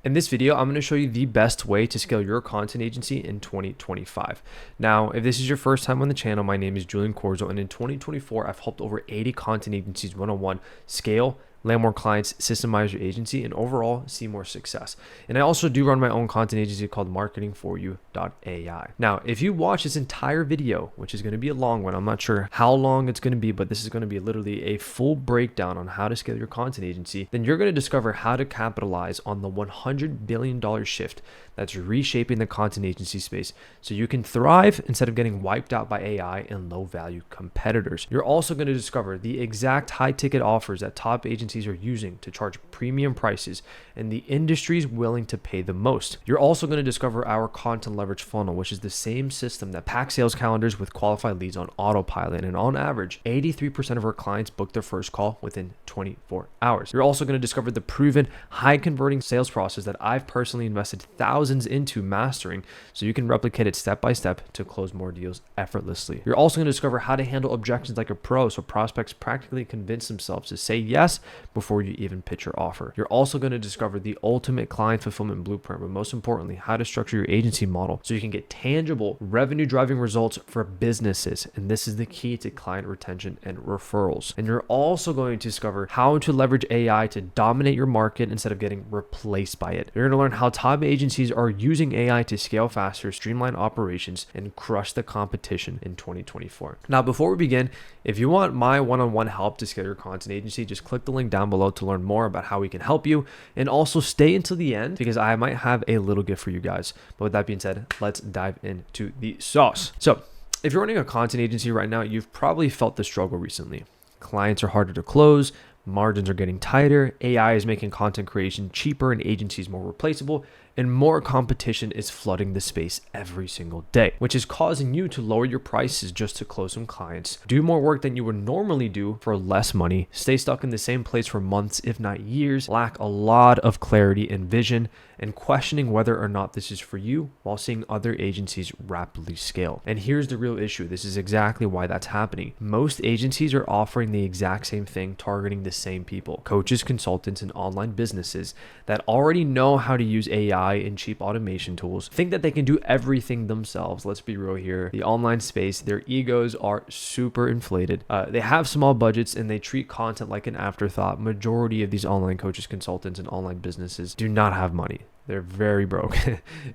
In this video, I'm going to show you the best way to scale your content agency in 2025. Now, if this is your first time on the channel, my name is Julian Corzo, and in 2024, I've helped over 80 content agencies one-on-one scale, land more clients, systemize your agency, and overall see more success. And I also do run my own content agency called marketingforyou.ai. Now, if you watch this entire video, which is going to be a long one, I'm not sure how long it's going to be, but this is going to be literally a full breakdown on how to scale your content agency, then you're going to discover how to capitalize on the $100 billion shift that's reshaping the content agency space so you can thrive instead of getting wiped out by AI and low value competitors. You're also going to discover the exact high ticket offers that top agencies are using to charge premium prices and the industries willing to pay the most. You're also going to discover our content leverage funnel, which is the same system that packs sales calendars with qualified leads on autopilot. And on average, 83% of our clients book their first call within 24 hours. You're also going to discover the proven high converting sales process that I've personally invested thousands into mastering so you can replicate it step by step to close more deals effortlessly. You're also going to discover how to handle objections like a pro so prospects practically convince themselves to say yes before you even pitch your offer. You're also going to discover the ultimate client fulfillment blueprint, but most importantly, how to structure your agency model so you can get tangible revenue driving results for businesses. And this is the key to client retention and referrals. And you're also going to discover how to leverage AI to dominate your market instead of getting replaced by it. You're going to learn how top agencies are using AI to scale faster, streamline operations, and crush the competition in 2024. Now, before we begin, if you want my one-on-one help to scale your content agency, just click the link down below to learn more about how we can help you, and also stay until the end because I might have a little gift for you guys. But with that being said, let's dive into the sauce. So if you're running a content agency right now, you've probably felt the struggle recently. Clients are harder to close, margins are getting tighter, AI is making content creation cheaper and agencies more replaceable, and more competition is flooding the space every single day, which is causing you to lower your prices just to close some clients, do more work than you would normally do for less money, stay stuck in the same place for months, if not years, lack a lot of clarity and vision, and questioning whether or not this is for you while seeing other agencies rapidly scale. And here's the real issue. This is exactly why that's happening. Most agencies are offering the exact same thing, targeting the same people, coaches, consultants, and online businesses that already know how to use AI and cheap automation tools, think that they can do everything themselves. Let's be real here. The online space, their egos are super inflated. They have small budgets and they treat content like an afterthought. Majority of these online coaches, consultants, and online businesses do not have money. They're very broke.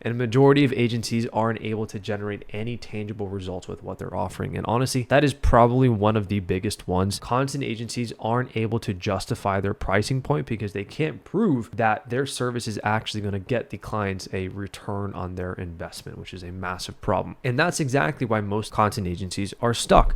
And majority of agencies aren't able to generate any tangible results with what they're offering. And honestly, that is probably one of the biggest ones. Content agencies aren't able to justify their pricing point because they can't prove that their service is actually going to get the clients a return on their investment, which is a massive problem. And that's exactly why most content agencies are stuck,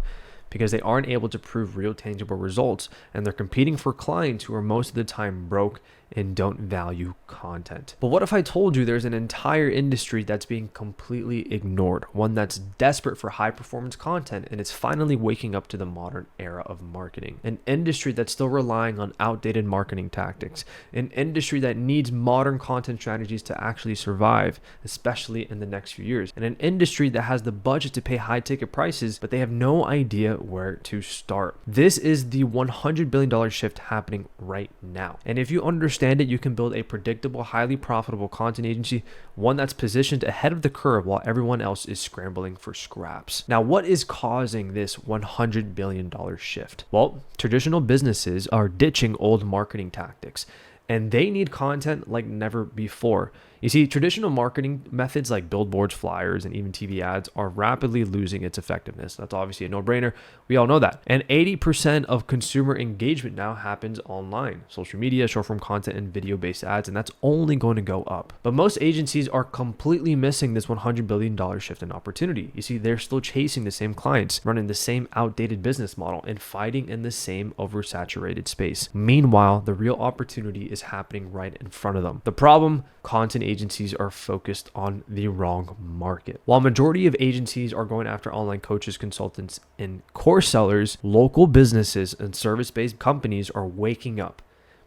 because they aren't able to prove real tangible results, and they're competing for clients who are most of the time broke and don't value content. But what if I told you there's an entire industry that's being completely ignored, one that's desperate for high performance content and it's finally waking up to the modern era of marketing, an industry that's still relying on outdated marketing tactics, an industry that needs modern content strategies to actually survive, especially in the next few years, and an industry that has the budget to pay high ticket prices, but they have no idea where to start. This is the $100 billion shift happening right now. And if you understand it, you can build a predictable, highly profitable content agency, one that's positioned ahead of the curve while everyone else is scrambling for scraps. Now, what is causing this $100 billion shift? Well, traditional businesses are ditching old marketing tactics, and they need content like never before. You see, traditional marketing methods like billboards, flyers, and even TV ads are rapidly losing its effectiveness. That's obviously a no-brainer. We all know that. And 80% of consumer engagement now happens online, social media, short-form content, and video-based ads, and that's only going to go up. But most agencies are completely missing this $100 billion shift in opportunity. You see, they're still chasing the same clients, running the same outdated business model, and fighting in the same oversaturated space. Meanwhile, the real opportunity is happening right in front of them. The problem, content agencies are focused on the wrong market. While majority of agencies are going after online coaches, consultants, and course sellers, local businesses and service-based companies are waking up,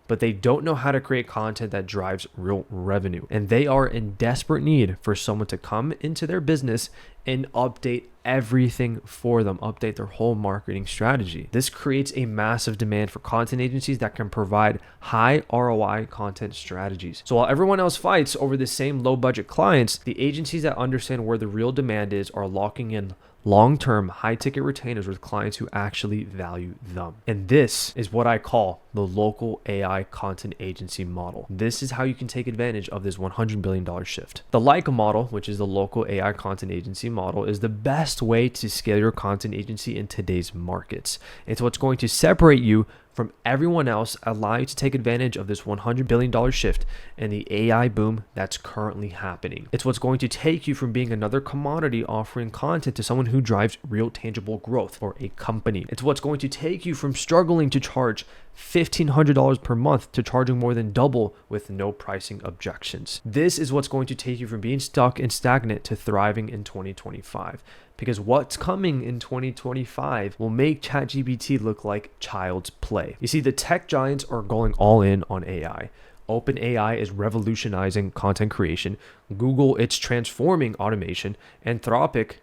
but they don't know how to create content that drives real revenue. And they are in desperate need for someone to come into their business and update everything for them, update their whole marketing strategy. This creates a massive demand for content agencies that can provide high ROI content strategies. So while everyone else fights over the same low budget clients, the agencies that understand where the real demand is are locking in long-term high-ticket retainers with clients who actually value them. And this is what I call the local AI content agency model. This is how you can take advantage of this $100 billion shift. The Leica model, which is the local AI content agency model, is the best way to scale your content agency in today's markets. It's what's going to separate you from everyone else, allow you to take advantage of this $100 billion shift and the AI boom that's currently happening. It's what's going to take you from being another commodity offering content to someone who drives real tangible growth for a company. It's what's going to take you from struggling to charge $1,500 per month to charging more than double with no pricing objections. This is what's going to take you from being stuck and stagnant to thriving in 2025. Because what's coming in 2025 will make ChatGPT look like child's play. You see, the tech giants are going all in on AI. OpenAI is revolutionizing content creation. Google, it's transforming automation. Anthropic,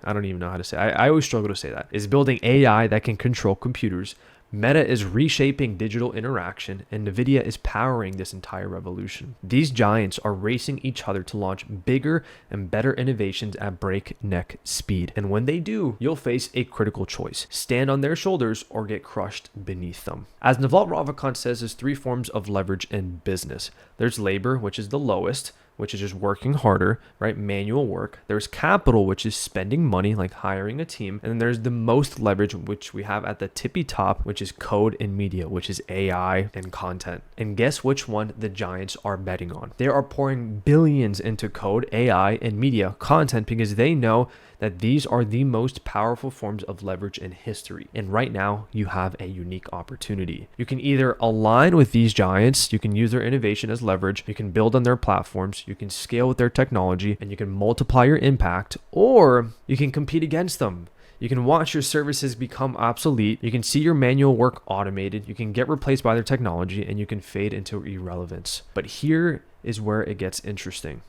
I don't even know how to say it. I always struggle to say that, is building AI that can control computers. Meta is reshaping digital interaction, and NVIDIA is powering this entire revolution. These giants are racing each other to launch bigger and better innovations at breakneck speed. And when they do, you'll face a critical choice: stand on their shoulders or get crushed beneath them. As Naval Ravikant says, there's three forms of leverage in business. There's labor, which is the lowest, which is just working harder, right? Manual work. There's capital, which is spending money, like hiring a team. And then there's the most leverage, which we have at the tippy top, which is code and media, which is AI and content. And guess which one the giants are betting on? They are pouring billions into code, AI, and media content because they know that these are the most powerful forms of leverage in history. And right now, you have a unique opportunity. You can either align with these giants, you can use their innovation as leverage, you can build on their platforms, you can scale with their technology, and you can multiply your impact, or you can compete against them. You can watch your services become obsolete. You can see your manual work automated. You can get replaced by their technology, and you can fade into irrelevance. But here is where it gets interesting.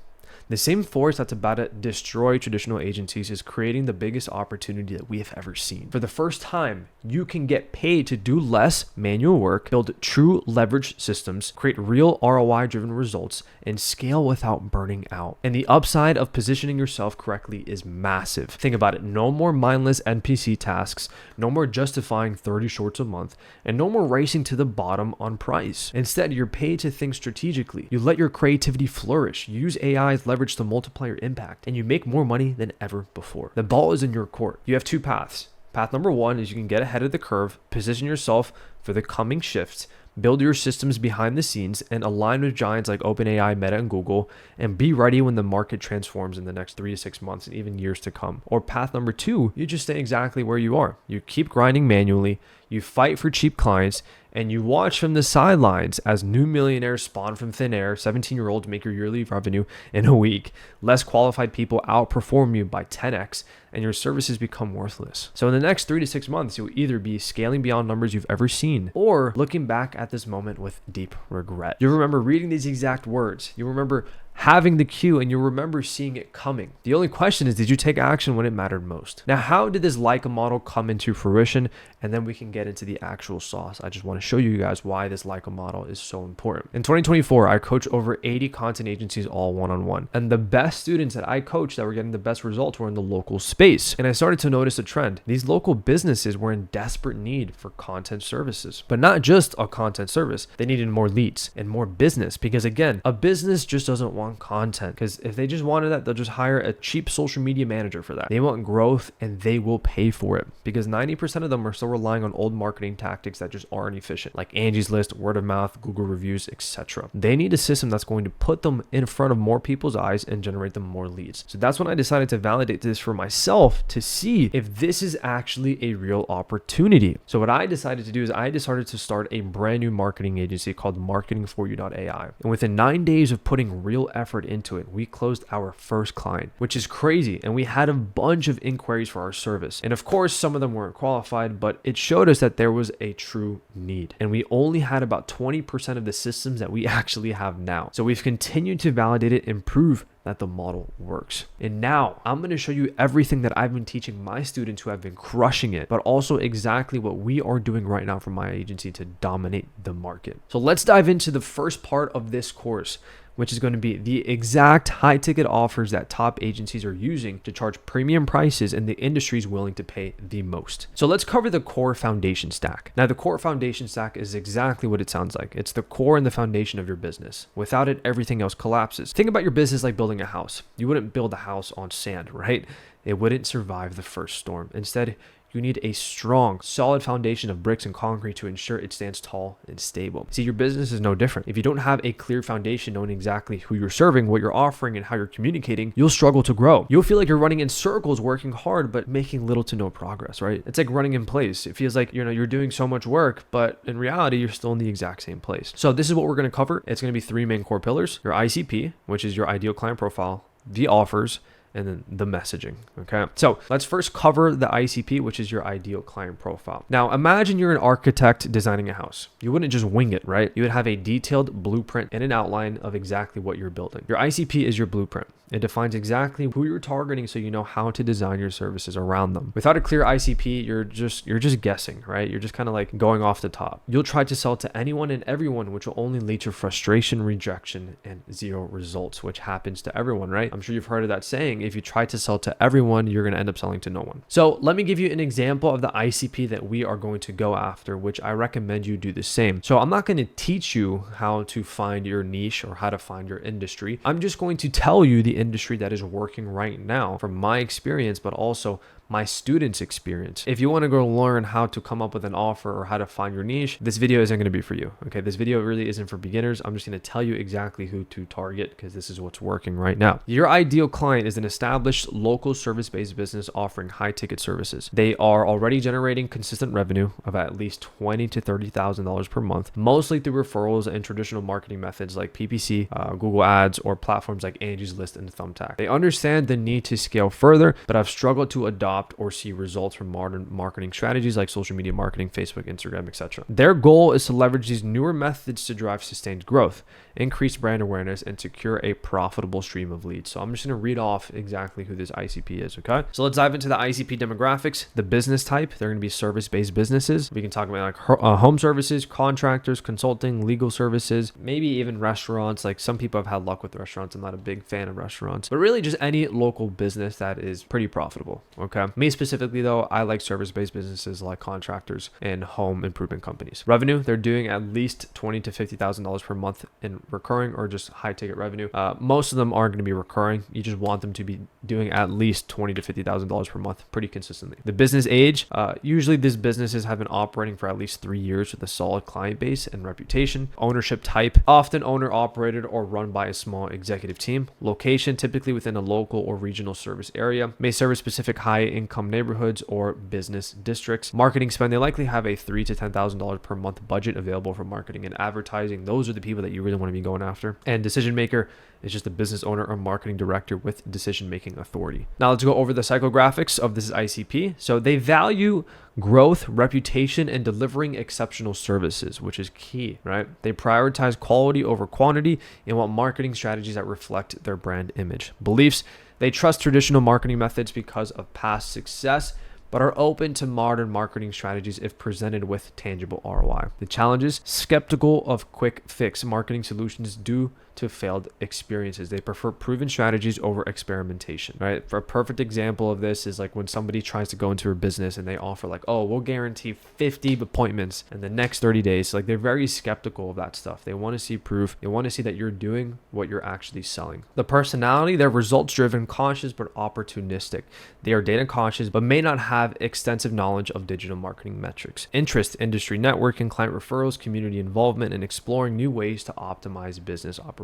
The same force that's about to destroy traditional agencies is creating the biggest opportunity that we have ever seen. For the first time, you can get paid to do less manual work, build true leverage systems, create real ROI-driven results, and scale without burning out. And the upside of positioning yourself correctly is massive. Think about it. No more mindless NPC tasks, no more justifying 30 shorts a month, and no more racing to the bottom on price. Instead, you're paid to think strategically. You let your creativity flourish. Use AI's leverage to multiply your impact, and you make more money than ever before. The ball is in your court. You have two paths. Path number one is you can get ahead of the curve, position yourself for the coming shifts, build your systems behind the scenes, and align with giants like OpenAI, Meta, and Google, and be ready when the market transforms in the next 3 to 6 months and even years to come. Or path number two, you just stay exactly where you are. You keep grinding manually, you fight for cheap clients, and you watch from the sidelines as new millionaires spawn from thin air, 17-year-olds make your yearly revenue in a week, less qualified people outperform you by 10x, and your services become worthless. So in the next 3 to 6 months, you'll either be scaling beyond numbers you've ever seen, or looking back at this moment with deep regret. You'll remember reading these exact words. You'll remember having the cue, and you'll remember seeing it coming. The only question is, did you take action when it mattered most? Now, how did this Leica model come into fruition? And then we can get into the actual sauce. I just want to show you guys why this Leica model is so important. In 2024, I coached over 80 content agencies all one-on-one. And the best students that I coached that were getting the best results were in the local space. And I started to notice a trend. These local businesses were in desperate need for content services, but not just a content service. They needed more leads and more business, because again, a business just doesn't want content, because if they just wanted that, they'll just hire a cheap social media manager for that. They want growth, and they will pay for it, because 90% of them are still relying on old marketing tactics that just aren't efficient, like Angie's List, word of mouth, Google reviews, etc. They need a system that's going to put them in front of more people's eyes and generate them more leads. So that's when I decided to validate this for myself to see if this is actually a real opportunity. So what I decided to do is I decided to start a brand new marketing agency called marketingforyou.ai. And within 9 days of putting real effort into it, we closed our first client, which is crazy. And we had a bunch of inquiries for our service. And of course, some of them weren't qualified, but it showed us that there was a true need. And we only had about 20% of the systems that we actually have now. So we've continued to validate it and prove that the model works. And now I'm going to show you everything that I've been teaching my students who have been crushing it, but also exactly what we are doing right now from my agency to dominate the market. So let's dive into the first part of this course, which is going to be the exact high ticket offers that top agencies are using to charge premium prices and the industry is willing to pay the most. So let's cover the core foundation stack. Now, the core foundation stack is exactly what it sounds like. It's the core and the foundation of your business. Without it, everything else collapses. Think about your business like building a house. You wouldn't build a house on sand, right? It wouldn't survive the first storm. Instead, you need a strong, solid foundation of bricks and concrete to ensure it stands tall and stable. See, your business is no different. If you don't have a clear foundation knowing exactly who you're serving, what you're offering, and how you're communicating, you'll struggle to grow. You'll feel like you're running in circles, working hard, but making little to no progress, right? It's like running in place. It feels like, you're doing so much work, but in reality, you're still in the exact same place. So this is what we're going to cover. It's going to be 3 main core pillars: your ICP, which is your ideal client profile, the offers, and then the messaging. Okay. So let's first cover the ICP, which is your ideal client profile. Now, imagine you're an architect designing a house. You wouldn't just wing it, right? You would have a detailed blueprint and an outline of exactly what you're building. Your ICP is your blueprint. It defines exactly who you're targeting so you know how to design your services around them. Without a clear ICP, you're just guessing, right? You're just kind of like going off the top. You'll try to sell to anyone and everyone, which will only lead to frustration, rejection, and zero results, which happens to everyone, right? I'm sure you've heard of that saying: if you try to sell to everyone, you're going to end up selling to no one. So let me give you an example of the ICP that we are going to go after, which I recommend you do the same. So I'm not going to teach you how to find your niche or how to find your industry. I'm just going to tell you the industry that is working right now from my experience, but also my students' experience. If you want to go learn how to come up with an offer or how to find your niche, this video isn't going to be for you. Okay, this video really isn't for beginners. I'm just going to tell you exactly who to target because this is what's working right now. Your ideal client is an established local service-based business offering high-ticket services. They are already generating consistent revenue of at least $20,000 to $30,000 per month, mostly through referrals and traditional marketing methods like PPC, Google Ads, or platforms like Angie's List and Thumbtack. They understand the need to scale further, but have struggled to adopt or see results from modern marketing strategies like social media marketing, Facebook, Instagram, etc. Their goal is to leverage these newer methods to drive sustained growth, increase brand awareness, and secure a profitable stream of leads. So I'm just going to read off exactly who this ICP is, okay? So let's dive into the ICP demographics. The business type, they're going to be service-based businesses. We can talk about like home services, contractors, consulting, legal services, maybe even restaurants. Like some people have had luck with restaurants. I'm not a big fan of restaurants, but really just any local business that is pretty profitable, okay? Me specifically though, I like service-based businesses like contractors and home improvement companies. Revenue, they're doing at least $20,000 to $50,000 per month in recurring or just high ticket revenue. Most of them aren't going to be recurring. You just want them to be doing at least $20,000 to $50,000 per month pretty consistently. The business age, usually these businesses have been operating for at least 3 years with a solid client base and reputation. Ownership type, often owner operated or run by a small executive team. Location, typically within a local or regional service area. May service specific high income neighborhoods or business districts. Marketing spend, they likely have a $3,000 to $10,000 per month budget available for marketing and advertising. Those are the people that you really want to be going after. And decision maker is just a business owner or marketing director with decision-making authority. Now let's go over the psychographics of this ICP. So they value growth, reputation, and delivering exceptional services, which is key, right? They prioritize quality over quantity and want marketing strategies that reflect their brand image. Beliefs, they trust traditional marketing methods because of past success, but are open to modern marketing strategies if presented with tangible ROI. The challenges, skeptical of quick fix marketing solutions due to failed experiences. They prefer proven strategies over experimentation, right? For a perfect example of this is like when somebody tries to go into a business and they offer like, oh, we'll guarantee 50 appointments in the next 30 days. Like they're very skeptical of that stuff. They want to see proof. They want to see that you're doing what you're actually selling. The personality, they're results driven, cautious, but opportunistic. They are data conscious, but may not have extensive knowledge of digital marketing metrics. Interest, industry networking, client referrals, community involvement, and exploring new ways to optimize business operations.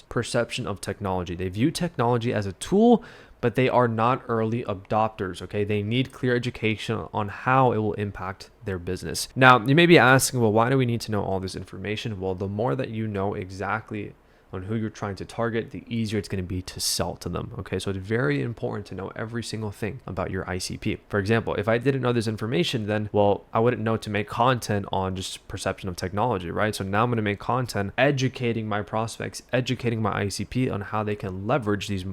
Perception of technology. They view technology as a tool, but they are not early adopters, okay? They need clear education on how it will impact their business. Now, you may be asking, well, why do we need to know all this information? Well, the more that you know exactly on who you're trying to target, the easier it's going to be to sell to them. Okay, so it's very important to know every single thing about your ICP. For example, if I didn't know this information, then, well, I wouldn't know to make content on just perception of technology, right? So now I'm going to make content educating my prospects, educating my ICP on how they can leverage these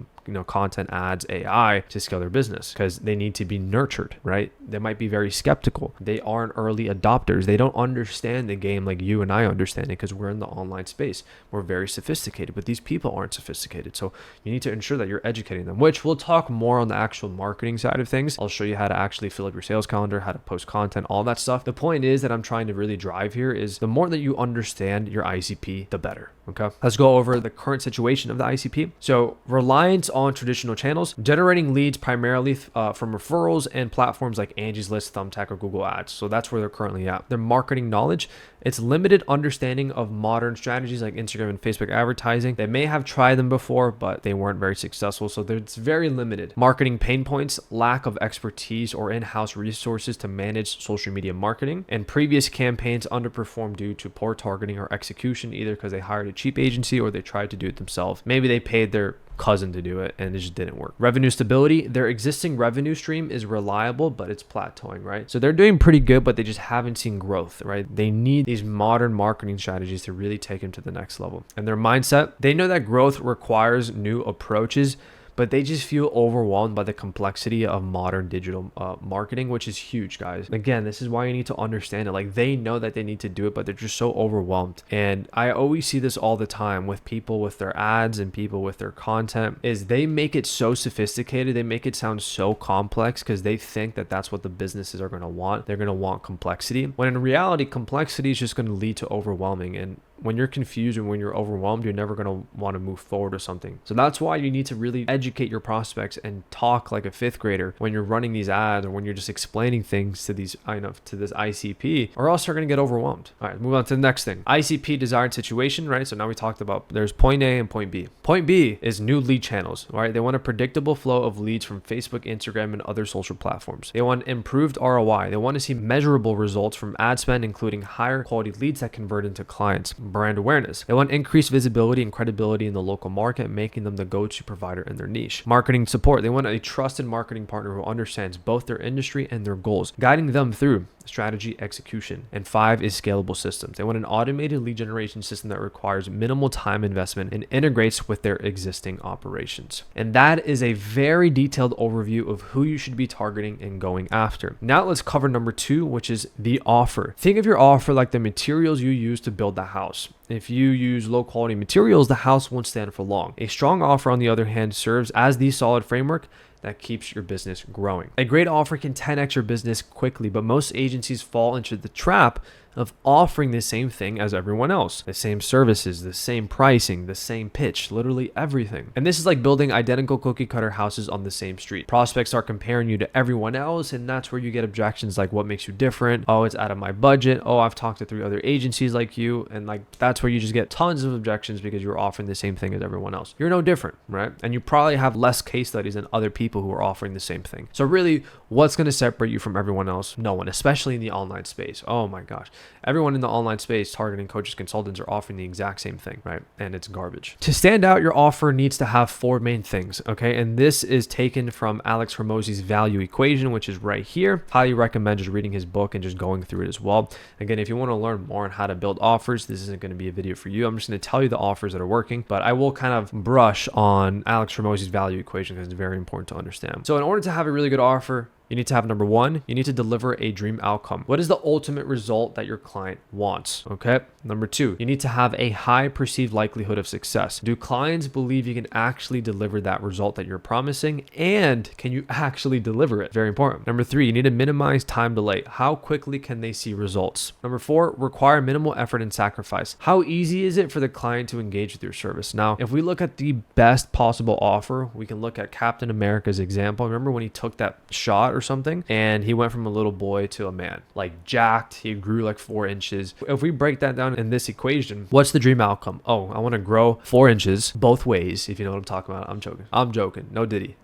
content, ads, AI to scale their business, because they need to be nurtured, right? They might be very skeptical. They aren't early adopters. They don't understand the game like you and I understand it, because we're in the online space. We're very sophisticated, but these people aren't sophisticated. So you need to ensure that you're educating them, which we'll talk more on the actual marketing side of things. I'll show you how to actually fill up your sales calendar, how to post content, all that stuff. The point is that I'm trying to really drive here is the more that you understand your ICP, the better. Okay, let's go over the current situation of the ICP. So reliance on traditional channels, generating leads primarily from referrals and platforms like Angie's List, Thumbtack, or Google Ads. So that's where they're currently at. Their marketing knowledge, it's limited understanding of modern strategies like Instagram and Facebook advertising. They may have tried them before, but they weren't very successful. So it's very limited. Marketing pain points, lack of expertise or in-house resources to manage social media marketing, and previous campaigns underperformed due to poor targeting or execution, either because they hired a cheap agency or they tried to do it themselves. Maybe they paid their cousin to do it and it just didn't work. Revenue stability, their existing revenue stream is reliable, but it's plateauing, right? So they're doing pretty good, but they just haven't seen growth, right? They need these modern marketing strategies to really take them to the next level. And their mindset, they know that growth requires new approaches, but they just feel overwhelmed by the complexity of modern digital marketing, which is huge, guys. Again, this is why you need to understand it. Like, they know that they need to do it, but they're just so overwhelmed. And I always see this all the time with people with their ads and people with their content, is they make it so sophisticated. They make it sound so complex because they think that that's what the businesses are going to want. They're going to want complexity, when in reality, complexity is just going to lead to overwhelming. And when you're confused and when you're overwhelmed, you're never going to want to move forward with something. So that's why you need to really educate your prospects and talk like a fifth grader when you're running these ads or when you're just explaining things to these, to this ICP, or else you're going to get overwhelmed. All right, move on to the next thing. ICP desired situation, right? So now we talked about there's point A and point B. Point B is new lead channels, right? They want a predictable flow of leads from Facebook, Instagram, and other social platforms. They want improved ROI. They want to see measurable results from ad spend, including higher quality leads that convert into clients. Brand awareness. They want increased visibility and credibility in the local market, making them the go-to provider in their niche. Marketing support. They want a trusted marketing partner who understands both their industry and their goals, guiding them through strategy execution. And 5 is scalable systems. They want an automated lead generation system that requires minimal time investment and integrates with their existing operations. And that is a very detailed overview of who you should be targeting and going after. Now let's cover number 2, which is the offer. Think of your offer like the materials you use to build the house. If you use low quality materials, the house won't stand for long. A strong offer, on the other hand, serves as the solid framework that keeps your business growing. A great offer can 10x your business quickly, but most agencies fall into the trap of offering the same thing as everyone else, the same services, the same pricing, the same pitch, literally everything. And this is like building identical cookie cutter houses on the same street. Prospects are comparing you to everyone else, and that's where you get objections like, what makes you different? Oh, it's out of my budget. Oh, I've talked to 3 other agencies like you. And like, that's where you just get tons of objections because you're offering the same thing as everyone else. You're no different, right? And you probably have less case studies than other people who are offering the same thing. So really, what's going to separate you from everyone else? No one, especially in the online space. Oh my gosh. Everyone in the online space, targeting coaches, consultants, are offering the exact same thing, right? And it's garbage. To stand out, your offer needs to have 4 main things, okay? And this is taken from Alex Hormozi's value equation, which is right here. Highly recommend just reading his book and just going through it as well. Again, if you want to learn more on how to build offers, this isn't going to be a video for you. I'm just going to tell you the offers that are working, but I will kind of brush on Alex Hormozi's value equation because it's very important to understand. So in order to have a really good offer, you need to have number 1, you need to deliver a dream outcome. What is the ultimate result that your client wants? Okay. Number 2, you need to have a high perceived likelihood of success. Do clients believe you can actually deliver that result that you're promising? And can you actually deliver it? Very important. Number 3, you need to minimize time delay. How quickly can they see results? Number 4, require minimal effort and sacrifice. How easy is it for the client to engage with your service? Now, if we look at the best possible offer, we can look at Captain America's example. Remember when he took that shot or something and he went from a little boy to a man, like jacked, he grew like 4 inches. If we break that down in this equation, what's the dream outcome? Oh, I want to grow 4 inches both ways. If you know what I'm talking about. I'm joking. No diddy.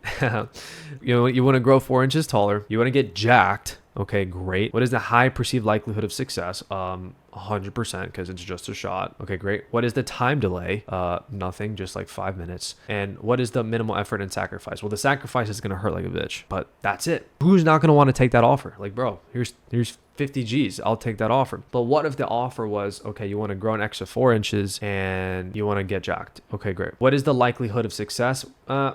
You want to grow 4 inches taller. You want to get jacked. Okay, great. What is the high perceived likelihood of success? 100% because it's just a shot. Okay, great. What is the time delay? Nothing, just like 5 minutes. And what is the minimal effort and sacrifice? Well, the sacrifice is going to hurt like a bitch, but that's it. Who's not going to want to take that offer? Like, bro, here's 50 G's. I'll take that offer. But what if the offer was, okay, you want to grow an extra 4 inches and you want to get jacked? Okay, great. What is the likelihood of success?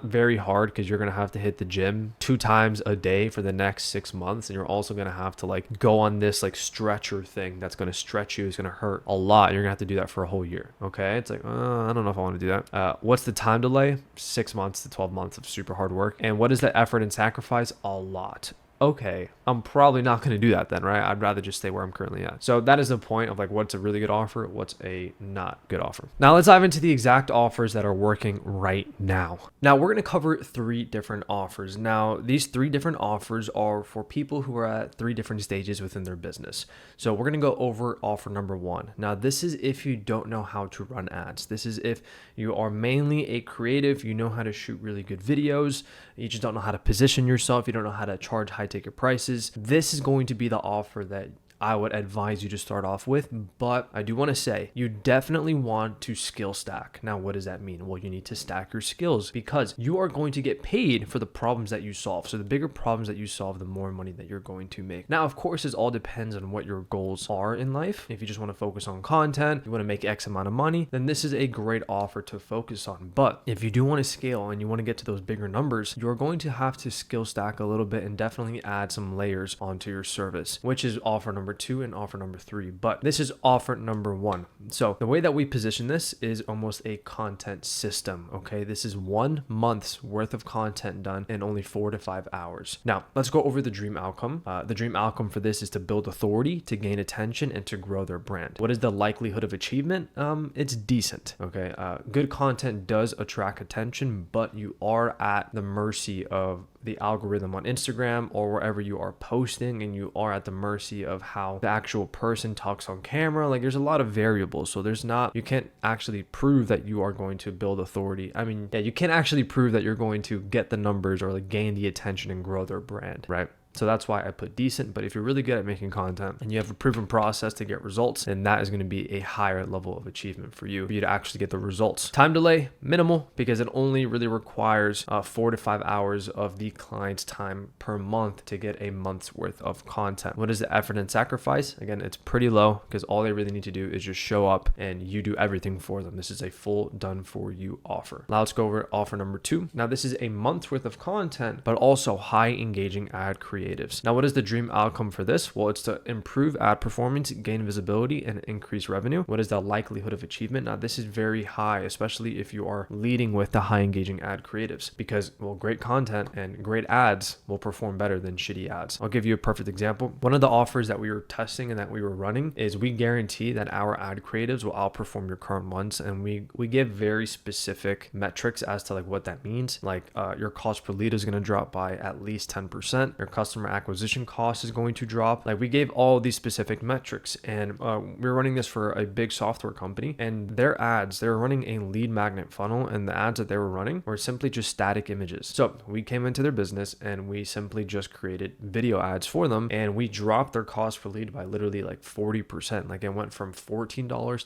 Very hard because you're going to have to hit the gym 2 times a day for the next 6 months. And you're also going to have to like go on this like stretcher thing that's going to stretch you. It's going to hurt a lot. You're going to have to do that for a whole year. Okay. It's like, I don't know if I want to do that. What's the time delay? 6 months to 12 months of super hard work. And what is the effort and sacrifice? A lot. Okay, I'm probably not going to do that then, right? I'd rather just stay where I'm currently at. So that is the point of like what's a really good offer, what's a not good offer. Now let's dive into the exact offers that are working right now. Now we're going to cover 3 different offers. Now these 3 different offers are for people who are at 3 different stages within their business. So we're going to go over offer number 1. Now this is if you don't know how to run ads. This is if you are mainly a creative, you know how to shoot really good videos, you just don't know how to position yourself, you don't know how to charge high ticket prices. This is going to be the offer that I would advise you to start off with, but I do want to say you definitely want to skill stack. Now, what does that mean? Well, you need to stack your skills because you are going to get paid for the problems that you solve. So the bigger problems that you solve, the more money that you're going to make. Now, of course, this all depends on what your goals are in life. If you just want to focus on content, you want to make X amount of money, then this is a great offer to focus on. But if you do want to scale and you want to get to those bigger numbers, you're going to have to skill stack a little bit and definitely add some layers onto your service, which is offer number 2 and offer number 3, but this is offer number 1. So the way that we position this is almost a content system. Okay, this is 1 month's worth of content done in only 4 to 5 hours. Now let's go over the dream outcome. The dream outcome for this is to build authority, to gain attention, and to grow their brand. What is the likelihood of achievement? It's decent. Okay, good content does attract attention, but you are at the mercy of the algorithm on Instagram or wherever you are posting, and you are at the mercy of how the actual person talks on camera. Like there's a lot of variables. So you can't actually prove that you are going to build authority. I mean, yeah, you can't actually prove that you're going to get the numbers or like gain the attention and grow their brand, right? So that's why I put decent. But if you're really good at making content and you have a proven process to get results, then that is going to be a higher level of achievement for you to actually get the results. Time delay, minimal, because it only really requires 4 to 5 hours of the client's time per month to get a month's worth of content. What is the effort and sacrifice? Again, it's pretty low because all they really need to do is just show up and you do everything for them. This is a full done for you offer. Now let's go over offer number 2. Now this is a month's worth of content, but also high engaging ad creation. Now, what is the dream outcome for this? Well, it's to improve ad performance, gain visibility, and increase revenue. What is the likelihood of achievement? Now, this is very high, especially if you are leading with the high engaging ad creatives, because, well, great content and great ads will perform better than shitty ads. I'll give you a perfect example. One of the offers that we were testing and that we were running is we guarantee that our ad creatives will outperform your current ones. And we give very specific metrics as to like what that means. Like your cost per lead is going to drop by at least 10%. Your customer acquisition cost is going to drop. Like we gave all these specific metrics, and we were running this for a big software company, and their ads, they were running a lead magnet funnel, and the ads that they were running were simply just static images. So we came into their business and we simply just created video ads for them, and we dropped their cost per lead by literally like 40%. Like it went from $14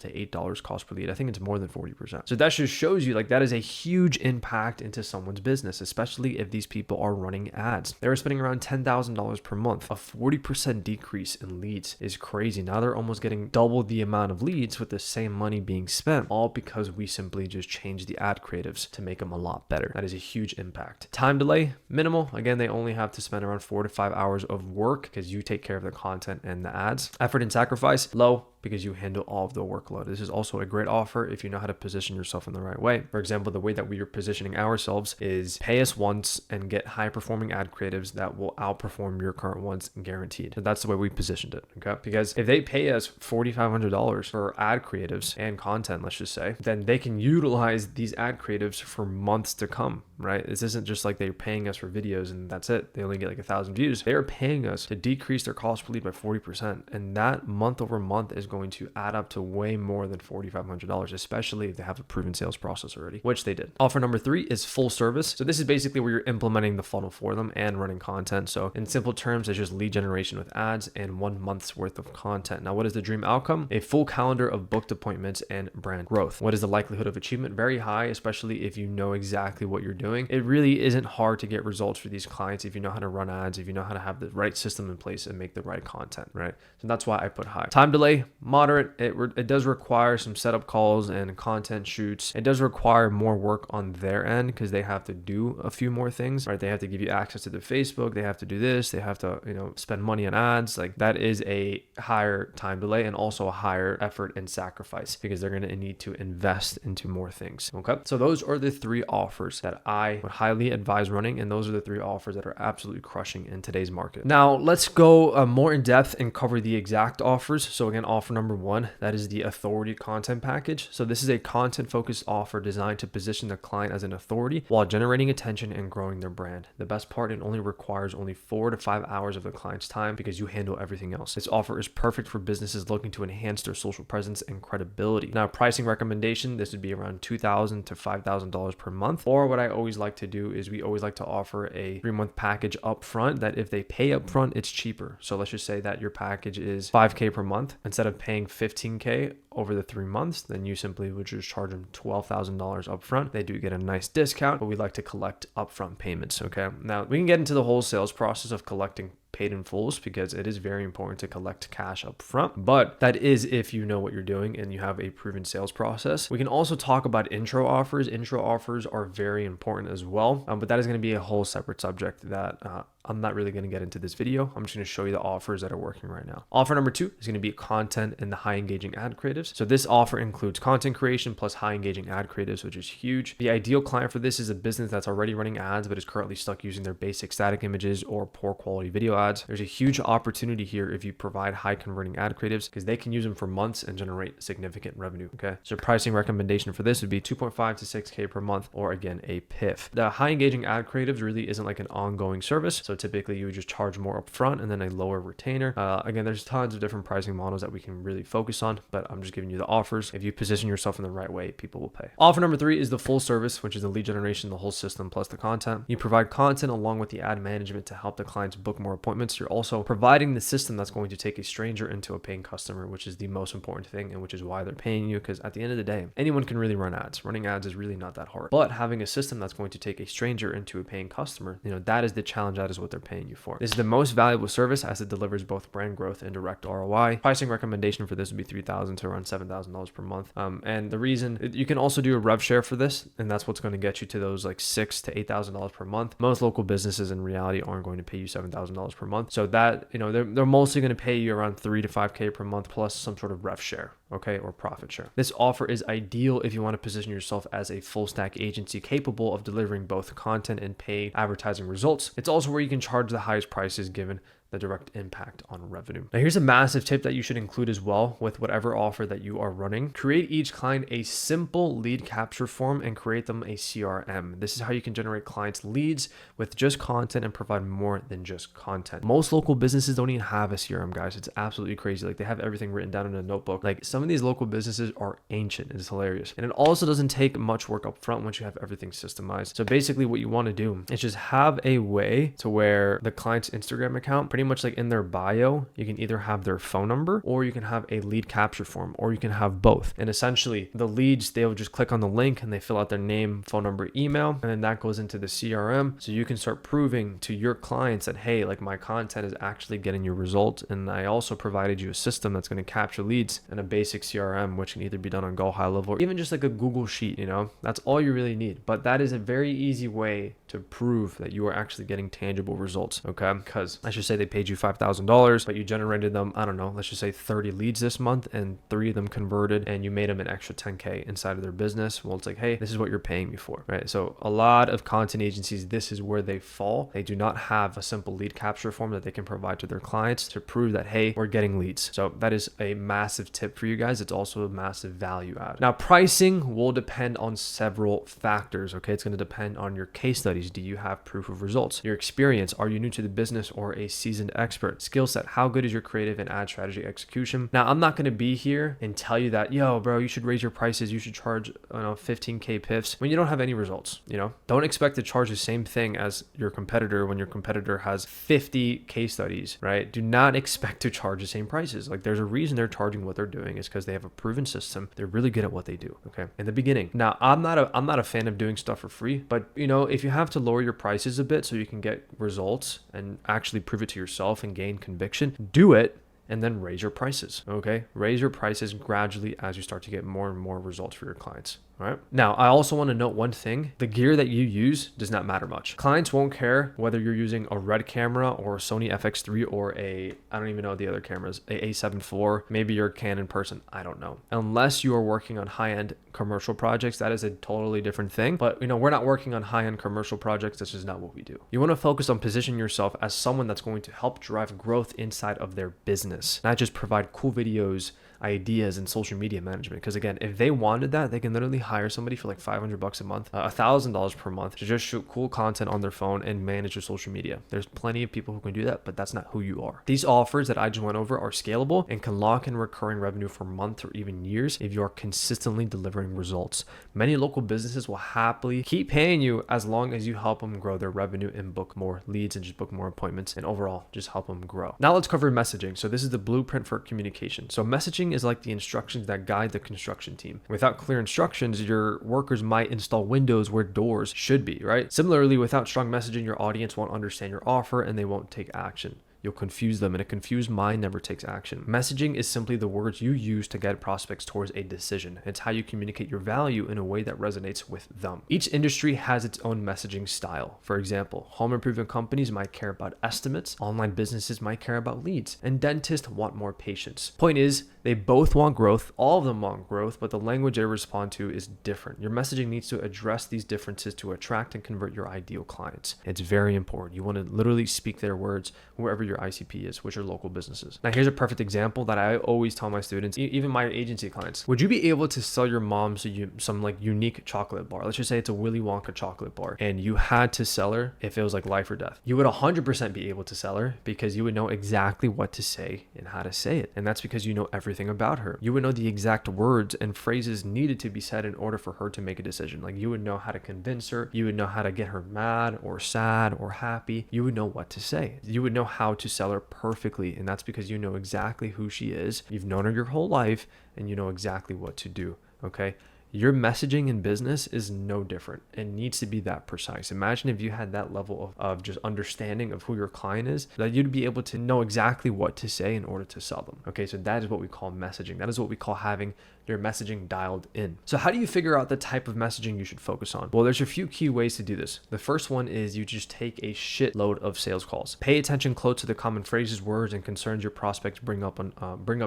to $8 cost per lead. I think it's more than 40%. So that just shows you like that is a huge impact into someone's business, especially if these people are running ads. They were spending around $10,000 per month. A 40% decrease in leads is crazy. Now they're almost getting double the amount of leads with the same money being spent, all because we simply just changed the ad creatives to make them a lot better. That is a huge impact. Time delay, minimal. Again, they only have to spend around 4 to 5 hours of work because you take care of the content and the ads. Effort and sacrifice, low, because you handle all of the workload. This is also a great offer if you know how to position yourself in the right way. For example, the way that we are positioning ourselves is pay us once and get high performing ad creatives that will outperform your current ones guaranteed. So that's the way we positioned it, okay? Because if they pay us $4,500 for ad creatives and content, let's just say, then they can utilize these ad creatives for months to come, right? This isn't just like they're paying us for videos and that's it. They only get like 1,000 views. They're paying us to decrease their cost per lead by 40%. And that month over month is going to add up to way more than $4,500, especially if they have a proven sales process already, which they did. Offer number 3 is full service. So this is basically where you're implementing the funnel for them and running content. So in simple terms, it's just lead generation with ads and 1 month's worth of content. Now, what is the dream outcome? A full calendar of booked appointments and brand growth. What is the likelihood of achievement? Very high, especially if you know exactly what you're doing. It really isn't hard to get results for these clients if you know how to run ads, if you know how to have the right system in place and make the right content, right? So that's why I put high. Time delay, moderate. It does require some setup calls and content shoots. It does require more work on their end because they have to do a few more things, right? They have to give you access to their Facebook. They have to do this. They have to, spend money on ads. Like that is a higher time delay and also a higher effort and sacrifice because they're going to need to invest into more things. Okay. So those are the 3 offers that I would highly advise running. And those are the 3 offers that are absolutely crushing in today's market. Now let's go more in depth and cover the exact offers. So again, offer number 1, that is the authority content package. So this is a content focused offer designed to position the client as an authority while generating attention and growing their brand. The best part, it only requires only 4 to 5 hours of the client's time because you handle everything else. This offer is perfect for businesses looking to enhance their social presence and credibility. Now, pricing recommendation, this would be around $2,000 to $5,000 per month. Or what I always like to do is we always like to offer a 3-month package up front that if they pay up front, it's cheaper. So let's just say that your package is $5,000 per month. Instead of paying $15,000 over the 3 months, then you simply would just charge them $12,000 up front. They do get a nice discount, but we like to collect upfront payments. Okay. Now we can get into the whole sales process of collecting paid in fulls because it is very important to collect cash up front, but that is if you know what you're doing and you have a proven sales process. We can also talk about intro offers. Intro offers are very important as well, but that is going to be a whole separate subject that I'm not really going to get into this video. I'm just going to show you the offers that are working right now. Offer number 2 is going to be content and the high engaging ad creatives. So this offer includes content creation plus high engaging ad creatives, which is huge. The ideal client for this is a business that's already running ads, but is currently stuck using their basic static images or poor quality video ads. There's a huge opportunity here if you provide high converting ad creatives because they can use them for months and generate significant revenue. Okay. So pricing recommendation for this would be $2.5 to $6,000 per month, or again, a PIF. The high engaging ad creatives really isn't like an ongoing service. So typically you would just charge more upfront and then a lower retainer. Again, there's tons of different pricing models that we can really focus on, but I'm just giving you the offers. If you position yourself in the right way, people will pay. Offer number 3 is the full service, which is the lead generation, the whole system plus the content. You provide content along with the ad management to help the clients book more appointments. You're also providing the system that's going to take a stranger into a paying customer, which is the most important thing and which is why they're paying you, because at the end of the day, anyone can really run ads. Running ads is really not that hard, but having a system that's going to take a stranger into a paying customer, that is the challenge. That is what they're paying you for. This is the most valuable service as it delivers both brand growth and direct ROI. Pricing recommendation for this would be $3,000 to around $7,000 per month. And the reason you can also do a rev share for this, and that's what's going to get you to those like $6,000 to $8,000 per month. Most local businesses in reality aren't going to pay you $7,000 per month. So that, they're mostly going to pay you around $3,000 to $5,000 per month plus some sort of rev share. Okay, or profit share. This offer is ideal if you want to position yourself as a full stack agency capable of delivering both content and paid advertising results. It's also where you can charge the highest prices given the direct impact on revenue. Now, here's a massive tip that you should include as well with whatever offer that you are running. Create each client a simple lead capture form and create them a CRM. This is how you can generate clients' leads with just content and provide more than just content. Most local businesses don't even have a CRM, guys. It's absolutely crazy. Like, they have everything written down in a notebook. Like, some of these local businesses are ancient. It's hilarious. And it also doesn't take much work up front once you have everything systemized. So basically what you want to do is just have a way to where the client's Instagram account, pretty much like in their bio, you can either have their phone number or you can have a lead capture form, or you can have both. And essentially the leads, they'll just click on the link and they fill out their name, phone number, email, and then that goes into the CRM. So you can start proving to your clients that, hey, like my content is actually getting you results. And I also provided you a system that's going to capture leads and a basic CRM, which can either be done on Go High Level or even just like a Google Sheet, that's all you really need. But that is a very easy way to prove that you are actually getting tangible results. Okay. Because I should say they paid you $5,000, but you generated them, I don't know, let's just say 30 leads this month and 3 of them converted and you made them an extra 10K inside of their business. Well, it's like, hey, this is what you're paying me for, right? So a lot of content agencies, this is where they fall. They do not have a simple lead capture form that they can provide to their clients to prove that, hey, we're getting leads. So that is a massive tip for you guys. It's also a massive value add. Now, pricing will depend on several factors. Okay. It's going to depend on your case study. studies? Do you have proof of results? Your experience, are you new to the business or a seasoned expert? Skill set, how good is your creative and ad strategy execution? Now, I'm not going to be here and tell you that, yo, bro, you should raise your prices, you should charge 15K piffs when you don't have any results. Don't expect to charge the same thing as your competitor when your competitor has 50 case studies, right? Do not expect to charge the same prices. Like, there's a reason they're charging what they're doing. Is because they have a proven system. They're really good at what they do. Okay, in the beginning. Now, I'm not a fan of doing stuff for free, but if you have to lower your prices a bit so you can get results and actually prove it to yourself and gain conviction, do it. And then raise your prices. Okay, raise your prices gradually as you start to get more and more results for your clients. All right. Now, I also want to note one thing. The gear that you use does not matter much. Clients won't care whether you're using a Red camera or a Sony FX3 or I don't even know the other cameras, a A7 IV, maybe you're a Canon person. I don't know. Unless you are working on high-end commercial projects, that is a totally different thing. But we're not working on high-end commercial projects. This is not what we do. You want to focus on positioning yourself as someone that's going to help drive growth inside of their business, not just provide cool videos, ideas, and social media management. Because again, if they wanted that, they can literally hire somebody for like $500 a month, $1,000 per month to just shoot cool content on their phone and manage their social media. There's plenty of people who can do that, but that's not who you are. These offers that I just went over are scalable and can lock in recurring revenue for months or even years if you are consistently delivering results. Many local businesses will happily keep paying you as long as you help them grow their revenue and book more leads and just book more appointments and overall just help them grow. Now let's cover messaging. So this is the blueprint for communication. So messaging is like the instructions that guide the construction team. Without clear instructions, your workers might install windows where doors should be, right? Similarly, without strong messaging, your audience won't understand your offer and they won't take action. You'll confuse them, and a confused mind never takes action. Messaging is simply the words you use to guide prospects towards a decision. It's how you communicate your value in a way that resonates with them. Each industry has its own messaging style. For example, home improvement companies might care about estimates, online businesses might care about leads, and dentists want more patients. Point is, they both want growth, all of them want growth, but the language they respond to is different. Your messaging needs to address these differences to attract and convert your ideal clients. It's very important. You want to literally speak their words wherever your ICP is, which are local businesses. Now, here's a perfect example that I always tell my students, even my agency clients. Would you be able to sell your mom some like unique chocolate bar? Let's just say it's a Willy Wonka chocolate bar, and you had to sell her if it was like life or death. You would 100% be able to sell her because you would know exactly what to say and how to say it. And that's because you know everything about her. You would know the exact words and phrases needed to be said in order for her to make a decision. Like, you would know how to convince her. You would know how to get her mad or sad or happy. You would know what to say. You would know how to sell her perfectly. And that's because you know exactly who she is. You've known her your whole life and you know exactly what to do. Okay. Your messaging in business is no different. It needs to be that precise. Imagine if you had that level of just understanding of who your client is, that you'd be able to know exactly what to say in order to sell them. Okay, so that is what we call messaging. That is what we call having your messaging dialed in. So how do you figure out the type of messaging you should focus on? Well, there's a few key ways to do this. The first one is you just take a shitload of sales calls. Pay attention close to the common phrases, words, and concerns your prospects bring up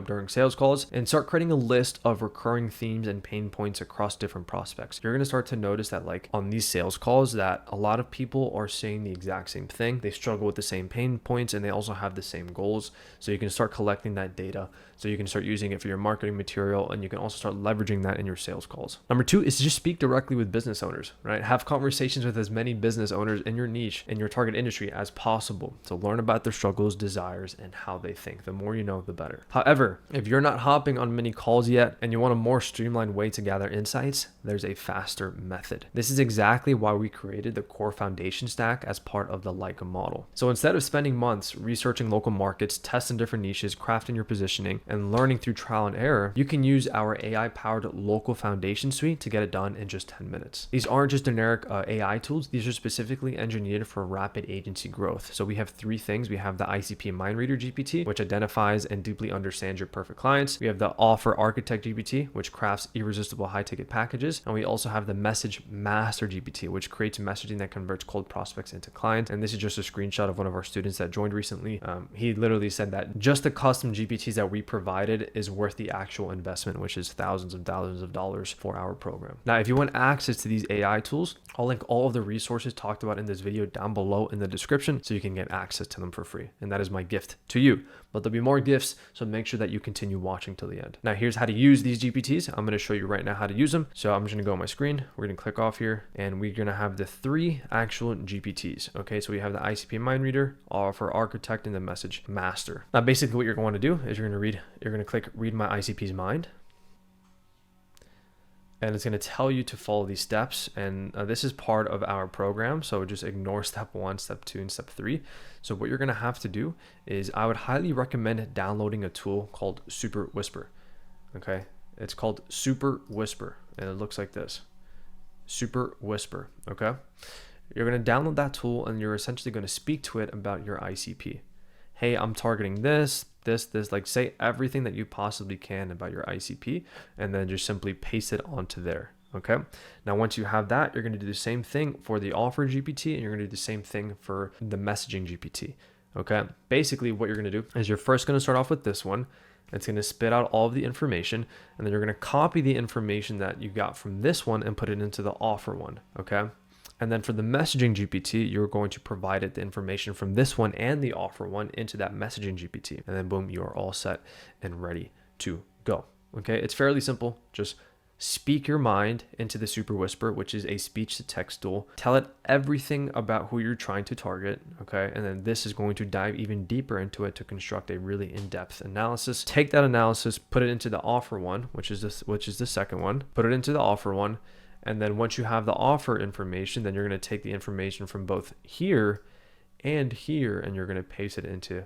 during sales calls, and start creating a list of recurring themes and pain points across different prospects. You're going to start to notice that, like, on these sales calls, that a lot of people are saying the exact same thing. They struggle with the same pain points and they also have the same goals. So you can start collecting that data so you can start using it for your marketing material, and you can also start leveraging that in your sales calls. Number two is to just speak directly with business owners, right? Have conversations with as many business owners in your niche, in your target industry as possible. So learn about their struggles, desires, and how they think. The more you know, the better. However, if you're not hopping on many calls yet and you want a more streamlined way to gather insights, there's a faster method. This is exactly why we created the core foundation stack as part of the Leica model. So instead of spending months researching local markets, testing different niches, crafting your positioning, and learning through trial and error, you can use our AI-powered local foundation suite to get it done in just 10 minutes. These aren't just generic AI tools. These are specifically engineered for rapid agency growth. So we have three things. We have the ICP Mind Reader GPT, which identifies and deeply understands your perfect clients. We have the Offer Architect GPT, which crafts irresistible high-ticket packages. And we also have the Message Master GPT, which creates messaging that converts cold prospects into clients. And this is just a screenshot of one of our students that joined recently. He literally said that just the custom GPTs that we provide provided is worth the actual investment, which is thousands and thousands of dollars for our program. Now, if you want access to these AI tools, I'll link all of the resources talked about in this video down below in the description so you can get access to them for free. And that is my gift to you. But there'll be more gifts, so make sure that you continue watching till the end. Now, here's how to use these GPTs. I'm going to show you right now how to use them. So I'm just going to go on my screen. We're going to click off here, and we're going to have the 3 actual GPTs. Okay, so we have the ICP Mind Reader, Offer Architect, and the Message Master. Now, basically what you're going to do is you're going to click Read My ICP's Mind. And it's going to tell you to follow these steps. And this is part of our program. So just ignore step 1, step 2, and step 3. So what you're going to have to do is I would highly recommend downloading a tool called Super Whisper. Okay. It's called Super Whisper. And it looks like this. Super Whisper. Okay. You're going to download that tool and you're essentially going to speak to it about your ICP. Hey, I'm targeting this, like say everything that you possibly can about your ICP, and then just simply paste it onto there. Okay. Now, once you have that, you're going to do the same thing for the Offer GPT, and you're going to do the same thing for the Messaging GPT. Okay. Basically, what you're going to do is you're first going to start off with this one. It's going to spit out all of the information, and then you're going to copy the information that you got from this one and put it into the Offer one. Okay. And then for the Messaging GPT, you're going to provide it the information from this one and the Offer one into that Messaging GPT. And then boom, you are all set and ready to go. Okay, it's fairly simple. Just speak your mind into the Super Whisper, which is a speech to text tool. Tell it everything about who you're trying to target. Okay, and then this is going to dive even deeper into it to construct a really in-depth analysis. Take that analysis, put it into the Offer one, which is the second one. Put it into the Offer one. And then once you have the offer information, then you're going to take the information from both here and here, and you're going to paste it into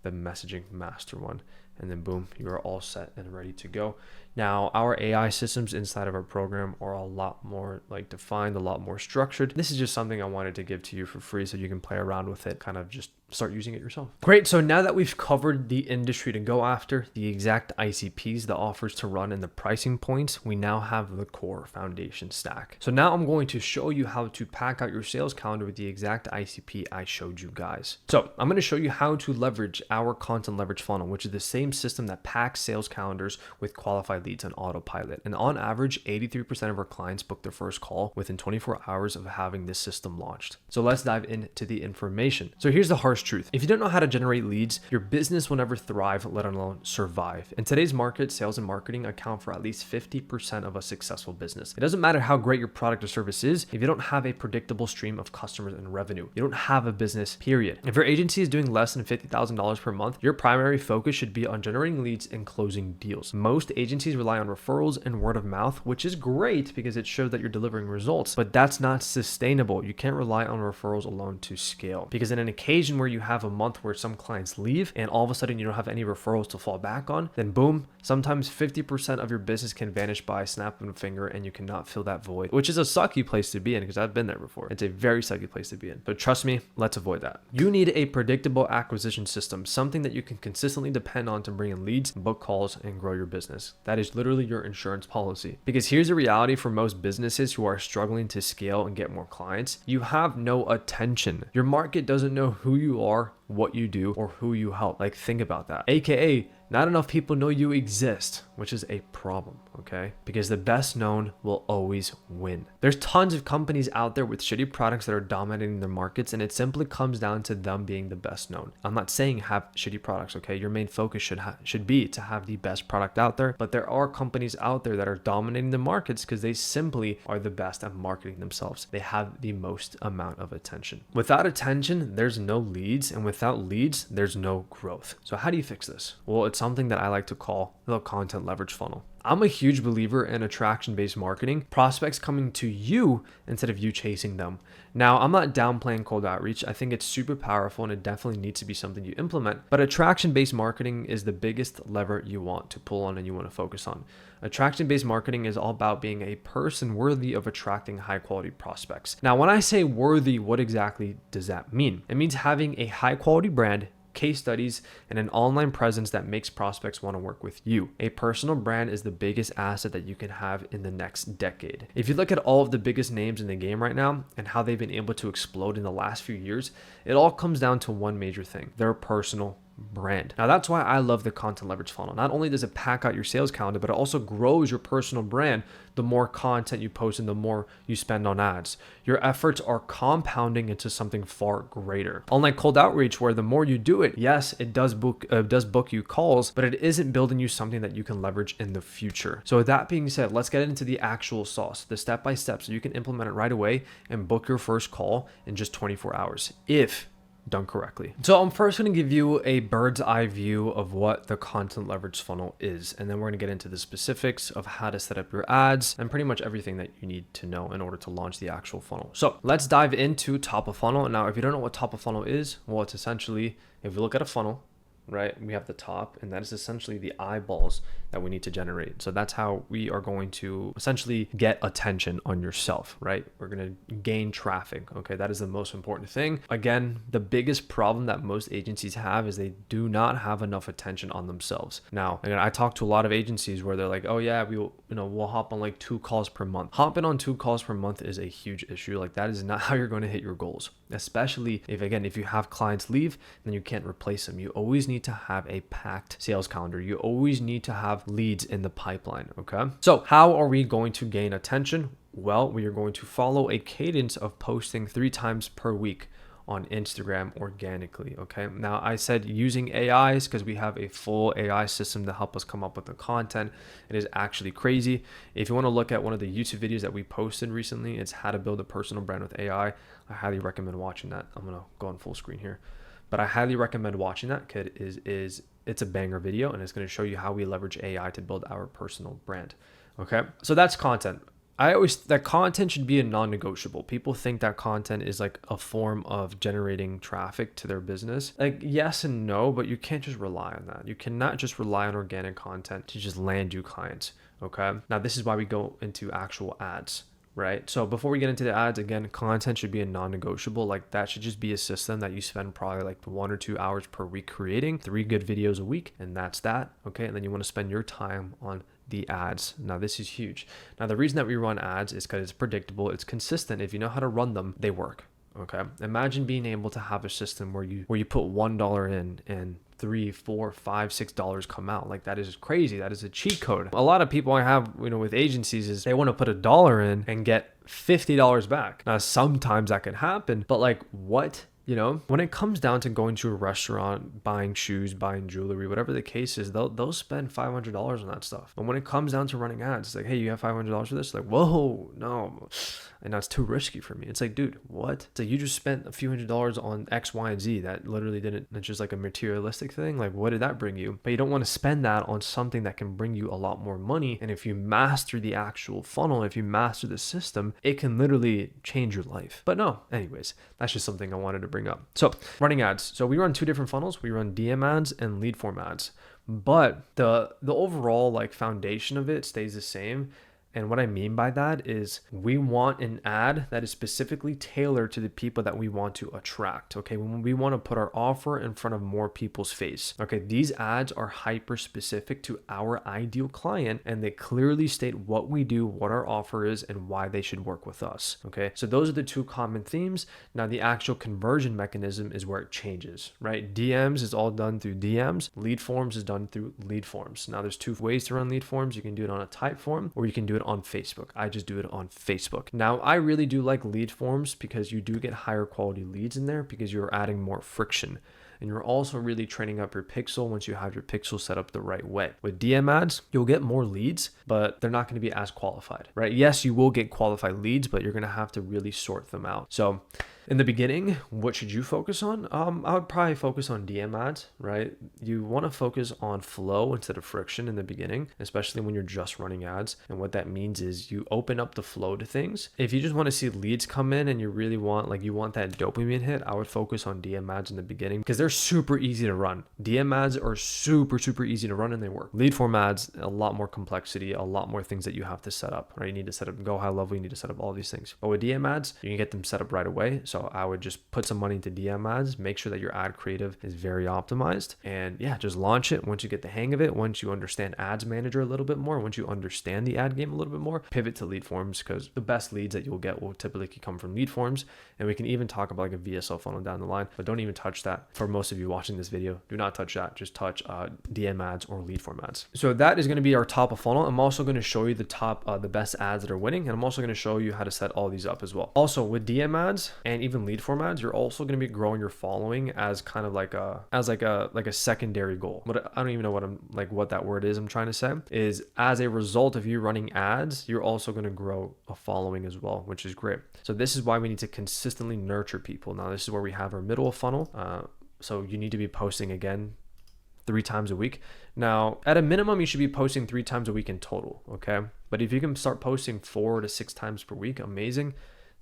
the Messaging Master one. And then boom, you are all set and ready to go. Now, our AI systems inside of our program are a lot more like defined, a lot more structured. This is just something I wanted to give to you for free so you can play around with it, kind of just start using it yourself. Great. So now that we've covered the industry to go after, the exact ICPs, the offers to run, and the pricing points, we now have the core foundation stack. So now I'm going to show you how to pack out your sales calendar with the exact ICP I showed you guys. So I'm going to show you how to leverage our content leverage funnel, which is the same system that packs sales calendars with qualified leads on autopilot. And on average, 83% of our clients book their first call within 24 hours of having this system launched. So let's dive into the information. So here's the harsh truth. If you don't know how to generate leads, your business will never thrive, let alone survive. In today's market, sales and marketing account for at least 50% of a successful business. It doesn't matter how great your product or service is if you don't have a predictable stream of customers and revenue. You don't have a business, period. If your agency is doing less than $50,000 per month, your primary focus should be on generating leads and closing deals. Most agencies rely on referrals and word of mouth, which is great because it shows that you're delivering results, but that's not sustainable. You can't rely on referrals alone to scale, because in an occasion where you have a month where some clients leave and all of a sudden you don't have any referrals to fall back on, then boom, sometimes 50% of your business can vanish by a snap of a finger and you cannot fill that void, which is a sucky place to be in because I've been there before. It's a very sucky place to be in, but trust me, let's avoid that. You need a predictable acquisition system, something that you can consistently depend on to bring in leads, book calls, and grow your business. That is literally your insurance policy. Because here's the reality for most businesses who are struggling to scale and get more clients. You have no attention. Your market doesn't know who you are, what you do, or who you help. Like, think about that. AKA, not enough people know you exist, which is a problem, okay? Because the best known will always win. There's tons of companies out there with shitty products that are dominating their markets, and it simply comes down to them being the best known. I'm not saying have shitty products, okay? Your main focus should be to have the best product out there, but there are companies out there that are dominating the markets because they simply are the best at marketing themselves. They have the most amount of attention. Without attention, there's no leads, and without leads, there's no growth. So how do you fix this? Well, it's something that I like to call the content leverage funnel. I'm a huge believer in attraction-based marketing, prospects coming to you instead of you chasing them. Now, I'm not downplaying cold outreach. I think it's super powerful and it definitely needs to be something you implement, but attraction-based marketing is the biggest lever you want to pull on and you want to focus on. Attraction-based marketing is all about being a person worthy of attracting high-quality prospects. Now, when I say worthy, what exactly does that mean? It means having a high-quality brand, case studies, and an online presence that makes prospects want to work with you. A personal brand is the biggest asset that you can have in the next decade. If you look at all of the biggest names in the game right now and how they've been able to explode in the last few years, it all comes down to one major thing: their personal brand. Now that's why I love the content leverage funnel. Not only does it pack out your sales calendar, but it also grows your personal brand. The more content you post and the more you spend on ads, your efforts are compounding into something far greater. Unlike cold outreach, where the more you do it, yes, it does book you calls, but it isn't building you something that you can leverage in the future. So with that being said, let's get into the actual sauce, the step-by-step, so you can implement it right away and book your first call in just 24 hours if done correctly. So I'm first going to give you a bird's eye view of what the content leverage funnel is, and then we're going to get into the specifics of how to set up your ads and pretty much everything that you need to know in order to launch the actual funnel. So let's dive into top of funnel. Now, if you don't know what top of funnel is, well, it's essentially, if we look at a funnel, right, we have the top, and that is essentially the eyeballs that we need to generate. So that's how we are going to essentially get attention on yourself, right? We're going to gain traffic. Okay, that is the most important thing. Again, the biggest problem that most agencies have is they do not have enough attention on themselves. Now, again, I talk to a lot of agencies where they're like, oh yeah, we'll hop on like 2 calls per month. Hopping on 2 calls per month is a huge issue. Like, that is not how you're going to hit your goals, especially if you have clients leave, then you can't replace them. You always need to have a packed sales calendar. You always need to have leads in the pipeline. Okay. So how are we going to gain attention? Well, we are going to follow a cadence of posting 3 times per week on Instagram organically. Okay. Now, I said using AIs because we have a full AI system to help us come up with the content. It is actually crazy. If you want to look at one of the YouTube videos that we posted recently, it's how to build a personal brand with AI. I highly recommend watching that. I'm going to go on full screen here, but I highly recommend watching that because it's a banger video, and it's going to show you how we leverage AI to build our personal brand. Okay. So that's content. That content should be a non-negotiable. People think that content is like a form of generating traffic to their business. Like, yes and no, but you can't just rely on that. You cannot just rely on organic content to just land you clients. Okay. Now, this is why we go into actual ads, right? So before we get into the ads, again, content should be a non-negotiable. Like, that should just be a system that you spend probably like 1 or 2 hours per week creating 3 good videos a week. And that's that. Okay. And then you want to spend your time on the ads. Now, this is huge. Now, the reason that we run ads is because it's predictable, it's consistent. If you know how to run them, they work. Okay. Imagine being able to have a system where you put $1 in and $3, $4, $5, $6 come out. Like, that is crazy. That is a cheat code. A lot of people I have, with agencies is they want to put $1 in and get $50 back. Now, sometimes that can happen, but like, what? When it comes down to going to a restaurant, buying shoes, buying jewelry, whatever the case is, they'll spend $500 on that stuff. But when it comes down to running ads, it's like, hey, you have $500 for this? Like, whoa, no. And that's too risky for me. It's like, dude, what? So you just spent a few $100s on X, Y, and Z. That literally it's just like a materialistic thing. Like, what did that bring you? But you don't want to spend that on something that can bring you a lot more money. And if you master the actual funnel, if you master the system, it can literally change your life. But no, anyways, that's just something I wanted to bring up. So running ads. So we run 2 different funnels. We run DM ads and lead form ads, but the overall like foundation of it stays the same. And what I mean by that is we want an ad that is specifically tailored to the people that we want to attract. Okay. When we want to put our offer in front of more people's face. Okay. These ads are hyper specific to our ideal client, and they clearly state what we do, what our offer is, and why they should work with us. Okay. So those are the 2 common themes. Now, the actual conversion mechanism is where it changes, right? DMs is all done through DMs. Lead forms is done through lead forms. Now, there's 2 ways to run lead forms. You can do it on a type form, or you can do it on Facebook. I just do it on Facebook. Now, I really do like lead forms because you do get higher quality leads in there because you're adding more friction. And you're also really training up your pixel once you have your pixel set up the right way. With DM ads, you'll get more leads, but they're not going to be as qualified, right? Yes, you will get qualified leads, but you're going to have to really sort them out. So in the beginning, what should you focus on? I would probably focus on DM ads, right? You want to focus on flow instead of friction in the beginning, especially when you're just running ads. And what that means is you open up the flow to things. If you just want to see leads come in and you really want that dopamine hit, I would focus on DM ads in the beginning because they're super easy to run. DM ads are super, super easy to run and they work. Lead form ads, a lot more complexity, a lot more things that you have to set up, right? You need to set up go high level, you need to set up all these things. But with DM ads, you can get them set up right away. So I would just put some money into DM ads, make sure that your ad creative is very optimized, and yeah, just launch it. Once you get the hang of it, once you understand ads manager a little bit more, once you understand the ad game a little bit more, pivot to lead forms, because the best leads that you'll get will typically come from lead forms. And we can even talk about like a VSL funnel down the line, but don't even touch that. For most of you watching this video, do not touch that. Just touch DM ads or lead form ads. So that is going to be our top of funnel. I'm also going to show you the best ads that are winning, and I'm also going to show you how to set all these up as well. Also with DM ads and even lead form ads, you're also going to be growing your following as kind of like a secondary goal. But I don't even know what that word is I'm trying to say, is as a result of you running ads, you're also going to grow a following as well, which is great. So this is why we need to consistently nurture people. Now this is where we have our middle of funnel. So you need to be posting again 3 times a week. Now, at a minimum, you should be posting 3 times a week in total, okay? But if you can start posting 4 to 6 times per week, amazing.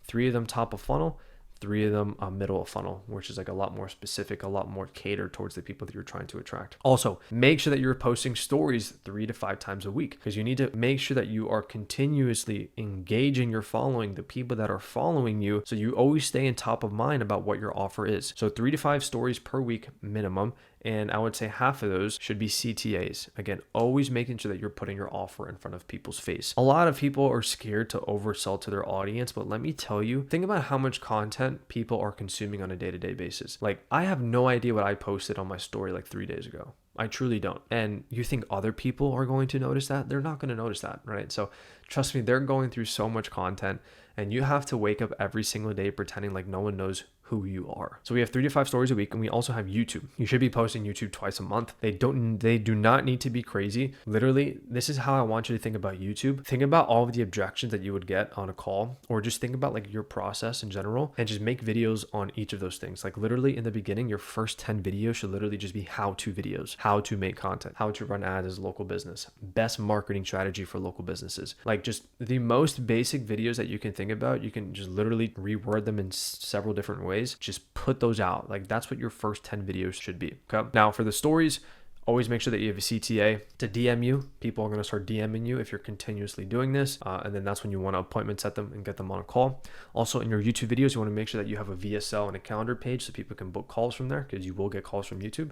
3 of them top of funnel, 3 of them middle of funnel, which is like a lot more specific, a lot more catered towards the people that you're trying to attract. Also, make sure that you're posting stories 3 to 5 times a week, because you need to make sure that you are continuously engaging your following, the people that are following you, so you always stay in top of mind about what your offer is. So 3 to 5 stories per week minimum. And I would say half of those should be CTAs. Again, always making sure that you're putting your offer in front of people's face. A lot of people are scared to oversell to their audience, but let me tell you, think about how much content people are consuming on a day-to-day basis. Like, I have no idea what I posted on my story like 3 days ago. I truly don't. And you think other people are going to notice that? They're not going to notice that, right? So trust me, they're going through so much content, and you have to wake up every single day pretending like no one knows who you are. So we have 3 to 5 stories a week, and we also have YouTube. You should be posting YouTube twice a month. They do not need to be crazy. Literally, this is how I want you to think about YouTube. Think about all of the objections that you would get on a call, or just think about like your process in general, and just make videos on each of those things. Like literally in the beginning, your first 10 videos should literally just be how-to videos, how to make content, how to run ads as a local business, best marketing strategy for local businesses. Like just the most basic videos that you can think about, you can just literally reword them in several different ways. Just put those out. Like that's what your first 10 videos should be. Okay. Now for the stories, always make sure that you have a CTA to DM you. People are going to start DMing you if you're continuously doing this. And then that's when you want to appointment set them and get them on a call. Also in your YouTube videos, you want to make sure that you have a VSL and a calendar page so people can book calls from there, because you will get calls from YouTube,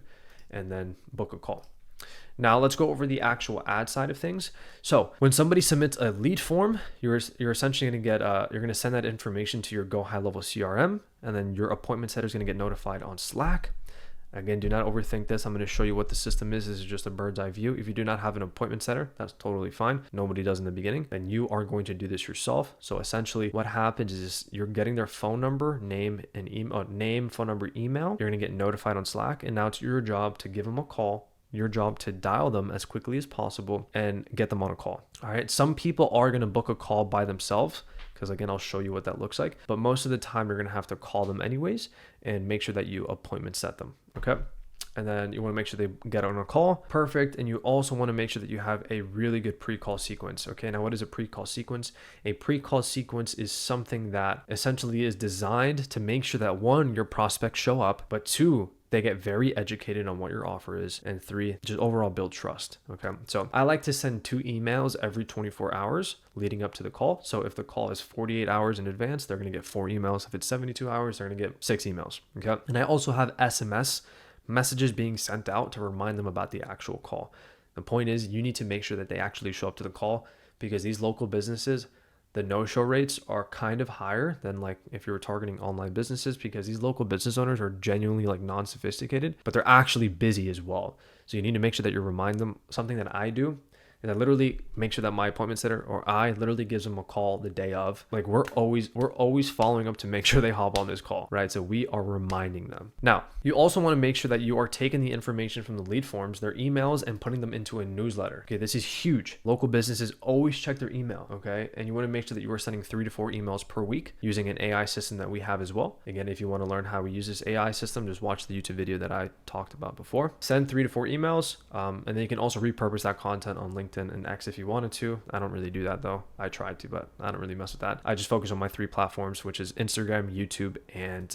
and then book a call. Now let's go over the actual ad side of things. So when somebody submits a lead form, you're essentially going to get you're going to send that information to your Go High Level CRM, and then your appointment setter is going to get notified on Slack. Again, do not overthink this. I'm going to show you what the system is. This is just a bird's eye view. If you do not have an appointment setter, that's totally fine. Nobody does in the beginning. Then you are going to do this yourself. So essentially what happens is you're getting their phone number, name, and email, phone number, email. You're going to get notified on Slack, and now it's your job to give them a call. Your job to dial them as quickly as possible and get them on a call. All right. Some people are going to book a call by themselves, because again, I'll show you what that looks like. But most of the time, you're going to have to call them anyways and make sure that you appointment set them. Okay. And then you want to make sure they get on a call. Perfect. And you also want to make sure that you have a really good pre-call sequence. Okay. Now, what is a pre-call sequence? A pre-call sequence is something that essentially is designed to make sure that 1, your prospects show up, but 2, they get very educated on what your offer is, and 3, just overall build trust. Okay. So I like to send 2 emails every 24 hours leading up to the call. So if the call is 48 hours in advance, they're going to get 4 emails. If it's 72 hours, they're going to get 6 emails. Okay. And I also have SMS messages being sent out to remind them about the actual call. The point is, you need to make sure that they actually show up to the call, because these local businesses, the no-show rates are kind of higher than like if you were targeting online businesses, because these local business owners are genuinely like non-sophisticated, but they're actually busy as well. So you need to make sure that you remind them. Something that I do And I literally make sure that my appointment setter or I literally gives them a call the day of. Like we're always following up to make sure they hop on this call, right? So we are reminding them. Now, you also want to make sure that you are taking the information from the lead forms, their emails, and putting them into a newsletter. Okay, this is huge. Local businesses always check their email, okay? And you want to make sure that you are sending 3 to 4 emails per week using an AI system that we have as well. Again, if you want to learn how we use this AI system, just watch the YouTube video that I talked about before. Send 3 to 4 emails, and then you can also repurpose that content on LinkedIn LinkedIn and X if you wanted to. I don't really do that though. I tried to, but I don't really mess with that. I just focus on my 3 platforms, which is Instagram, YouTube, and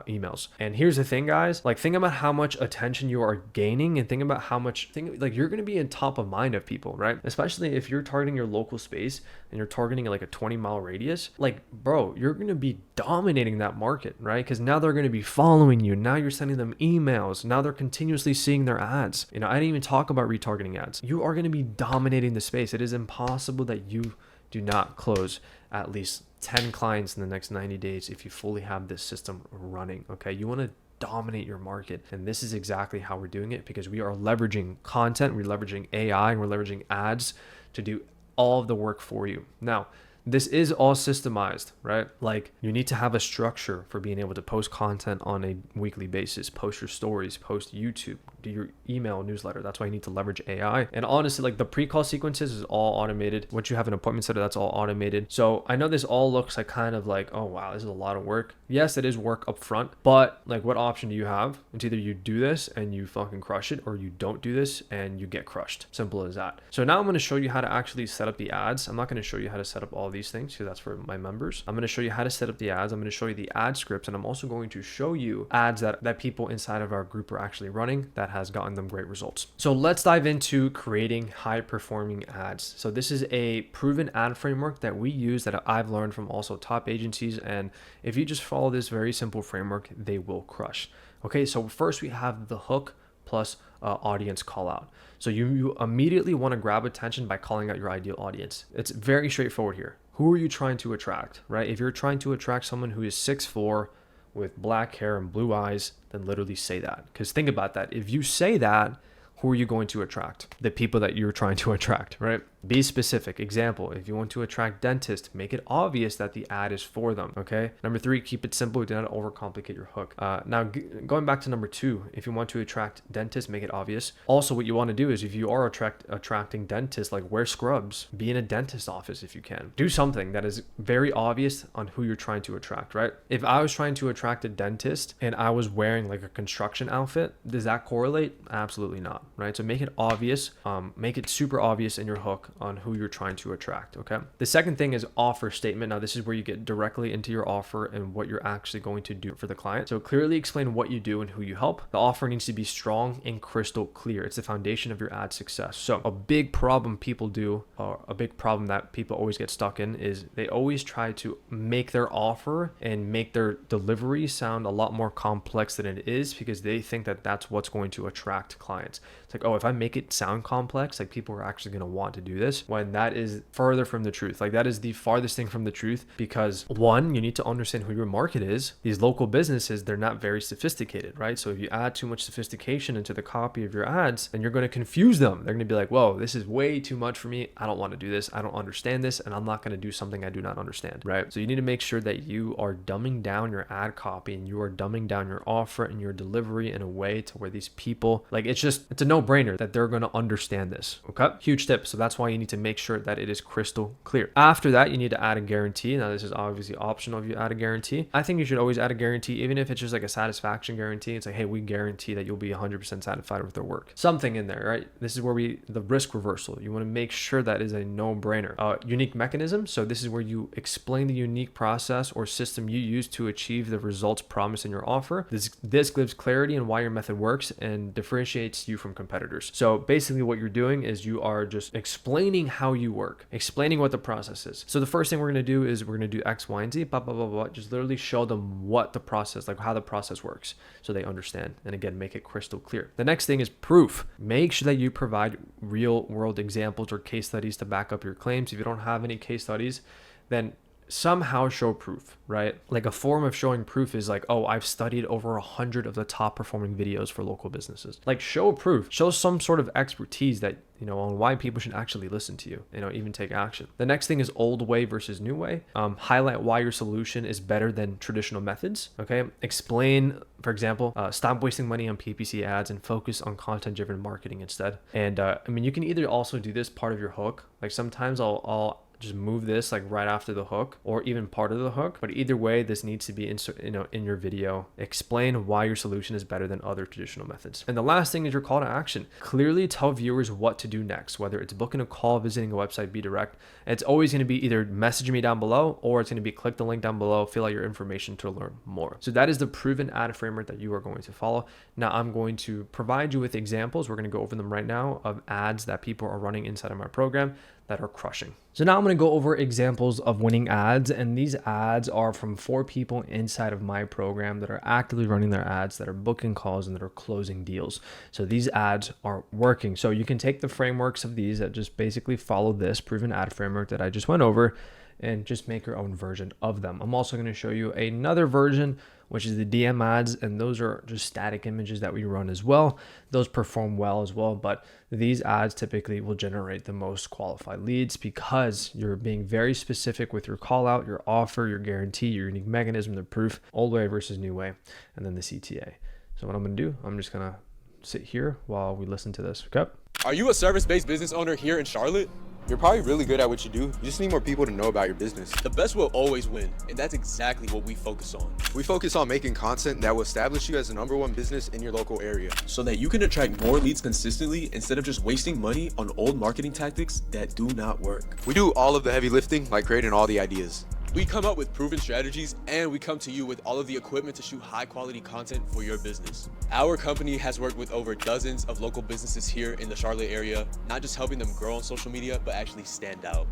emails. And here's the thing, guys, like think about how much attention you are gaining, and think about how much like you're going to be in top of mind of people, right? Especially if you're targeting your local space and you're targeting like a 20-mile radius, like bro, you're going to be dominating that market, right? Because now they're going to be following you. Now you're sending them emails. Now they're continuously seeing their ads. You know, I didn't even talk about retargeting ads. You are going to be dominating the space. It is impossible that you do not close at least 10 clients in the next 90 days if you fully have this system running. Okay, you want to dominate your market, and this is exactly how we're doing it, because we are leveraging content, we're leveraging AI, and we're leveraging ads to do all of the work for you. Now, this is all systemized, right? Like you need to have a structure for being able to post content on a weekly basis, post your stories, post YouTube, do your email newsletter. That's why you need to leverage AI. And honestly, like the pre-call sequences is all automated. Once you have an appointment setter, that's all automated. So I know this all looks like kind of like, oh wow, this is a lot of work. Yes, it is work up front, but like what option do you have? It's either you do this and you fucking crush it, or you don't do this and you get crushed. Simple as that. So now I'm going to show you how to actually set up the ads. I'm not going to show you how to set up all these things because that's for my members. I'm going to show you how to set up the ads. I'm going to show you the ad scripts, and I'm also going to show you ads that people inside of our group are actually running that has gotten them great results. So let's dive into creating high performing ads. So this is a proven ad framework that we use, that I've learned from also top agencies, and if you just follow this very simple framework, they will crush. Okay, so first we have the hook plus audience call out. So you immediately want to grab attention by calling out your ideal audience. It's very straightforward here. Who are you trying to attract, right? If you're trying to attract someone who is 6'4" with black hair and blue eyes, then literally say that. Because think about that. If you say that, who are you going to attract? The people that you're trying to attract, right? Be specific. Example, if you want to attract dentists, make it obvious that the ad is for them, okay? Number 3, keep it simple. Do not overcomplicate your hook. Now, going back to number 2, if you want to attract dentists, make it obvious. Also, what you want to do is if you are attracting dentists, like wear scrubs, be in a dentist office if you can. Do something that is very obvious on who you're trying to attract, right? If I was trying to attract a dentist and I was wearing like a construction outfit, does that correlate? Absolutely not, right? So make it obvious, make it super obvious in your hook on who you're trying to attract, okay? The second thing is offer statement. Now, this is where you get directly into your offer and what you're actually going to do for the client. So clearly explain what you do and who you help. The offer needs to be strong and crystal clear. It's the foundation of your ad success. So a big problem people do, or a big problem that people always get stuck in, is they always try to make their offer and make their delivery sound a lot more complex than it is, because they think that that's what's going to attract clients. It's like, oh, if I make it sound complex, like people are actually going to want to do this, when that is further from the truth. Like that is the farthest thing from the truth, because one, you need to understand who your market is. These local businesses, they're not very sophisticated, right? So if you add too much sophistication into the copy of your ads, then you're going to confuse them. They're going to be like, whoa, this is way too much for me. I don't want to do this. I don't understand this, and I'm not going to do something I do not understand, right? So you need to make sure that you are dumbing down your ad copy and you are dumbing down your offer and your delivery in a way to where these people, like it's a no-brainer that they're going to understand this, okay? Huge tip. So that's why you need to make sure that it is crystal clear. After that, you need to add a guarantee. Now, this is obviously optional if you add a guarantee. I think you should always add a guarantee, even if it's just like a satisfaction guarantee. It's like, hey, we guarantee that you'll be 100% satisfied with their work. Something in there, right? This is where the risk reversal. You want to make sure that is a no-brainer. Unique mechanism. So this is where you explain the unique process or system you use to achieve the results promised in your offer. This gives clarity on why your method works and differentiates you from competitors. So basically what you're doing is you are just explaining how you work, explaining what the process is. So the first thing we're going to do is we're going to do X, Y, and Z, blah, blah, blah, blah. Just literally show them what the process, like how the process works, so they understand. And again, make it crystal clear. The next thing is proof. Make sure that you provide real world examples or case studies to back up your claims. If you don't have any case studies, then somehow show proof, right? Like a form of showing proof is like, oh, I've studied over 100 of the top performing videos for local businesses. Like show proof, show some sort of expertise that, on why people should actually listen to you, even take action. The next thing is old way versus new way. Highlight why your solution is better than traditional methods. Okay. Explain, for example, stop wasting money on PPC ads and focus on content driven marketing instead. And you can either also do this part of your hook. Like sometimes I'll just move this like right after the hook or even part of the hook. But either way, this needs to be in your video. Explain why your solution is better than other traditional methods. And the last thing is your call to action. Clearly tell viewers what to do next, whether it's booking a call, visiting a website, be direct. It's always going to be either message me down below or it's going to be click the link down below, fill out your information to learn more. So that is the proven ad framework that you are going to follow. Now I'm going to provide you with examples. We're going to go over them right now of ads that people are running inside of my program that are crushing. So now I'm going to go over examples of winning ads, and these ads are from 4 people inside of my program that are actively running their ads, that are booking calls, and that are closing deals. So these ads are working. So you can take the frameworks of these that just basically follow this proven ad framework that I just went over and just make your own version of them. I'm also going to show you another version, which is the DM ads, and those are just static images that we run as well. Those perform well as well, but these ads typically will generate the most qualified leads because you're being very specific with your call out, your offer, your guarantee, your unique mechanism, the proof, old way versus new way, and then the CTA. So what I'm going to do, I'm just going to sit here while we listen to this. Okay. Are you a service-based business owner here in Charlotte? You're probably really good at what you do. You just need more people to know about your business. The best will always win, and that's exactly what we focus on. We focus on making content that will establish you as the #1 business in your local area, so that you can attract more leads consistently instead of just wasting money on old marketing tactics that do not work. We do all of the heavy lifting, like creating all the ideas. We come up with proven strategies, and we come to you with all of the equipment to shoot high quality content for your business. Our company has worked with over dozens of local businesses here in the Charlotte area, not just helping them grow on social media, but actually stand out.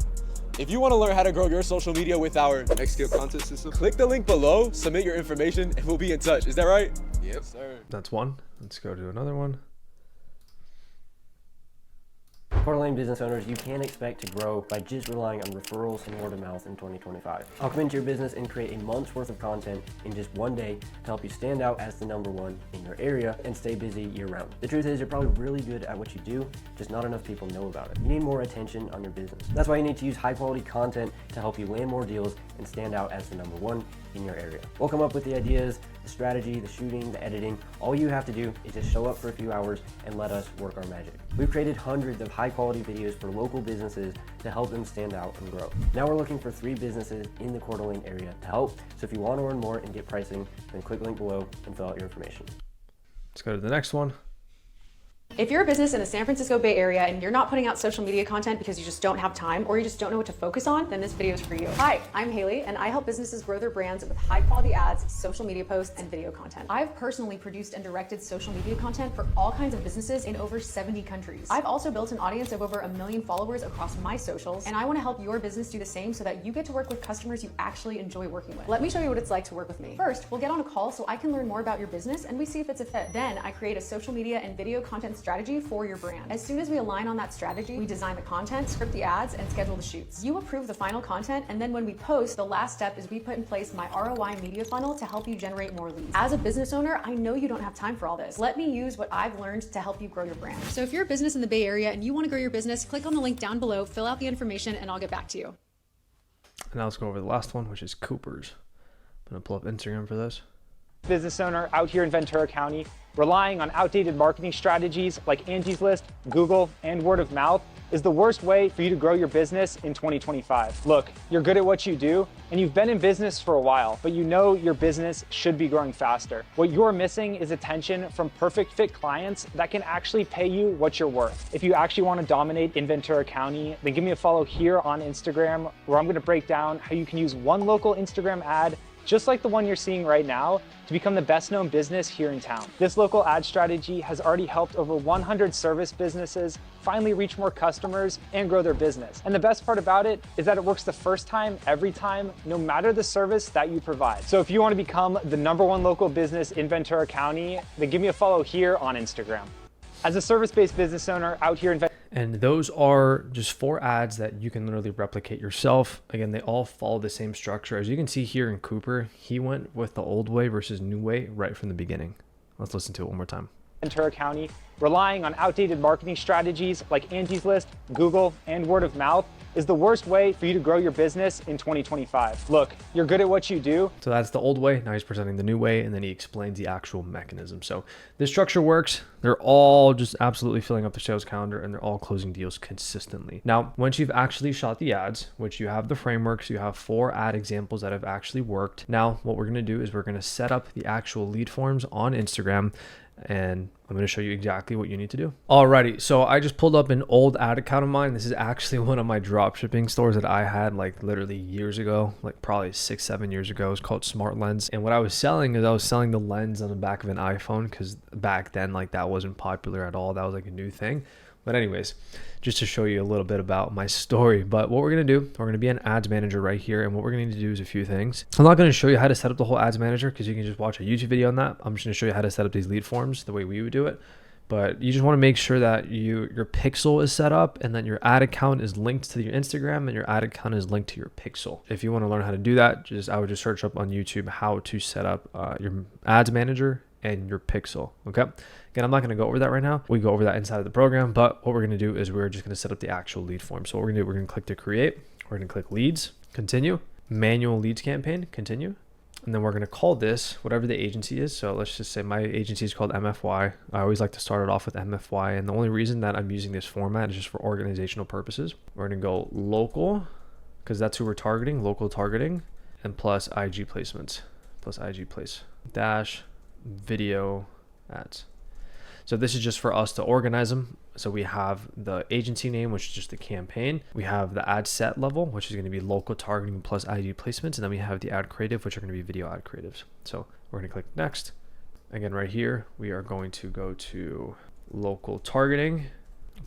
If you want to learn how to grow your social media with our Xscale content system, click the link below, submit your information, and we'll be in touch. Is that right? Yep, sir. That's one. Let's go to another one. Coeur d'Alene business owners, you can't expect to grow by just relying on referrals and word of mouth in 2025. I'll come into your business and create a month's worth of content in just one day to help you stand out as the #1 in your area and stay busy year round. The truth is you're probably really good at what you do, just not enough people know about it. You need more attention on your business. That's why you need to use high quality content to help you land more deals and stand out as the #1 in your area. We'll come up with the ideas, the strategy, the shooting, the editing. All you have to do is just show up for a few hours and let us work our magic. We've created hundreds of high quality videos for local businesses to help them stand out and grow. Now we're looking for 3 businesses in the Coeur d'Alene area to help. So if you want to learn more and get pricing, then click the link below and fill out your information. Let's go to the next one. If you're a business in the San Francisco Bay Area and you're not putting out social media content because you just don't have time or you just don't know what to focus on, then this video is for you. Hi, I'm Haley, and I help businesses grow their brands with high quality ads, social media posts, and video content. I've personally produced and directed social media content for all kinds of businesses in over 70 countries. I've also built an audience of over 1 million followers across my socials, and I want to help your business do the same so that you get to work with customers you actually enjoy working with. Let me show you what it's like to work with me. First, we'll get on a call so I can learn more about your business and we see if it's a fit. Then I create a social media and video content strategy for your brand. As soon as we align on that strategy, we design the content, script the ads, and schedule the shoots. You approve the final content, and then when we post, the last step is we put in place my ROI media funnel to help you generate more leads. As a business owner, I know you don't have time for all this. Let me use what I've learned to help you grow your brand. So if you're a business in the Bay Area and you want to grow your business, click on the link down below, fill out the information, and I'll get back to you. And now let's go over the last one, which is Cooper's. I'm going to pull up Instagram for this. Business owner out here in Ventura County, relying on outdated marketing strategies like Angie's List, Google, and word of mouth is the worst way for you to grow your business in 2025. Look, you're good at what you do, and you've been in business for a while, but you know your business should be growing faster. What you're missing is attention from perfect fit clients that can actually pay you what you're worth. If you actually want to dominate in Ventura County, then give me a follow here on Instagram, where I'm going to break down how you can use one local Instagram ad just like the one you're seeing right now, to become the best known business here in town. This local ad strategy has already helped over 100 service businesses finally reach more customers and grow their business. And the best part about it is that it works the first time, every time, no matter the service that you provide. So if you want to become the #1 local business in Ventura County, then give me a follow here on Instagram. As a service-based business owner out here in Ventura, and those are just 4 ads that you can literally replicate yourself. Again, they all follow the same structure. As you can see here in Cooper, he went with the old way versus new way right from the beginning. Let's listen to it one more time. Ventura County, relying on outdated marketing strategies like Angie's List, Google, and word of mouth is the worst way for you to grow your business in 2025. Look, you're good at what you do. So that's the old way. Now he's presenting the new way, and then he explains the actual mechanism. So this structure works. They're all just absolutely filling up the sales calendar, and they're all closing deals consistently. Now, once you've actually shot the ads, which you have the frameworks, you have 4 ad examples that have actually worked. Now, what we're going to do is we're going to set up the actual lead forms on Instagram, and I'm going to show you exactly what you need to do. Alrighty, so I just pulled up an old ad account of mine. This is actually one of my drop shipping stores that I had like literally years ago, like probably 6-7 years ago. It was called Smart Lens. And what I was selling is I was selling the lens on the back of an iPhone, because back then like that wasn't popular at all. That was like a new thing. But anyways, just to show you a little bit about my story. But what we're going to do, we're going to be an ads manager right here. And what we're going to need to do is a few things. I'm not going to show you how to set up the whole ads manager, because you can just watch a YouTube video on that. I'm just going to show you how to set up these lead forms the way we would do it. But you just want to make sure that your pixel is set up, and then your ad account is linked to your Instagram, and your ad account is linked to your pixel. If you want to learn how to do that, I would just search up on YouTube how to set up your ads manager and your pixel. Okay. Again, I'm not going to go over that right now. We go over that inside of the program, but what we're going to do is we're just going to set up the actual lead form. So what we're going to do, we're going to click to create. We're going to click leads, continue, manual leads campaign, continue. And then we're going to call this whatever the agency is. So let's just say my agency is called MFY. I always like to start it off with MFY. And the only reason that I'm using this format is just for organizational purposes. We're going to go local, because that's who we're targeting, local targeting, and plus IG placements, plus IG place dash video ads. So this is just for us to organize them. So we have the agency name, which is just the campaign. We have the ad set level, which is going to be local targeting plus IG placements. And then we have the ad creative, which are going to be video ad creatives. So we're going to click next. Again, right here, we are going to go to local targeting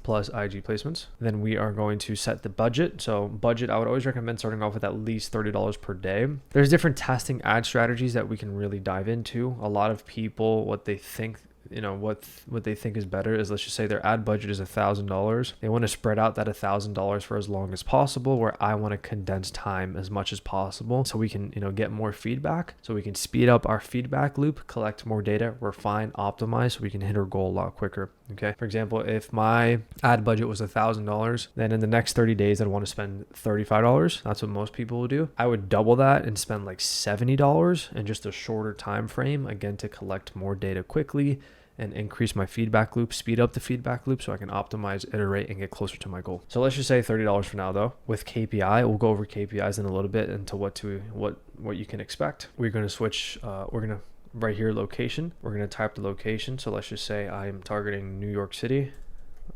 plus IG placements. Then we are going to set the budget. So budget, I would always recommend starting off with at least $30 per day. There's different testing ad strategies that we can really dive into. A lot of people, what they think, what they think is better is, let's just say their ad budget is $1,000. They want to spread out that $1,000 for as long as possible, where I want to condense time as much as possible so we can, get more feedback, so we can speed up our feedback loop, collect more data, refine, optimize, so we can hit our goal a lot quicker. Okay. For example, if my ad budget was $1,000, then in the next 30 days, I'd want to spend $35. That's what most people will do. I would double that and spend like $70 in just a shorter time frame, again, to collect more data quickly and increase my feedback loop, speed up the feedback loop so I can optimize, iterate, and get closer to my goal. So let's just say $30 for now though. With KPI, we'll go over KPIs in a little bit into what you can expect. We're going to switch, right here, location. We're going to type the location. So let's just say I'm targeting New York City,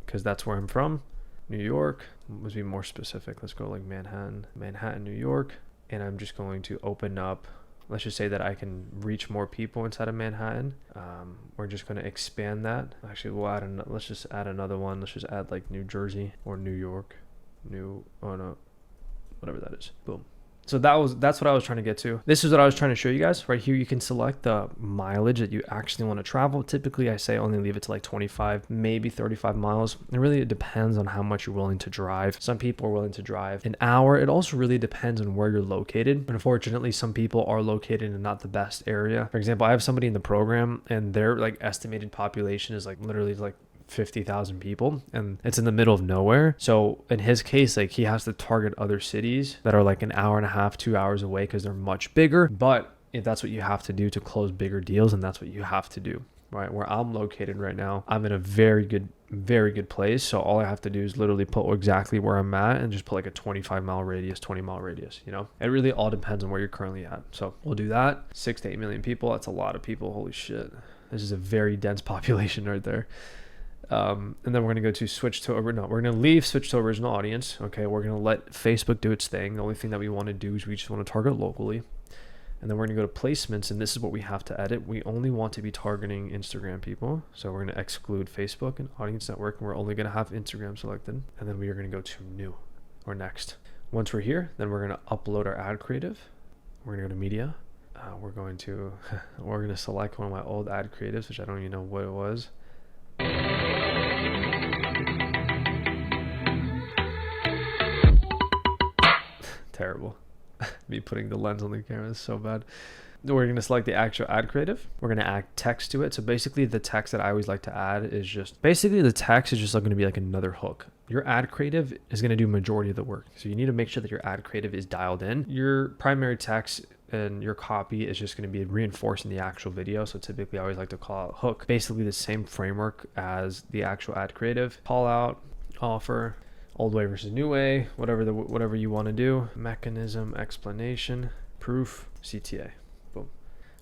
because that's where I'm from. New York, let's be more specific. Let's go like Manhattan, New York. And I'm just going to open up, let's just say that I can reach more people inside of Manhattan. We're just going to expand that. Actually, let's just add another one. Let's just add like New Jersey or New York, whatever that is. Boom. So that's what I was trying to get to. This is what I was trying to show you guys. Right here, you can select the mileage that you actually want to travel. Typically, I say only leave it to like 25, maybe 35 miles. It depends on how much you're willing to drive. Some people are willing to drive an hour. It also really depends on where you're located. But unfortunately, some people are located in not the best area. For example, I have somebody in the program, and their like estimated population is like literally like 50,000 people, and it's in the middle of nowhere. So in his case, like he has to target other cities that are like an hour and a half, 2 hours away, because they're much bigger. But if that's what you have to do to close bigger deals, and that's what you have to do, right? Where I'm located right now, I'm in a very good place. So all I have to do is literally put exactly where I'm at and just put like a 25-mile radius, 20-mile radius, It really all depends on where you're currently at. So we'll do that. 6 to 8 million people. That's a lot of people. Holy shit. This is a very dense population right there. And then we're going to go to switch to original audience. Okay. We're going to let Facebook do its thing. The only thing that we want to do is we just want to target locally. And then we're going to go to placements, and this is what we have to edit. We only want to be targeting Instagram people. So we're going to exclude Facebook and audience network, and we're only going to have Instagram selected. And then we are going to go to new or next. Once we're here, then we're going to upload our ad creative. We're going to go to media. We're going to select one of my old ad creatives, which I don't even know what it was. Terrible. Me putting the lens on the camera is so bad. We're going to select the actual ad creative. We're going to add text to it. So basically the text that I always like to add is just, basically the text is just going to be like another hook. Your ad creative is going to do majority of the work. So you need to make sure that your ad creative is dialed in. Your primary text and your copy is just going to be reinforcing the actual video. So typically I always like to call out hook, basically the same framework as the actual ad creative. Call out, offer, old way versus new way, whatever you want to do, mechanism, explanation, proof, CTA. Boom.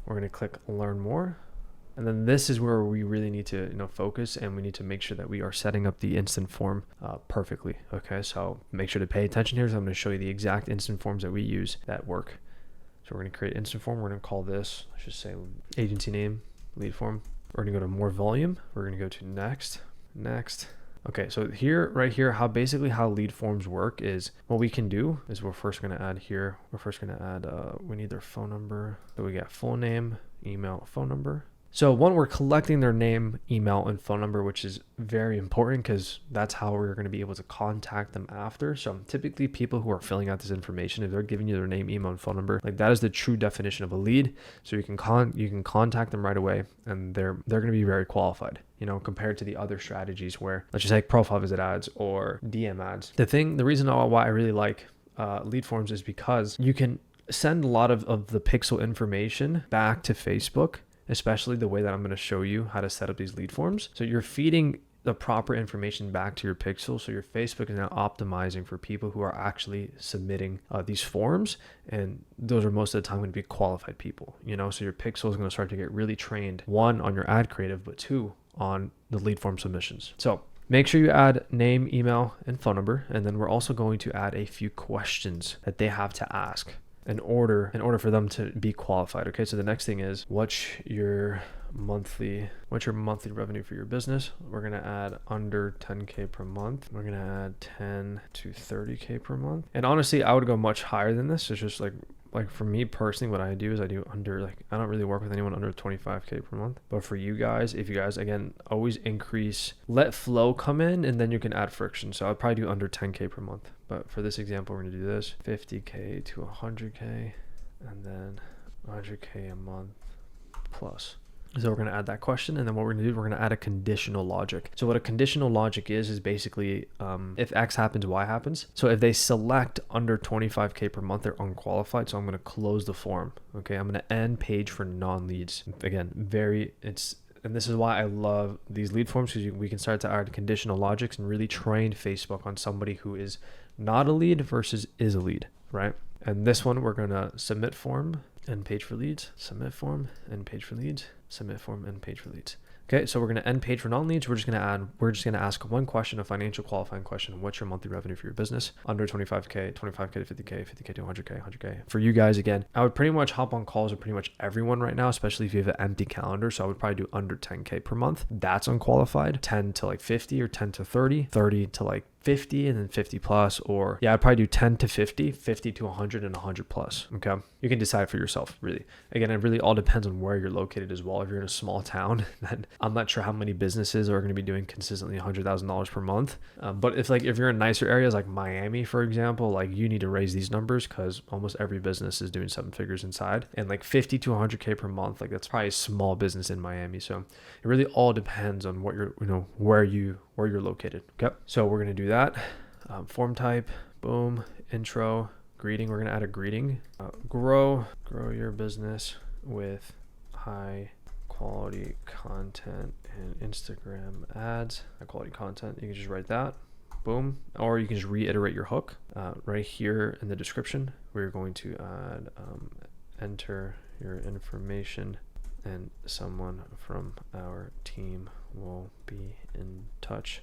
We're going to click learn more. And then this is where we really need to, focus, and we need to make sure that we are setting up the instant form perfectly. Okay, so make sure to pay attention here. So I'm going to show you the exact instant forms that we use that work. So we're going to create instant form. We're going to call this, I should say, agency name, lead form. We're going to go to more volume. We're going to go to next. Okay, so right here, how lead forms work is, what we can do is we're first going to add here. We need their phone number. So we got full name, email, phone number. So one, we're collecting their name, email, and phone number, which is very important because that's how we're going to be able to contact them after. So typically people who are filling out this information, if they're giving you their name, email, and phone number, like that is the true definition of a lead. So you can contact them right away, and they're going to be very qualified, compared to the other strategies where, let's just say, profile visit ads or DM ads. The reason why I really like lead forms is because you can send a lot of the pixel information back to Facebook, especially the way that I'm going to show you how to set up these lead forms. So you're feeding the proper information back to your pixel. So your Facebook is now optimizing for people who are actually submitting these forms. And those are most of the time going to be qualified people, so your pixel is going to start to get really trained, one, on your ad creative, but two, on the lead form submissions. So make sure you add name, email, and phone number. And then we're also going to add a few questions that they have to ask in order for them to be qualified. Okay, so the next thing is, what's your monthly revenue for your business? We're gonna add under 10K per month. We're gonna add 10 to 30K per month. And honestly, I would go much higher than this. It's just like for me personally, what I do is I do under, I don't really work with anyone under 25K per month. But for you guys, if you guys, again, always let flow come in, and then you can add friction. So I'd probably do under 10K per month. But for this example, we're gonna do this 50K to 100K, and then 100K a month plus. So we're going to add that question, and then what we're going to do, we're going to add a conditional logic. So what a conditional logic is basically if X happens, Y happens. So if they select under 25K per month, they're unqualified. So I'm going to close the form. Okay, I'm going to end page for non-leads. Again, and this is why I love these lead forms, because we can start to add conditional logics and really train Facebook on somebody who is not a lead versus is a lead, right? And this one, we're going to submit form, end page for leads, submit form, end page for leads, submit form, end page for leads. Okay, so we're going to end page for non-leads. We're just going to ask one question, a financial qualifying question. What's your monthly revenue for your business? Under 25K, 25K to 50K, 50K to 100K, 100K. For you guys, again, I would pretty much hop on calls with pretty much everyone right now, especially if you have an empty calendar. So I would probably do under 10K per month. That's unqualified. 10 to 50 or 10 to 30, 30 to 50, and then 50 plus, or I'd probably do 10 to 50, 50 to 100, and 100 plus. Okay, you can decide for yourself, really. Again, it really all depends on where you're located as well. If you're in a small town, then I'm not sure how many businesses are going to be doing consistently $100,000 per month. But if you're in nicer areas like Miami, for example, you need to raise these numbers, because almost every business is doing 7 figures inside, and 50 to 100K per month, that's probably a small business in Miami. So it really all depends on what where you're located. Okay, so we're going to do that. Form type, boom, intro, greeting. We're going to add a greeting. Grow your business with high quality content and Instagram ads. High quality content. You can just write that. Boom. Or you can just reiterate your hook. Right here in the description, we're going to add enter your information, and someone from our team will be in touch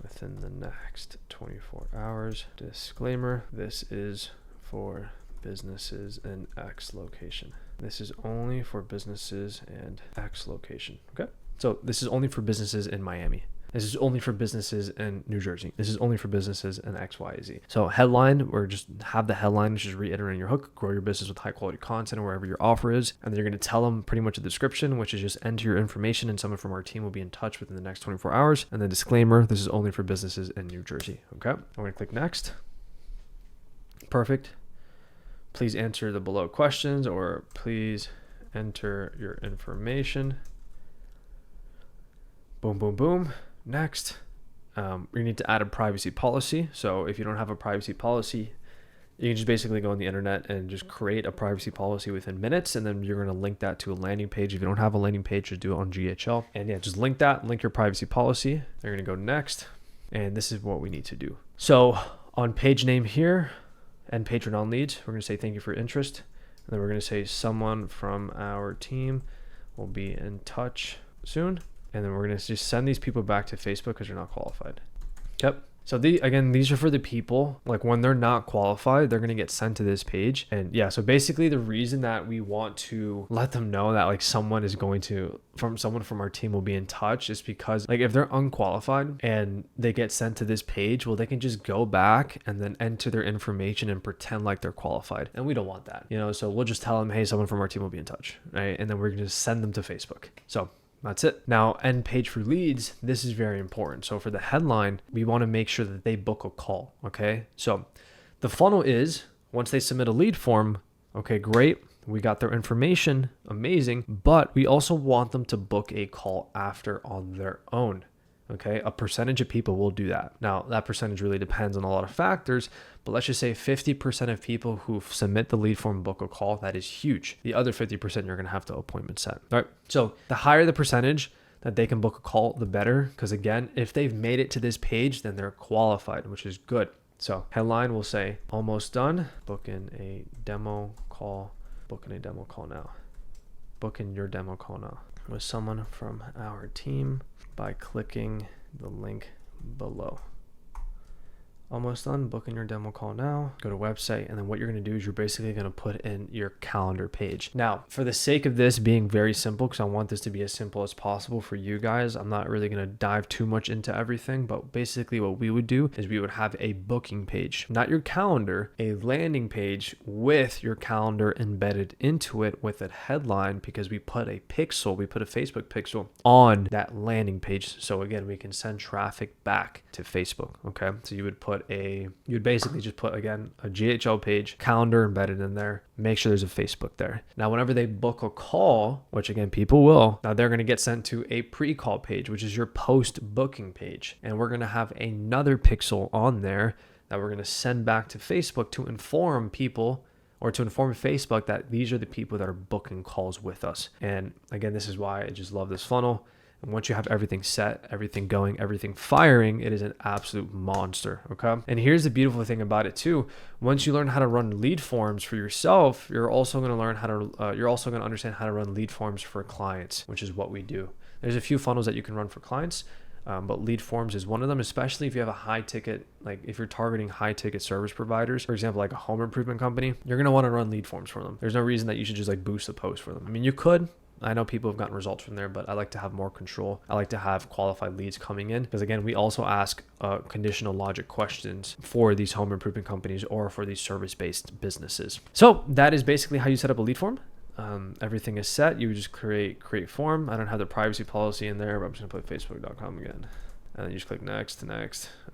within the next 24 hours. Disclaimer, this is for businesses in X location. This is only for businesses in X location. Okay, so this is only for businesses in Miami. This is only for businesses in New Jersey. This is only for businesses in XYZ. So headline, or just have the headline, which is reiterating your hook, grow your business with high quality content or wherever your offer is. And then you're going to tell them pretty much a description, which is just enter your information and someone from our team will be in touch within the next 24 hours. And then disclaimer, this is only for businesses in New Jersey. Okay, I'm going to click next. Perfect. please answer the below questions, or please enter your information. Boom, boom, boom. Next. You need to add a privacy policy. So if you don't have a privacy policy, you can just basically go on the internet and just create a privacy policy within minutes, and then you're going to link that to a landing page. If you don't have a landing page, just do it on GHL. And yeah, just link your privacy policy. They're going to go next. And this is what we need to do. So on page name here and Patreon leads, we're going to say thank you for your interest. And then we're going to say someone from our team will be in touch soon. And then we're going to just send these people back to Facebook because they're not qualified. Yep. So these are for the people, like when they're not qualified, they're going to get sent to this page. And yeah, so basically the reason that we want to let them know that like someone from our team will be in touch is because like if they're unqualified and they get sent to this page, well, they can just go back and then enter their information and pretend like they're qualified. And we don't want that, so we'll just tell them, hey, someone from our team will be in touch, right? And then we're going to send them to Facebook. So that's it. Now, end page for leads, this is very important. So for the headline, we want to make sure that they book a call, okay? So the funnel is, once they submit a lead form, okay, great. We got their information, amazing. But we also want them to book a call after on their own, okay? A percentage of people will do that. Now, that percentage really depends on a lot of factors, but let's just say 50% of people who submit the lead form book a call. That is huge. The other 50%, you're going to have to appointment set. All right. So the higher the percentage that they can book a call, the better. Because again, if they've made it to this page, then they're qualified, which is good. So headline will say, almost done. Book in a demo call. Book in a demo call now. Book in your demo call now with someone from our team by clicking the link below. Almost done. Booking your demo call now. Go to website, and then what you're going to do is you're basically going to put in your calendar page. Now, for the sake of this being very simple, because I want this to be as simple as possible for you guys, I'm not really going to dive too much into everything, but basically what we would do is we would have a booking page, not your calendar, a landing page with your calendar embedded into it with a headline, because we put a Facebook pixel on that landing page. So again, we can send traffic back to Facebook. Okay. So you'd basically just put, again, a GHL page, calendar embedded in there, make sure there's a Facebook there. Now, whenever they book a call, which again, people will, now they're going to get sent to a pre-call page, which is your post-booking page. And we're going to have another pixel on there that we're going to send back to Facebook to inform people, or to inform Facebook that these are the people that are booking calls with us. And again, this is why I just love this funnel. And once you have everything set, everything going, everything firing, it is an absolute monster, okay? And here's the beautiful thing about it too. Once you learn how to run lead forms for yourself, you're also going to learn how to, you're also going to understand how to run lead forms for clients, which is what we do. There's a few funnels that you can run for clients, but lead forms is one of them, especially if you have a high ticket, like if you're targeting high ticket service providers, for example, like a home improvement company, you're going to want to run lead forms for them. There's no reason that you should just like boost the post for them. I mean, you could. I know people have gotten results from there, but I like to have more control. I like to have qualified leads coming in because, again, we also ask conditional logic questions for these home improvement companies or for these service-based businesses. So that is basically how you set up a lead form. Everything is set. You just create form. I don't have the privacy policy in there, but I'm just going to put facebook.com again. And then you just click next, and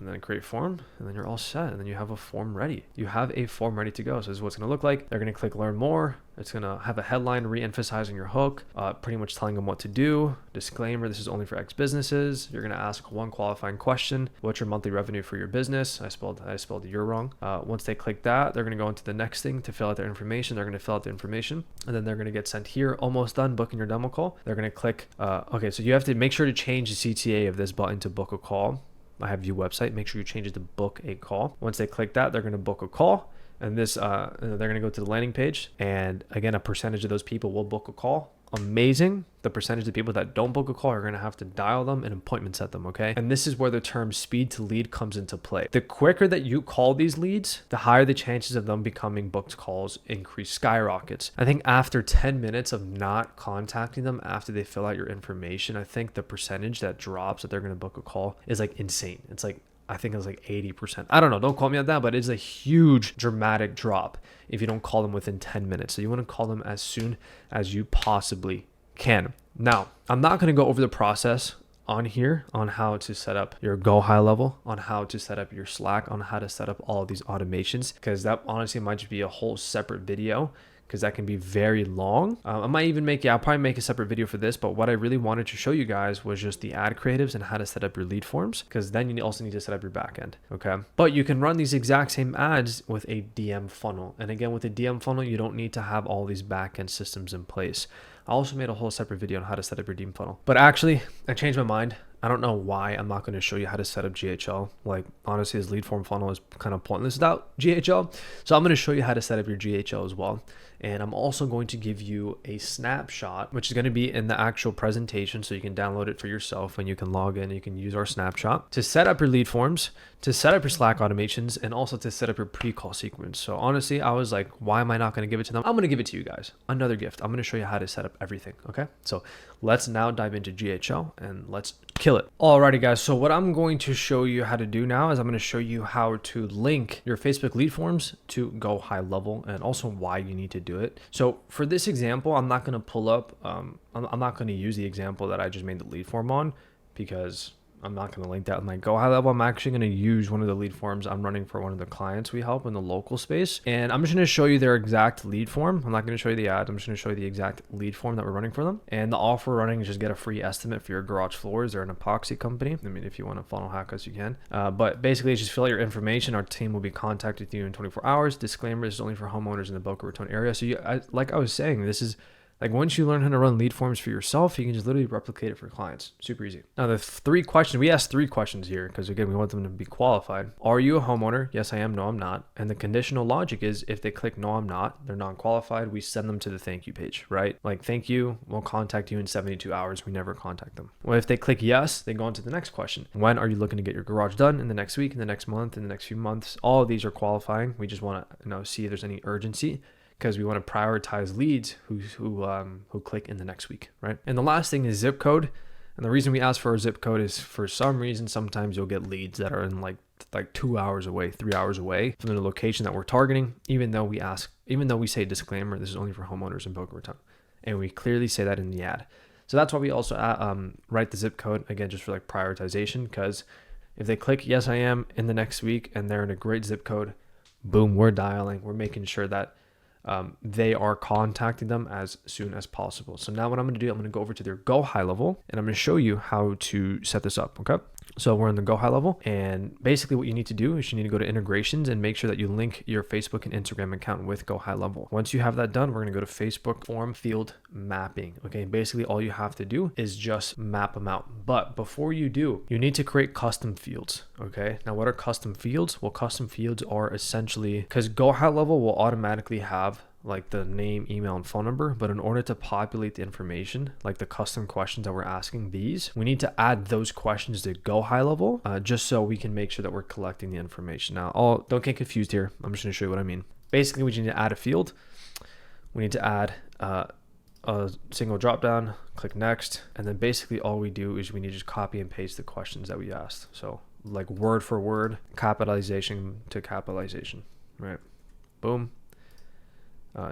then create form, and then you're all set. And then you have a form ready. You have a form ready to go. So this is what's going to look like. They're going to click learn more. It's going to have a headline re-emphasizing your hook, pretty much telling them what to do. Disclaimer, this is only for X businesses. You're going to ask one qualifying question. What's your monthly revenue for your business? I spelled you're wrong. Once they click that, they're going to go into the next thing to fill out their information. They're going to fill out the information, and then they're going to get sent here. Almost done booking your demo call. They're going to click, okay, so you have to make sure to change the CTA of this button to book a call. I have view website. Make sure you change it to book a call. Once they click that, they're going to book a call. And this, they're going to go to the landing page. And again, a percentage of those people will book a call. Amazing. The percentage of people that don't book a call are going to have to dial them and appointment set them, okay? And this is where the term speed to lead comes into play. The quicker that you call these leads, the higher the chances of them becoming booked calls skyrockets. I think after 10 minutes of not contacting them after they fill out your information, I think the percentage that drops that they're going to book a call is like insane. It's like, I think it was like 80%. I don't know. Don't quote me on that, but it's a huge dramatic drop if you don't call them within 10 minutes. So you want to call them as soon as you possibly can. Now, I'm not going to go over the process on here on how to set up your Go High Level, on how to set up your Slack, on how to set up all of these automations, because that honestly might just be a whole separate video, because that can be very long. I'll probably make a separate video for this, but what I really wanted to show you guys was just the ad creatives and how to set up your lead forms, because then you also need to set up your backend, okay? But you can run these exact same ads with a DM funnel. And again, with a DM funnel, you don't need to have all these backend systems in place. I also made a whole separate video on how to set up your DM funnel. But actually, I changed my mind. I don't know why I'm not going to show you how to set up GHL. Like, honestly, this lead form funnel is kind of pointless without GHL. So I'm going to show you how to set up your GHL as well. And I'm also going to give you a snapshot, which is going to be in the actual presentation, so you can download it for yourself and you can log in. You can use our snapshot to set up your lead forms, to set up your Slack automations, and also to set up your pre-call sequence. So honestly, I was like, why am I not going to give it to them? I'm going to give it to you guys. Another gift. I'm going to show you how to set up everything. Okay. So let's now dive into GHL and let's kill it. Alrighty guys. So what I'm going to show you how to do now is I'm going to show you how to link your Facebook lead forms to Go High Level, and also why you need to do it. So for this example, I'm not going to pull up, I'm not going to use the example that I just made the lead form on, because I'm not going to link that in my Go High Level. I'm actually going to use one of the lead forms I'm running for one of the clients we help in the local space. And I'm just going to show you their exact lead form. I'm not going to show you the ad. I'm just going to show you the exact lead form that we're running for them. And the offer we're running is just get a free estimate for your garage floors. They're an epoxy company. I mean, if you want to funnel hack us, you can. But basically, just fill out your information. Our team will be contacted with you in 24 hours. Disclaimer, this is only for homeowners in the Boca Raton area. So like I was saying, this is like, once you learn how to run lead forms for yourself, you can just literally replicate it for clients. Super easy. Now, the 3 questions, we asked 3 questions here because, again, we want them to be qualified. Are you a homeowner? Yes, I am. No, I'm not. And the conditional logic is if they click no, I'm not, they're non-qualified, we send them to the thank you page, right? Like, thank you, we'll contact you in 72 hours. We never contact them. Well, if they click yes, they go on to the next question. When are you looking to get your garage done? In the next week, in the next month, in the next few months? All of these are qualifying. We just want to see if there's any urgency, because we want to prioritize leads who click in the next week, right? And the last thing is zip code. And the reason we ask for a zip code is, for some reason, sometimes you'll get leads that are in like 2 hours away, 3 hours away from the location that we're targeting, even though we say disclaimer, this is only for homeowners in Boca Raton. And we clearly say that in the ad. So that's why we also write the zip code, again, just for like prioritization, because if they click yes, I am in the next week and they're in a great zip code, boom, we're dialing, we're making sure that they are contacting them as soon as possible. So now what I'm going to do, I'm going to go over to their Go High Level and I'm going to show you how to set this up. Okay. So we're in the Go High Level, and basically what you need to do is you need to go to integrations and make sure that you link your Facebook and Instagram account with Go High Level. Once you have that done, we're going to go to Facebook form field mapping. Okay. Basically all you have to do is just map them out. But before you do, you need to create custom fields. Okay. Now what are custom fields? Well, custom fields are essentially, because Go High Level will automatically have like the name, email, and phone number. But in order to populate the information, like the custom questions that we're asking these, we need to add those questions to Go High Level, just so we can make sure that we're collecting the information. Now, don't get confused here. I'm just going to show you what I mean. Basically, we need to add a field. We need to add a single drop down, click next. And then basically all we do is we need to just copy and paste the questions that we asked. So like word for word, capitalization to capitalization, right? Boom.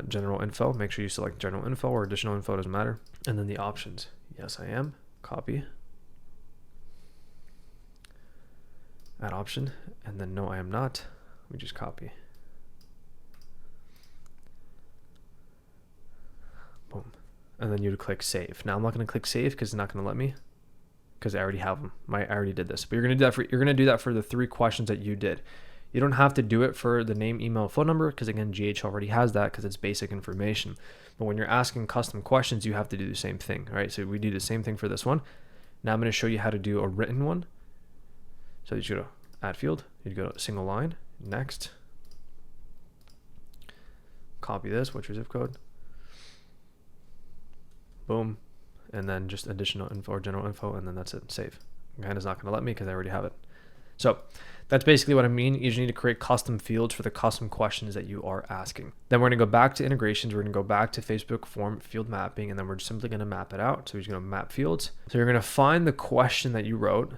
General info, make sure you select general info or additional info, doesn't matter. And then the options, yes I am, copy, add option, and then no I am not, we just copy. Boom. And then you would click save. Now I'm not going to click save because it's not going to let me, because I already have them. I already did this. But you're going to do that for the 3 questions that you did. You don't have to do it for the name, email, phone number, because again, GH already has that because it's basic information. But when you're asking custom questions, you have to do the same thing, right? So we do the same thing for this one. Now I'm going to show you how to do a written one. So you go to add field, you go to single line, next, copy this, what's your zip code? Boom. And then just additional info or general info, and then that's it, save. Again, it's not going to let me because I already have it. So that's basically what I mean. You just need to create custom fields for the custom questions that you are asking. Then we're going to go back to integrations. We're going to go back to Facebook form field mapping, and then we're simply going to map it out. So we're just going to map fields. So you're going to find the question that you wrote.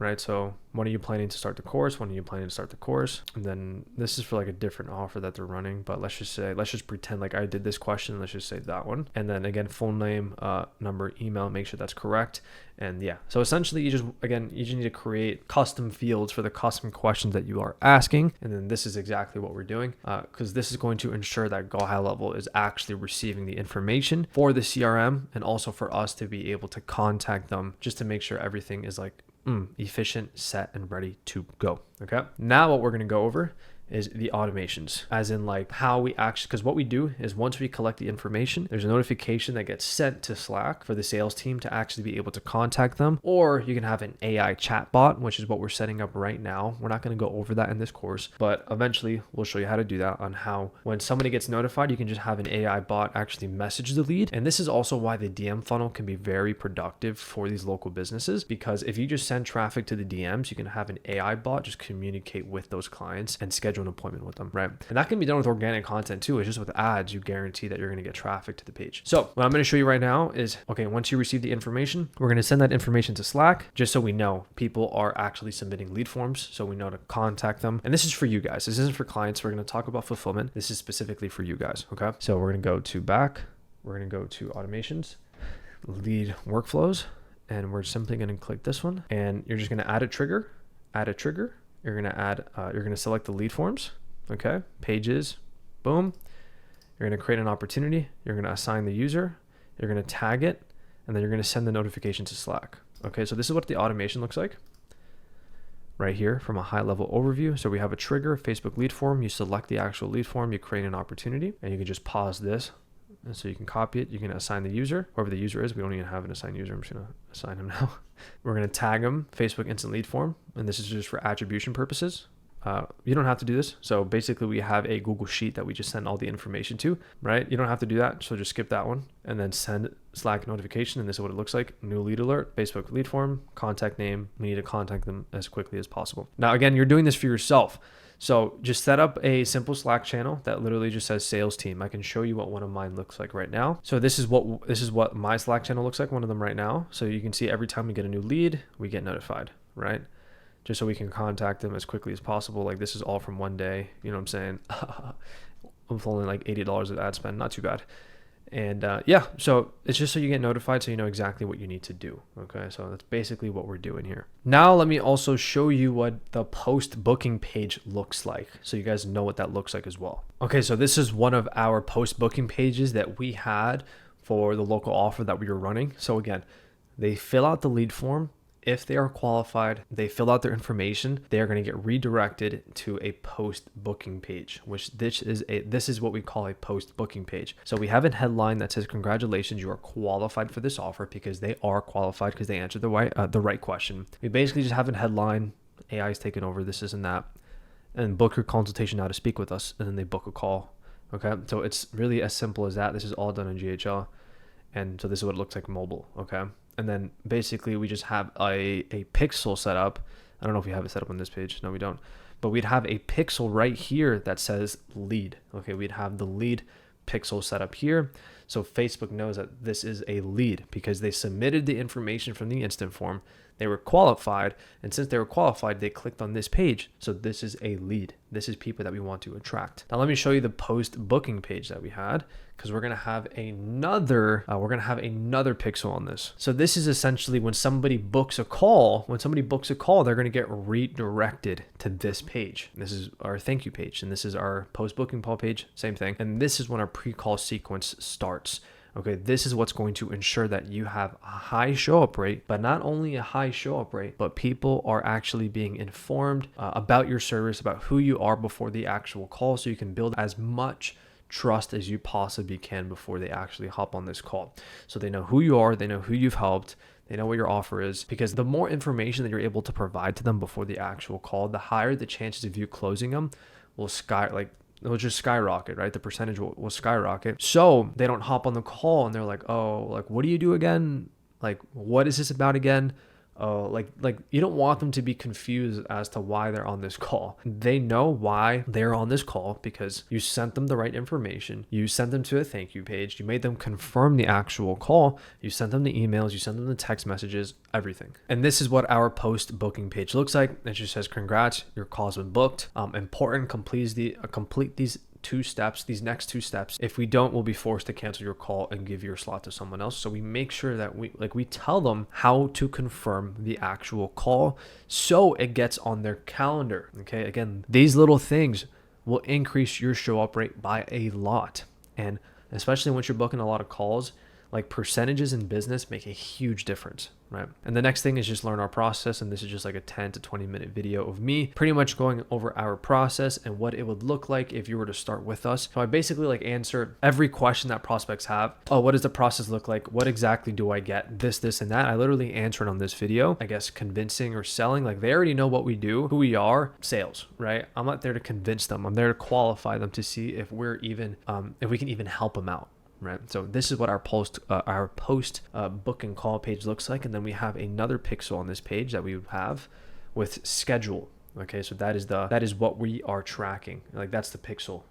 right? So when are you planning to start the course? When are you planning to start the course? And then this is for like a different offer that they're running, but let's just pretend like I did this question. Let's just say that one. And then again, full name, number, email, make sure that's correct. And yeah, so essentially you just need to create custom fields for the custom questions that you are asking. And then this is exactly what we're doing, because this is going to ensure that Go High Level is actually receiving the information for the CRM, and also for us to be able to contact them just to make sure everything is like efficient, set, and ready to go. Okay. Now what we're going to go over is the automations, as in like how we actually, because what we do is once we collect the information, there's a notification that gets sent to Slack for the sales team to actually be able to contact them, or you can have an AI chat bot, which is what we're setting up right now. We're not going to go over that in this course, but eventually we'll show you how to do that, on how when somebody gets notified, you can just have an AI bot actually message the lead. And this is also why the DM funnel can be very productive for these local businesses, because if you just send traffic to the DMs, you can have an AI bot just communicate with those clients and schedule an appointment with them, right? And that can be done with organic content too. It's just with ads, you guarantee that you're going to get traffic to the page. So what I'm going to show you right now is, okay, once you receive the information, we're going to send that information to Slack, just so we know people are actually submitting lead forms, so we know to contact them. And this is for you guys. This isn't for clients. We're going to talk about fulfillment. This is specifically for you guys. Okay. So we're going to go to back. We're going to go to automations, lead workflows, and we're simply going to click this one, and you're just going to add a trigger. You're going to select the lead forms. Okay. Pages, boom. You're going to create an opportunity. You're going to assign the user. You're going to tag it, and then you're going to send the notification to Slack. Okay. So this is what the automation looks like right here from a high level overview. So we have a trigger, Facebook lead form. You select the actual lead form, you create an opportunity, and you can just pause this. And so you can copy it. You can assign the user, whoever the user is. We don't even have an assigned user. I'm just going to assign him now. We're going to tag him Facebook instant lead form. And this is just for attribution purposes. You don't have to do this. So basically we have a Google sheet that we just send all the information to, right? You don't have to do that. So just skip that one and then send Slack notification. And this is what it looks like. New lead alert, Facebook lead form, contact name. We need to contact them as quickly as possible. Now, again, you're doing this for yourself. So just set up a simple Slack channel that literally just says sales team. I can show you what one of mine looks like right now. So this is what my Slack channel looks like, one of them right now. So you can see every time we get a new lead, we get notified, right? Just so we can contact them as quickly as possible. Like this is all from one day, you know what I'm saying? With only like $80 of ad spend, not too bad. And yeah, so it's just so you get notified, so you know exactly what you need to do. Okay, so that's basically what we're doing here. Now let me also show you what the post booking page looks like, so you guys know what that looks like as well. Okay, so this is one of our post booking pages that we had for the local offer that we were running. So again, they fill out the lead form. If they are qualified, they fill out their information, they are going to get redirected to a post booking page, which this is what we call a post booking page. So we have a headline that says, congratulations, you are qualified for this offer, because they are qualified because they answered the right question. We basically just have a headline, AI is taking over, this isn't that, and book your consultation now to speak with us, and then they book a call. Okay, so it's really as simple as that. This is all done in GHL, and so this is what it looks like mobile. Okay. And then basically we just have a pixel set up. I don't know if we have it set up on this page. No, we don't. But we'd have a pixel right here that says lead. Okay, we'd have the lead pixel set up here. So Facebook knows that this is a lead because they submitted the information from the instant form. They were qualified. And since they were qualified, they clicked on this page. So this is a lead. This is people that we want to attract. Now let me show you the post booking page that we had, because we're going to have another pixel on this. So this is essentially when somebody books a call, they're going to get redirected to this page. This is our thank you page, and this is our post booking call page, same thing. And this is when our pre-call sequence starts. Okay, this is what's going to ensure that you have a high show up rate, but not only a high show up rate, but people are actually being informed about your service, about who you are before the actual call, so you can build as much trust as you possibly can before they actually hop on this call. So they know who you are, they know who you've helped, they know what your offer is, because the more information that you're able to provide to them before the actual call, the higher the chances of you closing them will it'll just skyrocket, right? The percentage will skyrocket. So they don't hop on the call and they're like, oh, like, what do you do again? Like, what is this about again? like you don't want them to be confused as to why they're on this call. They know why they're on this call because you sent them the right information. You sent them to a thank you page. You made them confirm the actual call. You sent them the emails. You sent them the text messages, everything. And this is what our post booking page looks like. It just says, congrats, your call's been booked. Important, complete these these next two steps. If we don't, we'll be forced to cancel your call and give your slot to someone else. So we make sure that we tell them how to confirm the actual call so it gets on their calendar. Okay, again, these little things will increase your show up rate by a lot. And especially once you're booking a lot of calls, like percentages in business make a huge difference, right? And the next thing is just learn our process. And this is just like a 10 to 20 minute video of me pretty much going over our process and what it would look like if you were to start with us. So I basically like answer every question that prospects have. Oh, what does the process look like? What exactly do I get? This, and that. I literally answered on this video. I guess convincing or selling, like they already know what we do, who we are, sales, right? I'm not there to convince them. I'm there to qualify them to see if we're even, if we can even help them out. Right. So this is what our post booking call page looks like. And then we have another pixel on this page that we would have with schedule. Okay. So that is what we are tracking. Like that's the pixel.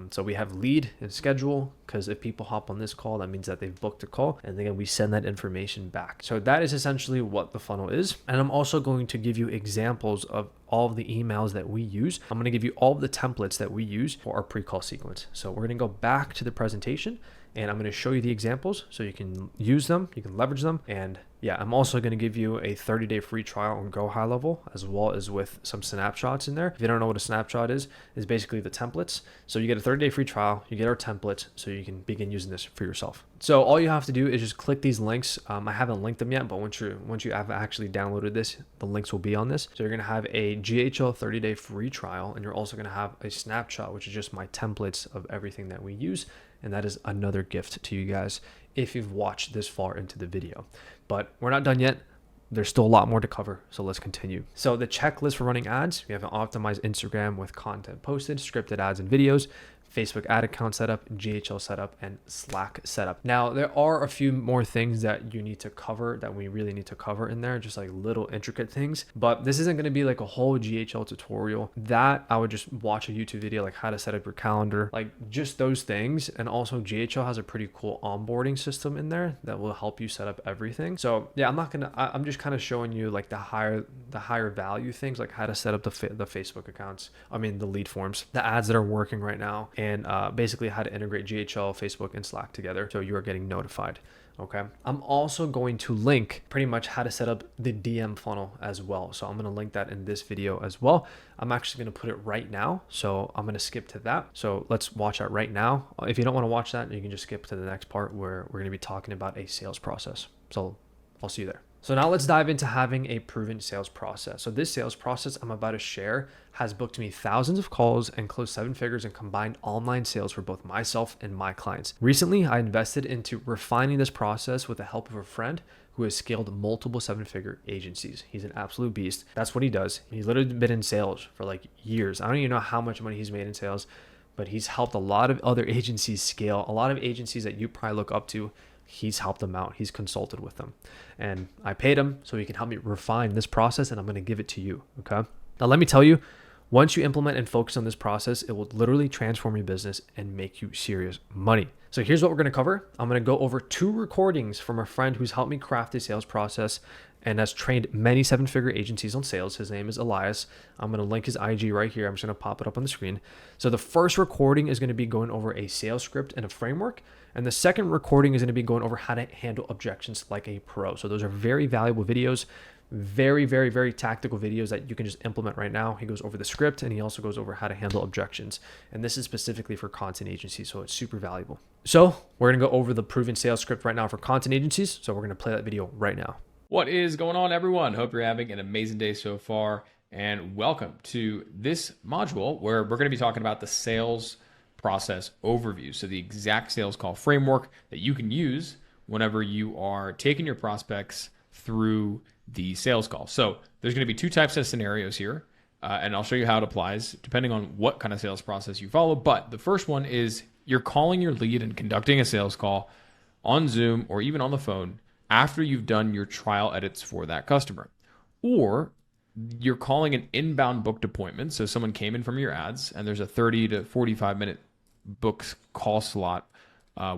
So we have lead and schedule, because if people hop on this call, that means that they've booked a call, and then we send that information back. So that is essentially what the funnel is. And I'm also going to give you examples of all of the emails that we use. I'm going to give you all of the templates that we use for our pre-call sequence. So we're going to go back to the presentation, and I'm going to show you the examples so you can use them, you can leverage them. And yeah, I'm also going to give you a 30-day free trial on Go High Level, as well as with some snapshots in there. If you don't know what a snapshot is basically the templates. So you get a 30-day free trial, you get our templates, so you can begin using this for yourself. So all you have to do is just click these links. I haven't linked them yet, but once you have actually downloaded this, the links will be on this. So you're going to have a GHL 30-day free trial, and you're also going to have a snapshot, which is just my templates of everything that we use. And that is another gift to you guys if you've watched this far into the video. But we're not done yet. There's still a lot more to cover, so let's continue. So the checklist for running ads, we have an optimized Instagram with content posted, scripted ads and videos, Facebook ad account setup, GHL setup, and Slack setup. Now, there are a few more things that you need to cover, that we really need to cover in there, just like little intricate things. But this isn't going to be like a whole GHL tutorial. That I would just watch a YouTube video, like how to set up your calendar, like just those things. And also GHL has a pretty cool onboarding system in there that will help you set up everything. So yeah, I'm just kind of showing you like the higher value things, like how to set up the Facebook accounts. I mean, the lead forms, the ads that are working right now, and basically how to integrate GHL, Facebook, and Slack together so you are getting notified. Okay. I'm also going to link pretty much how to set up the DM funnel as well. So I'm going to link that in this video as well. I'm actually going to put it right now. So I'm going to skip to that. So let's watch that right now. If you don't want to watch that, you can just skip to the next part where we're going to be talking about a sales process. So I'll see you there. So now let's dive into having a proven sales process. So this sales process I'm about to share has booked me thousands of calls and closed 7 figures in combined online sales for both myself and my clients. Recently, I invested into refining this process with the help of a friend who has scaled multiple 7-figure agencies. He's an absolute beast. That's what he does. He's literally been in sales for like years. I don't even know how much money he's made in sales, but he's helped a lot of other agencies scale. A lot of agencies that you probably look up to, he's helped them out. He's consulted with them. And I paid him so he can help me refine this process, and I'm going to give it to you. Okay. Now, let me tell you, once you implement and focus on this process, it will literally transform your business and make you serious money. So here's what we're going to cover. I'm going to go over 2 recordings from a friend who's helped me craft a sales process and has trained many 7-figure agencies on sales. His name is Elias. I'm going to link his IG right here. I'm just going to pop it up on the screen. So the first recording is going to be going over a sales script and a framework. And the second recording is going to be going over how to handle objections like a pro. So those are very valuable videos, very, very, very tactical videos that you can just implement right now. He goes over the script, and he also goes over how to handle objections. And this is specifically for content agencies, so it's super valuable. So we're going to go over the proven sales script right now for content agencies. So we're going to play that video right now. What is going on, everyone? Hope you're having an amazing day so far, and welcome to this module where we're going to be talking about the sales process overview. So the exact sales call framework that you can use whenever you are taking your prospects through the sales call. So there's going to be 2 types of scenarios here, and I'll show you how it applies depending on what kind of sales process you follow. But the first one is you're calling your lead and conducting a sales call on Zoom or even on the phone after you've done your trial edits for that customer. or you're calling an inbound booked appointment. So someone came in from your ads and there's a 30 to 45 minute book call slot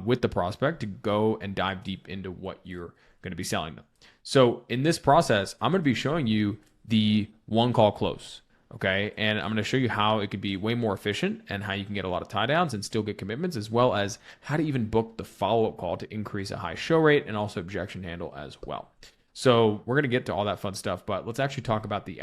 with the prospect to go and dive deep into what you're going to be selling them. So in this process, I'm going to be showing you the one call close. Okay. And I'm going to show you how it could be way more efficient and how you can get a lot of tie downs and still get commitments, as well as how to even book the follow-up call to increase a high show rate and also objection handle as well. So we're going to get to all that fun stuff, but let's actually talk about the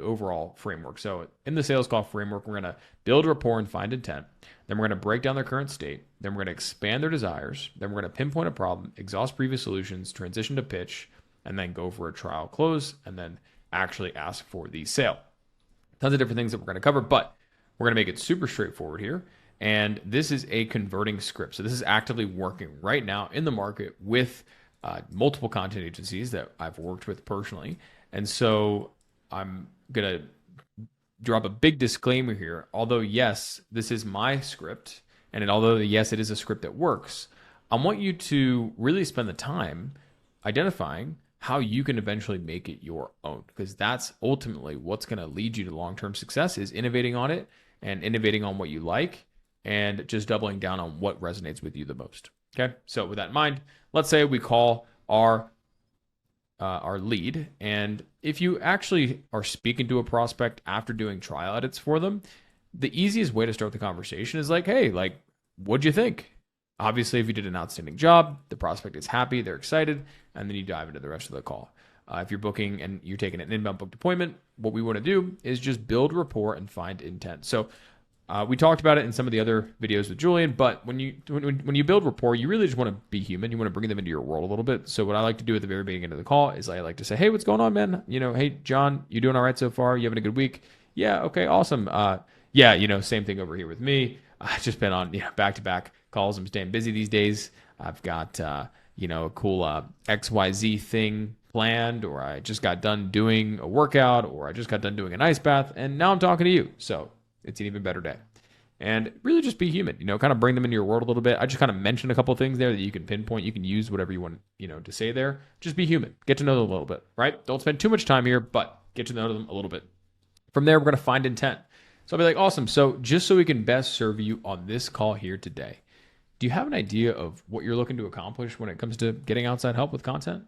overall framework. So in the sales call framework, we're going to build rapport and find intent. Then we're going to break down their current state. Then we're going to expand their desires. Then we're going to pinpoint a problem, exhaust previous solutions, transition to pitch, and then go for a trial close, and then actually ask for the sale. Tons of different things that we're going to cover, but we're going to make it super straightforward here. And this is a converting script. So this is actively working right now in the market with multiple content agencies that I've worked with personally. And so I'm going to drop a big disclaimer here. Although, yes, this is my script, and although, yes, it is a script that works, I want you to really spend the time identifying how you can eventually make it your own, because that's ultimately what's going to lead you to long-term success, is innovating on it and innovating on what you like and just doubling down on what resonates with you the most. Okay, so with that in mind, let's say we call our lead, and if you actually are speaking to a prospect after doing trial edits for them, the easiest way to start the conversation is like, hey, like, what'd you think? Obviously, if you did an outstanding job, the prospect is happy, they're excited, and then you dive into the rest of the call. If you're booking and you're taking an inbound booked appointment, what we want to do is just build rapport and find intent. So we talked about it in some of the other videos with Julian, but when you build rapport, you really just want to be human. You want to bring them into your world a little bit. So what I like to do at the very beginning of the call is I like to say, hey, what's going on, man? Hey, John, you doing all right so far? You having a good week? Yeah, okay, awesome. Yeah, same thing over here with me. I've just been on back-to-back calls. I'm staying busy these days. I've got a cool XYZ thing planned, or I just got done doing a workout, or I just got done doing an ice bath, and now I'm talking to you. So it's an even better day. And really just be human, kind of bring them into your world a little bit. I just kind of mentioned a couple of things there that you can pinpoint. You can use whatever you want, to say there. Just be human. Get to know them a little bit, right? Don't spend too much time here, but get to know them a little bit. From there, we're going to find intent. So I'll be like, awesome. So just so we can best serve you on this call here today, do you have an idea of what you're looking to accomplish when it comes to getting outside help with content?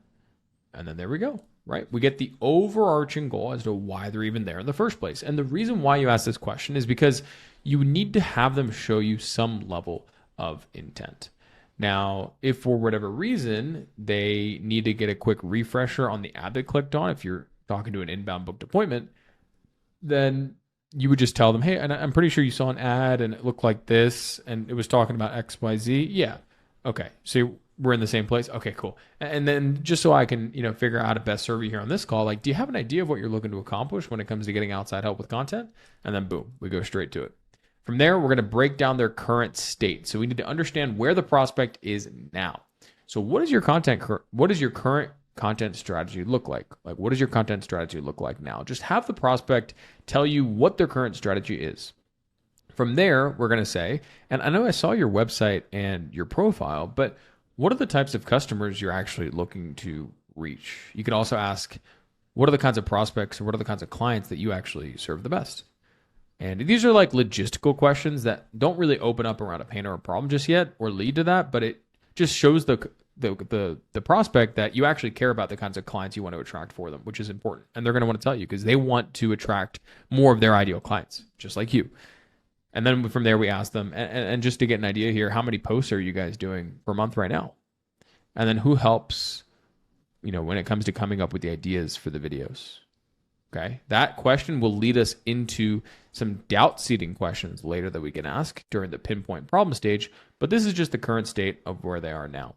And then there we go, right? We get the overarching goal as to why they're even there in the first place. And the reason why you ask this question is because you need to have them show you some level of intent. Now, if for whatever reason they need to get a quick refresher on the ad they clicked on, if you're talking to an inbound booked appointment, then you would just tell them, hey, and I'm pretty sure you saw an ad and it looked like this and it was talking about XYZ. Yeah. Okay. So we're in the same place. Okay, cool. And then just so I can, figure out how to best serve you here on this call, like, do you have an idea of what you're looking to accomplish when it comes to getting outside help with content? And then boom, we go straight to it. From there, we're going to break down their current state. So we need to understand where the prospect is now. So what is your current content strategy look like? Like, what does your content strategy look like now? Just have the prospect tell you what their current strategy is. From there, we're going to say, and I know I saw your website and your profile, but what are the types of customers you're actually looking to reach? You can also ask, what are the kinds of prospects or what are the kinds of clients that you actually serve the best? And these are like logistical questions that don't really open up around a pain or a problem just yet or lead to that, but it just shows the prospect that you actually care about the kinds of clients you want to attract for them, which is important. And they're going to want to tell you because they want to attract more of their ideal clients, just like you. And then from there, we ask them, and just to get an idea here, how many posts are you guys doing per month right now? And then who helps, when it comes to coming up with the ideas for the videos? Okay. That question will lead us into some doubt seeding questions later that we can ask during the pinpoint problem stage. But this is just the current state of where they are now.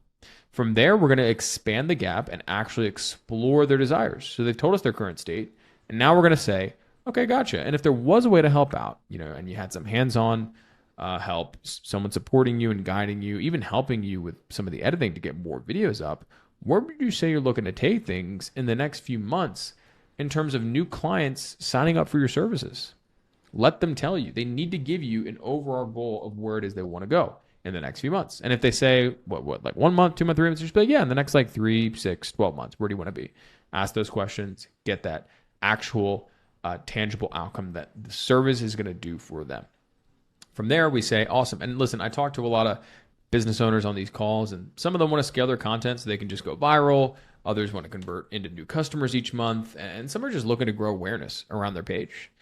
From there, we're going to expand the gap and actually explore their desires. So they've told us their current state. And now we're going to say, okay, gotcha. And if there was a way to help out, and you had some hands-on help, someone supporting you and guiding you, even helping you with some of the editing to get more videos up, where would you say you're looking to take things in the next few months in terms of new clients signing up for your services? Let them tell you. They need to give you an overall goal of where it is they want to go in the next few months. And if they say, what, like 1 month, 2 months, 3 months, you just be like, yeah, in the next like 3, 6, 12 months, where do you want to be? Ask those questions, get that actual tangible outcome that the service is going to do for them. From there, we say, awesome. And listen, I talk to a lot of business owners on these calls, and some of them want to scale their content so they can just go viral. Others want to convert into new customers each month, and some are just looking to grow awareness around their page.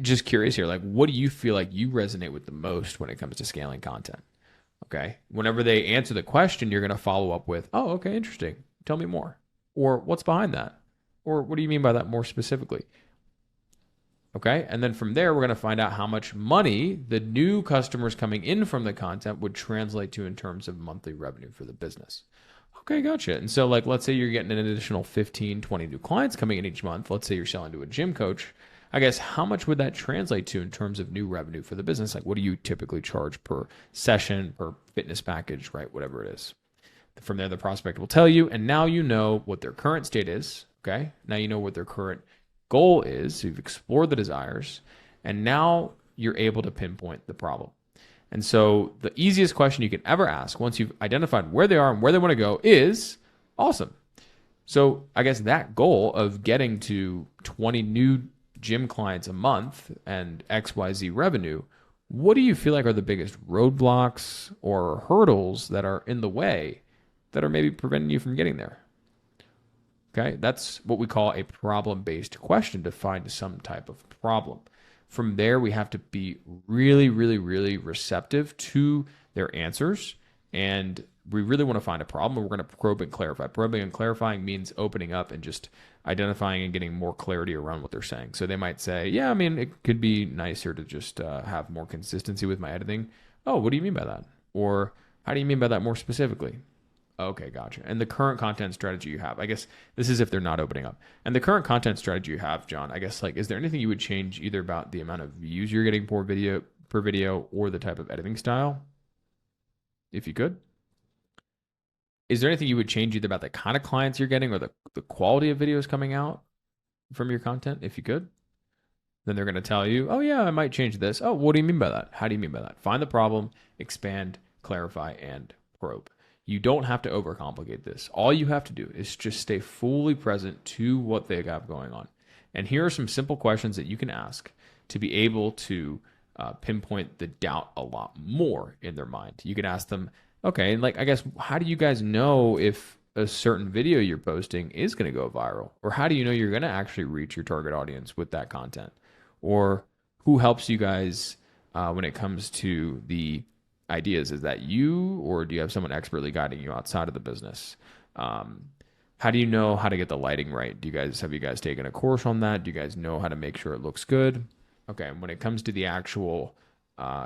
Just curious here, like, what do you feel like you resonate with the most when it comes to scaling content? Okay. Whenever they answer the question, you're going to follow up with, oh, okay, interesting. Tell me more. Or what's behind that? Or what do you mean by that more specifically? Okay. And then from there, we're going to find out how much money the new customers coming in from the content would translate to in terms of monthly revenue for the business. Okay, gotcha. And so, like, let's say you're getting an additional 15, 20 new clients coming in each month. Let's say you're selling to a gym coach. I guess how much would that translate to in terms of new revenue for the business? Like, what do you typically charge per session, per fitness package, right? Whatever it is. From there, the prospect will tell you, and now you know what their current state is. Okay. Now you know what their current goal is. So you've explored the desires, and now you're able to pinpoint the problem. And so the easiest question you can ever ask once you've identified where they are and where they want to go is, awesome. So I guess that goal of getting to 20 new gym clients a month and XYZ revenue, what do you feel like are the biggest roadblocks or hurdles that are in the way that are maybe preventing you from getting there? Okay, that's what we call a problem-based question, to find some type of problem. From there, we have to be really, really, really receptive to their answers. And we really want to find a problem. We're going to probe and clarify. Probing and clarifying means opening up and just identifying and getting more clarity around what they're saying. So they might say, yeah, I mean, it could be nicer to just have more consistency with my editing. Oh, what do you mean by that? Or how do you mean by that more specifically? Okay, gotcha. And the current content strategy you have, I guess this is if they're not opening up. And the current content strategy you have, John, I guess, like, is there anything you would change either about the amount of views you're getting per video or the type of editing style? If you could. Is there anything you would change either about the kind of clients you're getting or the quality of videos coming out from your content? If you could. Then they're going to tell you, oh yeah, I might change this. Oh, what do you mean by that? How do you mean by that? Find the problem, expand, clarify, and probe. You don't have to overcomplicate this. All you have to do is just stay fully present to what they have going on. And here are some simple questions that you can ask to be able to pinpoint the doubt a lot more in their mind. You can ask them, okay, like, I guess, how do you guys know if a certain video you're posting is going to go viral? Or how do you know you're going to actually reach your target audience with that content? Or who helps you guys when it comes to the ideas? Is that you, or do you have someone expertly guiding you outside of the business? How do you know how to get the lighting right? Have you guys taken a course on that? Do you guys know how to make sure it looks good? Okay, and when it comes to the actual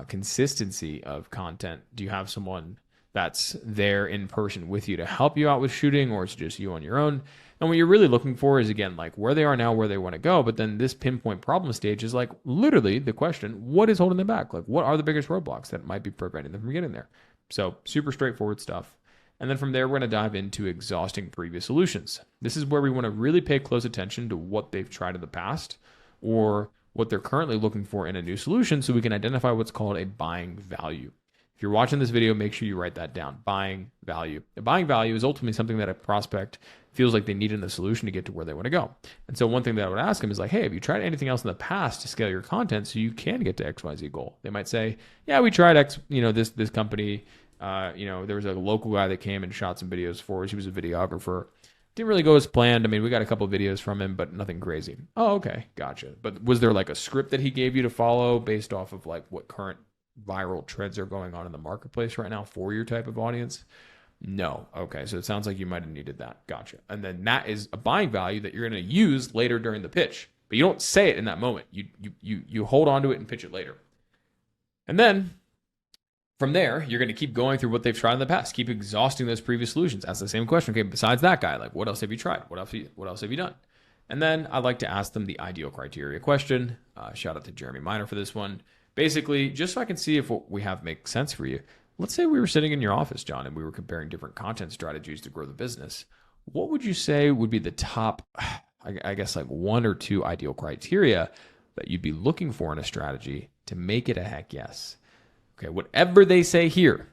consistency of content, do you have someone that's there in person with you to help you out with shooting, or it's just you on your own? And what you're really looking for is, again, like, where they are now, where they want to go. But then this pinpoint problem stage is like literally the question, what is holding them back? Like, what are the biggest roadblocks that might be preventing them from getting there? So super straightforward stuff. And then from there, we're going to dive into exhausting previous solutions. This is where we want to really pay close attention to what they've tried in the past or what they're currently looking for in a new solution, so we can identify what's called a buying value. If you're watching this video, make sure you write that down. Buying value. The buying value is ultimately something that a prospect feels like they need in the solution to get to where they want to go. And so one thing that I would ask them is like, hey, have you tried anything else in the past to scale your content so you can get to XYZ goal? They might say, yeah, we tried this company. There was a local guy that came and shot some videos for us. He was a videographer. Didn't really go as planned. I mean, we got a couple of videos from him, but nothing crazy. Oh, okay. Gotcha. But was there like a script that he gave you to follow based off of like what current viral trends are going on in the marketplace right now for your type of audience? No. Okay. So it sounds like you might have needed that. Gotcha. And then that is a buying value that you're going to use later during the pitch, but you don't say it in that moment. You hold on to it and pitch it later. And then from there, you're going to keep going through what they've tried in the past, keep exhausting those previous solutions. Ask the same question. Okay, besides that guy, like, what else have you tried? What else have you done? And then I like to ask them the ideal criteria question. Shout out to Jeremy Miner for this one. Basically, just so I can see if what we have makes sense for you. Let's say we were sitting in your office, John, and we were comparing different content strategies to grow the business. What would you say would be the top, I guess, like one or two ideal criteria that you'd be looking for in a strategy to make it a heck yes? Okay, whatever they say here,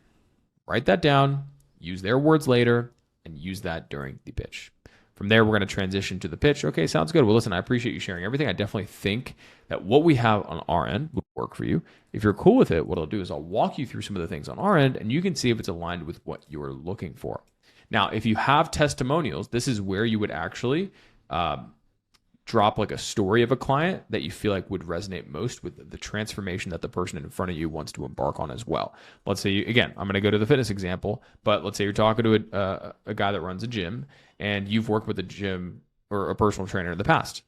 write that down, use their words later, and use that during the pitch. From there, we're going to transition to the pitch. Okay, sounds good. Well, listen, I appreciate you sharing everything. I definitely think that what we have on our end would work for you. If you're cool with it, what I'll do is I'll walk you through some of the things on our end, and you can see if it's aligned with what you're looking for. Now, if you have testimonials, this is where you would actually drop like a story of a client that you feel like would resonate most with the transformation that the person in front of you wants to embark on as well. Let's say, again, I'm going to go to the fitness example, but let's say you're talking to a guy that runs a gym and you've worked with a gym or a personal trainer in the past.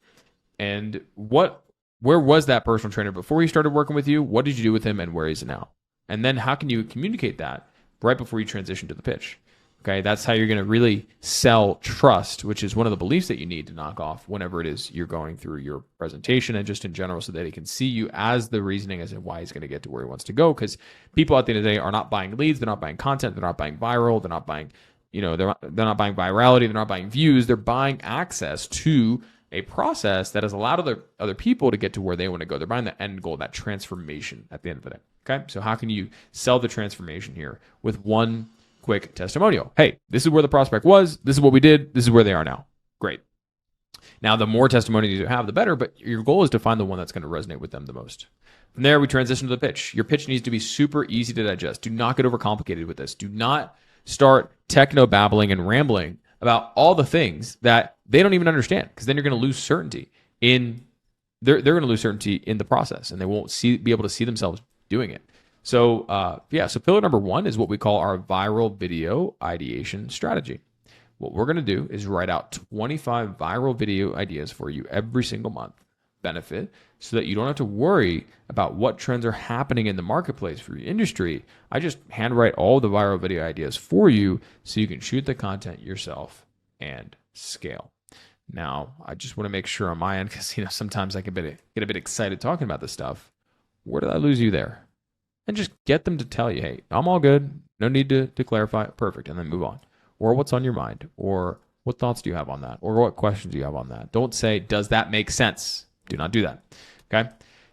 And where was that personal trainer before he started working with you? What did you do with him and where is he now? And then how can you communicate that right before you transition to the pitch? Okay, that's how you're going to really sell trust, which is one of the beliefs that you need to knock off whenever it is you're going through your presentation and just in general, so that he can see you as the reasoning as to why he's going to get to where he wants to go. Because people at the end of the day are not buying leads, they're not buying content, they're not buying viral, they're not buying, they're not buying virality, they're not buying views, they're buying access to a process that has allowed other people to get to where they want to go. They're buying the end goal, that transformation at the end of the day. Okay, so how can you sell the transformation here with one quick testimonial? Hey, this is where the prospect was. This is what we did. This is where they are now. Great. Now, the more testimonials you have, the better, but your goal is to find the one that's going to resonate with them the most. From there, we transition to the pitch. Your pitch needs to be super easy to digest. Do not get overcomplicated with this. Do not start techno babbling and rambling about all the things that they don't even understand, because then you're going to lose certainty in they're going to lose certainty in the process, and they won't be able to see themselves doing it. So so pillar number 1 is what we call our viral video ideation strategy. What we're going to do is write out 25 viral video ideas for you every single month, benefit, so that you don't have to worry about what trends are happening in the marketplace for your industry. I just handwrite all the viral video ideas for you so you can shoot the content yourself and scale. Now, I just want to make sure on my end, because sometimes I can get a bit excited talking about this stuff. Where did I lose you there? And just get them to tell you, hey, I'm all good. No need to clarify. Perfect. And then move on. Or what's on your mind? Or what thoughts do you have on that? Or what questions do you have on that? Don't say, does that make sense? Do not do that. Okay.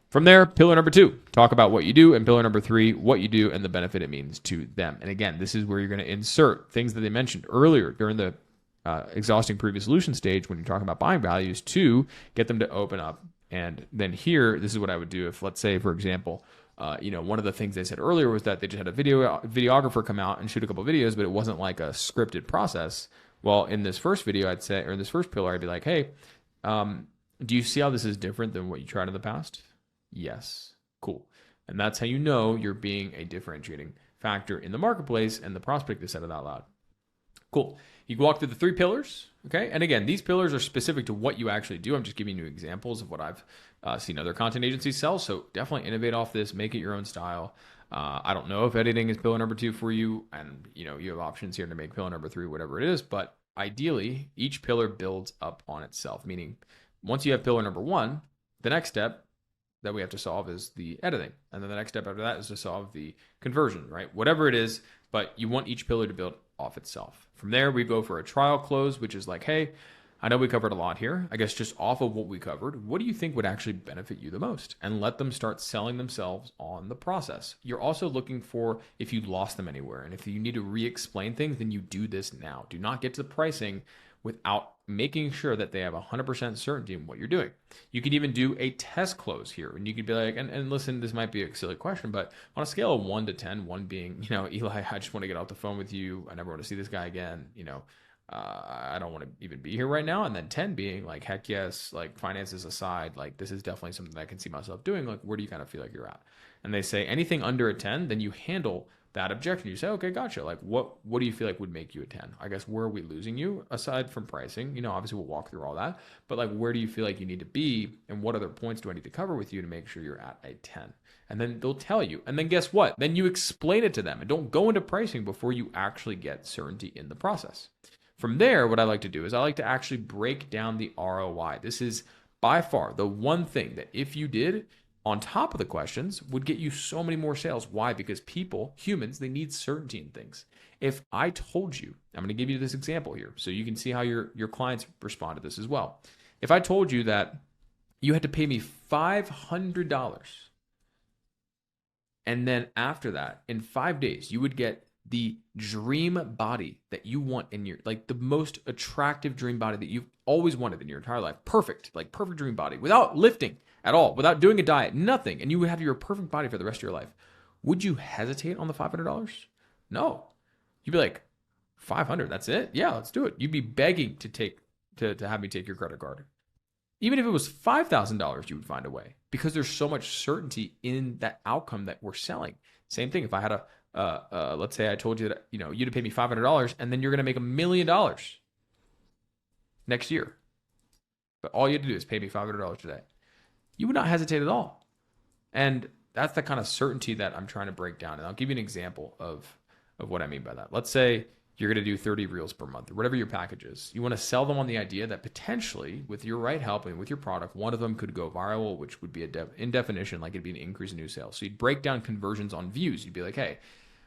From there, pillar number 2, talk about what you do. And pillar number 3, what you do and the benefit it means to them. And again, this is where you're going to insert things that they mentioned earlier during the exhausting previous solution stage when you're talking about buying values to get them to open up. And then here, this is what I would do if, let's say, for example, one of the things they said earlier was that they just had a videographer come out and shoot a couple of videos, but it wasn't like a scripted process. Well, in this first video, I'd say, or in this first pillar, I'd be like, hey, do you see how this is different than what you tried in the past? Yes. Cool. And that's how you know you're being a differentiating factor in the marketplace, and the prospect has said it out loud. Cool. You can walk through the 3 pillars. Okay. And again, these pillars are specific to what you actually do. I'm just giving you examples of what I've seen other content agencies sell. So definitely innovate off this, make it your own style. I don't know if editing is pillar number 2 for you, and you have options here to make pillar number 3, whatever it is, but ideally each pillar builds up on itself, meaning once you have pillar number 1, the next step that we have to solve is the editing. And then the next step after that is to solve the conversion, right? Whatever it is, but you want each pillar to build off itself. From there, we go for a trial close, which is like, hey, I know we covered a lot here. I guess just off of what we covered, what do you think would actually benefit you the most? And let them start selling themselves on the process. You're also looking for if you lost them anywhere. And if you need to re-explain things, then you do this now. Do not get to the pricing without making sure that they have 100% certainty in what you're doing. You could even do a test close here, and you could be like, and listen, this might be a silly question, but on a scale of 1 to 10, 1 being, Eli, I just want to get off the phone with you. I never want to see this guy again. I don't want to even be here right now. And then 10 being like, heck yes, like finances aside, like this is definitely something that I can see myself doing. Like, where do you kind of feel like you're at? And they say anything under a 10, then you handle that objection. You say, okay, gotcha. Like what do you feel like would make you a 10? I guess, where are we losing you aside from pricing? Obviously we'll walk through all that, but like, where do you feel like you need to be? And what other points do I need to cover with you to make sure you're at a 10? And then they'll tell you. And then guess what? Then you explain it to them, and don't go into pricing before you actually get certainty in the process. From there, what I like to do is I like to actually break down the ROI. This is by far the one thing that if you did on top of the questions would get you so many more sales. Why? Because people, humans, they need certainty in things. If I told you, I'm going to give you this example here so you can see how your clients respond to this as well. If I told you that you had to pay me $500, and then after that, in 5 days, you would get the dream body that you want in your, like the most attractive dream body that you've always wanted in your entire life. Perfect, like perfect dream body without lifting at all, without doing a diet, nothing. And you would have your perfect body for the rest of your life. Would you hesitate on the $500? No. You'd be like, 500, that's it? Yeah, let's do it. You'd be begging to have me take your credit card. Even if it was $5,000, you would find a way because there's so much certainty in that outcome that we're selling. Same thing. If I had let's say I told you that, you'd have paid me $500 and then you're going to make $1 million next year. But all you had to do is pay me $500 today. You would not hesitate at all. And that's the kind of certainty that I'm trying to break down. And I'll give you an example of what I mean by that. Let's say you're going to do 30 reels per month or whatever your package is. You want to sell them on the idea that potentially with your right help and with your product, one of them could go viral, which would be in definition, like it'd be an increase in new sales. So you'd break down conversions on views. You'd be like, hey,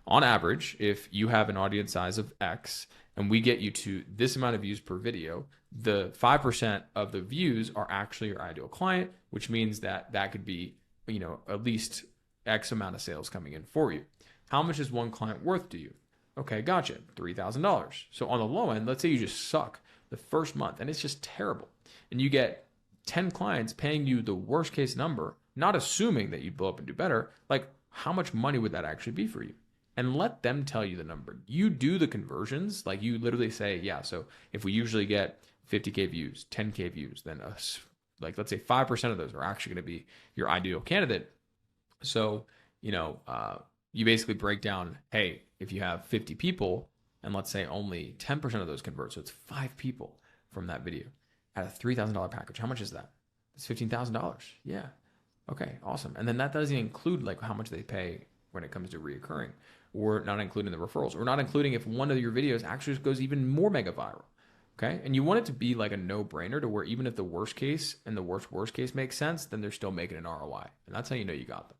on average, if you have an audience size of X and we get you to this amount of views per video, the 5% of the views are actually your ideal client, which means that could be, at least X amount of sales coming in for you. How much is one client worth to you? Okay, gotcha, $3,000. So on the low end, let's say you just suck the first month and it's just terrible. And you get 10 clients paying you the worst case number, not assuming that you'd blow up and do better. Like, how much money would that actually be for you? And let them tell you the number. You do the conversions, like you literally say, yeah, so if we usually get 50K views, 10K views, then like let's say 5% of those are actually going to be your ideal candidate. So, you basically break down, hey, if you have 50 people and let's say only 10% of those convert, so it's 5 people from that video at a $3,000 package. How much is that? It's $15,000. Yeah. Okay, awesome. And then that doesn't include like how much they pay when it comes to reoccurring, or not including the referrals, or not including if one of your videos actually goes even more mega viral. Okay. And you want it to be like a no-brainer to where even if the worst case and the worst case makes sense, then they're still making an ROI. And that's how you know you got them.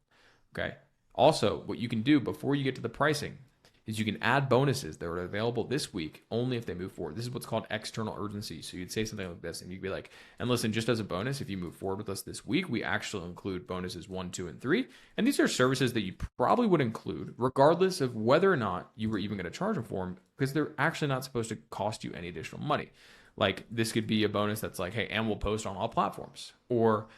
Okay. Also, what you can do before you get to the pricing is you can add bonuses that are available this week only if they move forward. This is what's called external urgency. So you'd say something like this and you'd be like, and listen, just as a bonus, if you move forward with us this week, we actually include bonuses 1, 2, and 3. And these are services that you probably would include regardless of whether or not you were even going to charge them for them, because they're actually not supposed to cost you any additional money. Like this could be a bonus that's like, hey, and we'll post on all platforms. Or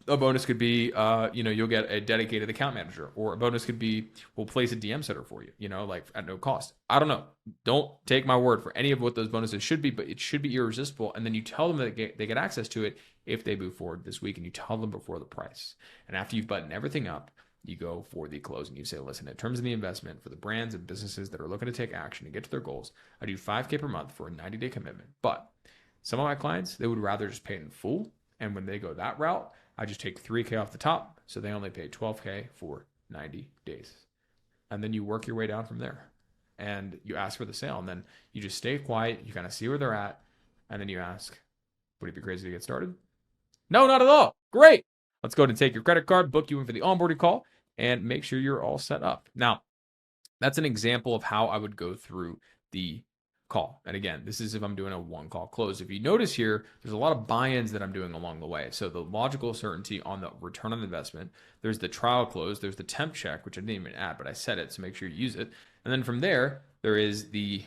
a bonus could be, you'll get a dedicated account manager, or a bonus could be, we'll place a DM setter for you, like at no cost. I don't know. Don't take my word for any of what those bonuses should be, but it should be irresistible. And then you tell them that they get access to it if they move forward this week, and you tell them before the price. And after you've buttoned everything up, you go for the closing. You say, listen, in terms of the investment for the brands and businesses that are looking to take action and get to their goals, I do $5K per month for a 90-day commitment. But some of my clients, they would rather just pay it in full. And when they go that route, I just take $3K off the top, so they only pay $12K for 90 days. And then you work your way down from there. And you ask for the sale, and then you just stay quiet, you kind of see where they're at, and then you ask, would it be crazy to get started? No, not at all. Great. Let's go ahead and take your credit card, book you in for the onboarding call, and make sure you're all set up. Now, that's an example of how I would go through the call. And again, this is if I'm doing a 1-call close. If you notice here, there's a lot of buy-ins that I'm doing along the way. So the logical certainty on the return on investment, there's the trial close, there's the temp check, which I didn't even add, but I said it, so make sure you use it. And then from there is the,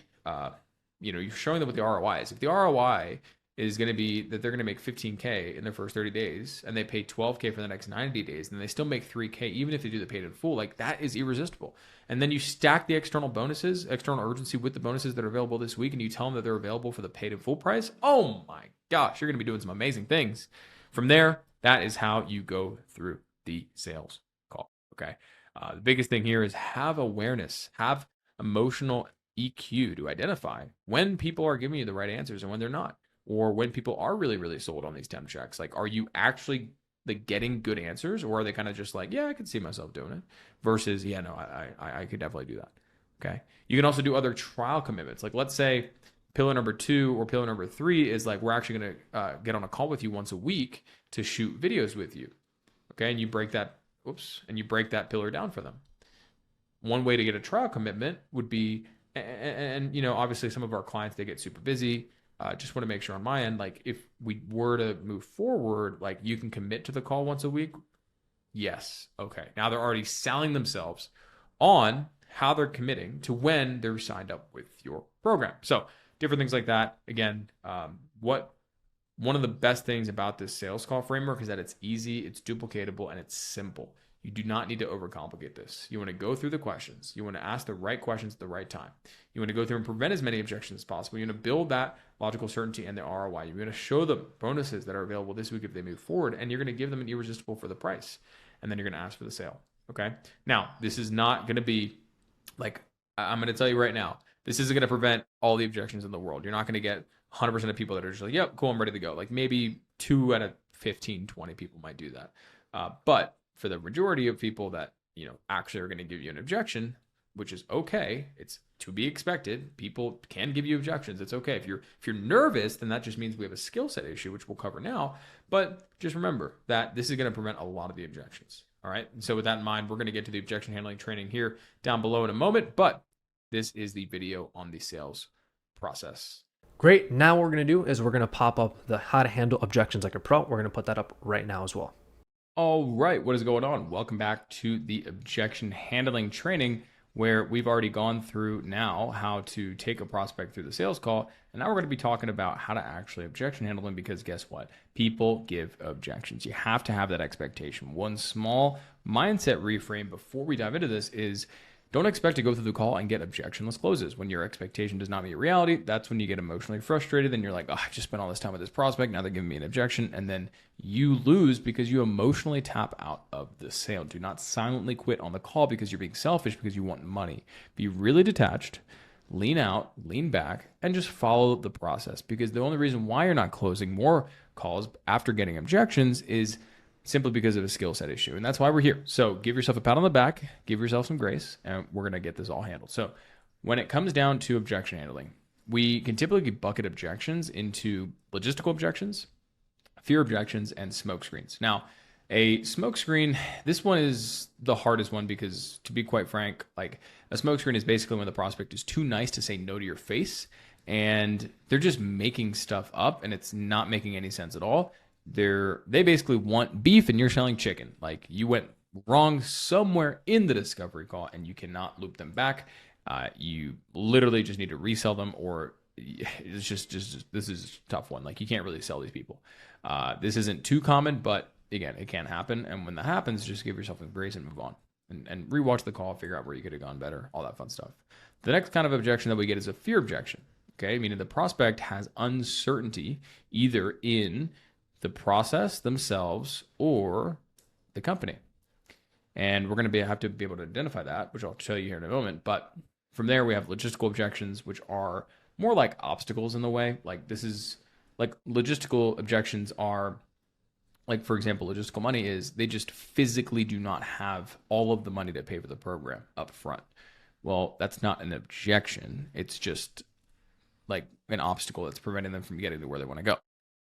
you're showing them what the ROI is. If the ROI is going to be that they're going to make 15K in their first 30 days and they pay 12K for the next 90 days, and they still make 3K even if they do the paid in full, like that is irresistible. And then you stack the external bonuses, external urgency with the bonuses that are available this week, and you tell them that they're available for the paid in full price. Oh my gosh, you're going to be doing some amazing things. From there, that is how you go through the sales call. Okay. The biggest thing here is have awareness, have emotional EQ to identify when people are giving you the right answers and when they're not. Or when people are really, really sold on these temp checks, like, are you actually like getting good answers, or are they kind of just like, yeah, I could see myself doing it, versus, yeah, no, I could definitely do that. Okay. You can also do other trial commitments. Like let's say pillar number 2 or pillar number 3 is like, we're actually going to get on a call with you once a week to shoot videos with you. Okay. And you break that, pillar down for them. One way to get a trial commitment would be, and obviously some of our clients, they get super busy. Just want to make sure on my end, like if we were to move forward, like you can commit to the call once a week. Yes. Okay. Now they're already selling themselves on how they're committing to when they're signed up with your program. So different things like that. Again, one of the best things about this sales call framework is that it's easy, it's duplicatable, and it's simple. You do not need to overcomplicate this. You want to go through the questions. You want to ask the right questions at the right time. You want to go through and prevent as many objections as possible. You want to build that logical certainty and the ROI. You're going to show them bonuses that are available this week if they move forward, and you're going to give them an irresistible for the price. And then you're going to ask for the sale. Okay. Now, this is not going to be like, I'm going to tell you right now, this isn't going to prevent all the objections in the world. You're not going to get 100% of people that are just like, yep, cool, I'm ready to go. Like maybe 2 out of 15, 20 people might do that. But for the majority of people that, actually are going to give you an objection, which is okay, it's to be expected. People can give you objections. It's okay. If you're nervous, then that just means we have a skill set issue, which we'll cover now. But just remember that this is going to prevent a lot of the objections. All right. And so with that in mind, we're going to get to the objection handling training here down below in a moment, but this is the video on the sales process. Great. Now what we're going to do is we're going to pop up the how to handle objections like a pro. We're going to put that up right now as well. All right. What is going on? Welcome back to the objection handling training, where we've already gone through now how to take a prospect through the sales call. And now we're going to be talking about how to actually objection handle them, because guess what? People give objections. You have to have that expectation. One small mindset reframe before we dive into this is don't expect to go through the call and get objectionless closes. When your expectation does not meet reality, that's when you get emotionally frustrated. Then you're like, oh, I just spent all this time with this prospect. Now they're giving me an objection. And then you lose because you emotionally tap out of the sale. Do not silently quit on the call because you're being selfish because you want money. Be really detached, lean out, lean back, and just follow the process. Because the only reason why you're not closing more calls after getting objections is simply because of a skill set issue. And that's why we're here. So give yourself a pat on the back, give yourself some grace, and we're going to get this all handled. So when it comes down to objection handling, we can typically bucket objections into logistical objections, fear objections, and smoke screens. Now, a smoke screen, this one is the hardest one because, to be quite frank, like a smoke screen is basically when the prospect is too nice to say no to your face and they're just making stuff up and it's not making any sense at all. They basically want beef and you're selling chicken. Like you went wrong somewhere in the discovery call and you cannot loop them back. You literally just need to resell them, or it's just this is a tough one. Like you can't really sell these people. This isn't too common, but again, it can happen. And when that happens, just give yourself some grace and move on and rewatch the call, figure out where you could have gone better, all that fun stuff. The next kind of objection that we get is a fear objection. Okay. Meaning the prospect has uncertainty either in the process themselves or the company. And we're going to have to be able to identify that, which I'll show you here in a moment. But from there, we have logistical objections, which are more like obstacles in the way. Like this is like logistical objections are like, for example, logistical money is they just physically do not have all of the money to pay for the program up front. Well, that's not an objection. It's just like an obstacle that's preventing them from getting to where they want to go.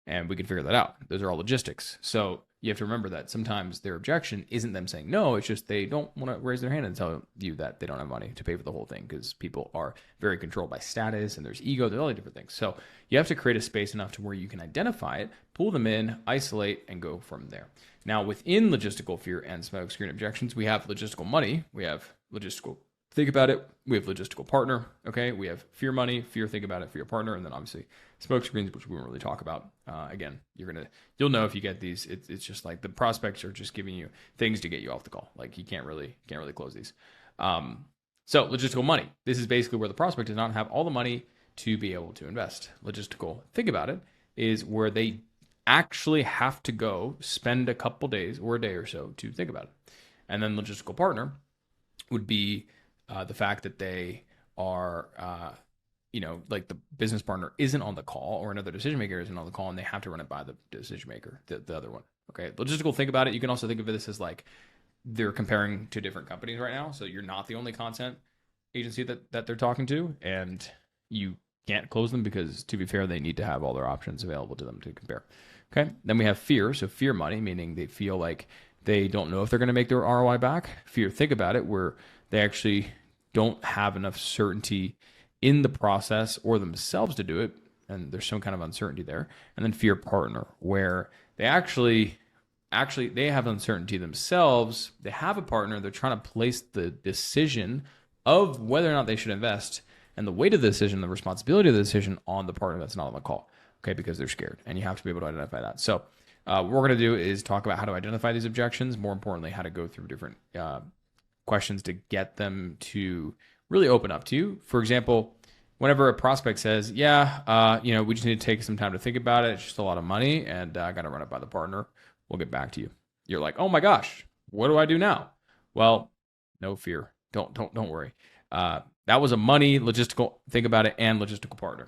And we can figure that out. Those are all logistics. So you have to remember that sometimes their objection isn't them saying no, it's just they don't want to raise their hand and tell you that they don't have money to pay for the whole thing, because people are very controlled by status and there's ego, there's all these different things. So you have to create a space enough to where you can identify it, pull them in, isolate, and go from there. Now, within logistical fear and smoke screen objections, we have logistical money, we have logistical think about it, we have logistical partner, okay? We have fear money, fear think about it for your partner, and then obviously smoke screens, which we won't really talk about. Again, you'll know if you get these. It's just like the prospects are just giving you things to get you off the call. Like you can't really close these. So logistical money. This is basically where the prospect does not have all the money to be able to invest. Logistical think about it is where they actually have to go spend a couple days or a day or so to think about it. And then logistical partner would be the fact that they are, like the business partner isn't on the call or another decision maker isn't on the call and they have to run it by the decision maker, the other one. Okay. Logistical think about it. You can also think of this as like they're comparing to different companies right now. So you're not the only content agency that they're talking to, and you can't close them because, to be fair, they need to have all their options available to them to compare. Okay. Then we have fear. So fear money, meaning they feel like they don't know if they're going to make their ROI back. Fear think about it, where they actually don't have enough certainty in the process or themselves to do it, and there's some kind of uncertainty there. And then fear partner, where they actually they have uncertainty themselves. They have a partner. They're trying to place the decision of whether or not they should invest, and the weight of the decision, the responsibility of the decision on the partner that's not on the call, okay, because they're scared, and you have to be able to identify that. So what we're going to do is talk about how to identify these objections, more importantly, how to go through different questions to get them to really open up to you. For example, whenever a prospect says, yeah, we just need to take some time to think about it. It's just a lot of money, and I got to run it by the partner. We'll get back to you. You're like, oh my gosh, what do I do now? Well, no fear. Don't worry. That was a money, logistical, think about it, and logistical partner.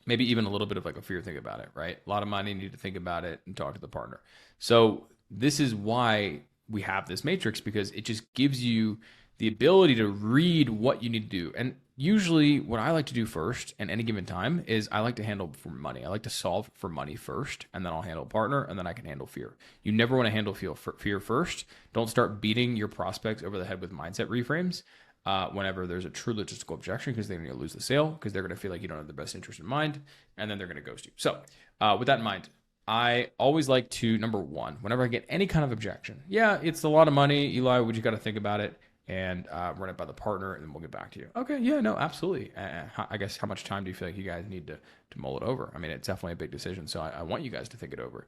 Maybe even a little bit of like a fear, think about it, right? A lot of money, need to think about it and talk to the partner. So this is why we have this matrix, because it just gives you the ability to read what you need to do. And usually what I like to do first at any given time is I like to handle for money. I like to solve for money first, and then I'll handle partner, and then I can handle fear. You never want to handle fear first. Don't start beating your prospects over the head with mindset reframes whenever there's a true logistical objection, because they're going to lose the sale, because they're going to feel like you don't have the best interest in mind, and then they're going to ghost you. So with that in mind, I always like to, number one, whenever I get any kind of objection, yeah, it's a lot of money, Eli, we just got to think about it and run it by the partner, and then we'll get back to you. Okay, yeah, no, absolutely. I guess how much time do you feel like you guys need to mull it over? I mean, it's definitely a big decision, so I want you guys to think it over.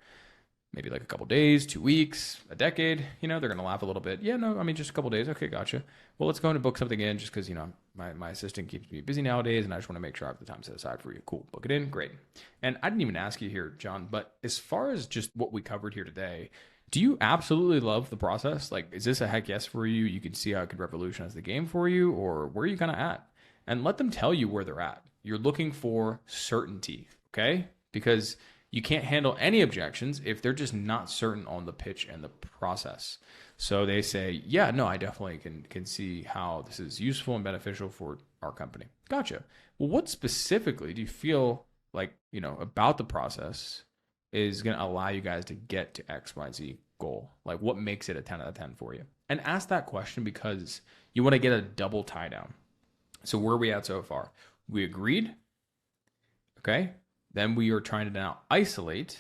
Maybe like a couple days, 2 weeks, a decade, they're going to laugh a little bit. Yeah, no, I mean, just a couple days. Okay, gotcha. Well, let's go in and book something in, just because, my assistant keeps me busy nowadays, and I just want to make sure I have the time set aside for you. Cool, book it in, great. And I didn't even ask you here, John, but as far as just what we covered here today, do you absolutely love the process? Like, is this a heck yes for you? You can see how it could revolutionize the game for you, or where are you kind of at? And let them tell you where they're at. You're looking for certainty, okay? Because you can't handle any objections if they're just not certain on the pitch and the process. So they say, yeah, no, I definitely can see how this is useful and beneficial for our company. Gotcha. Well, what specifically do you feel like, about the process is going to allow you guys to get to XYZ goal? Like, what makes it a 10 out of 10 for you? And ask that question because you want to get a double tie down. So where are we at so far? We agreed. Okay. Then we are trying to now isolate.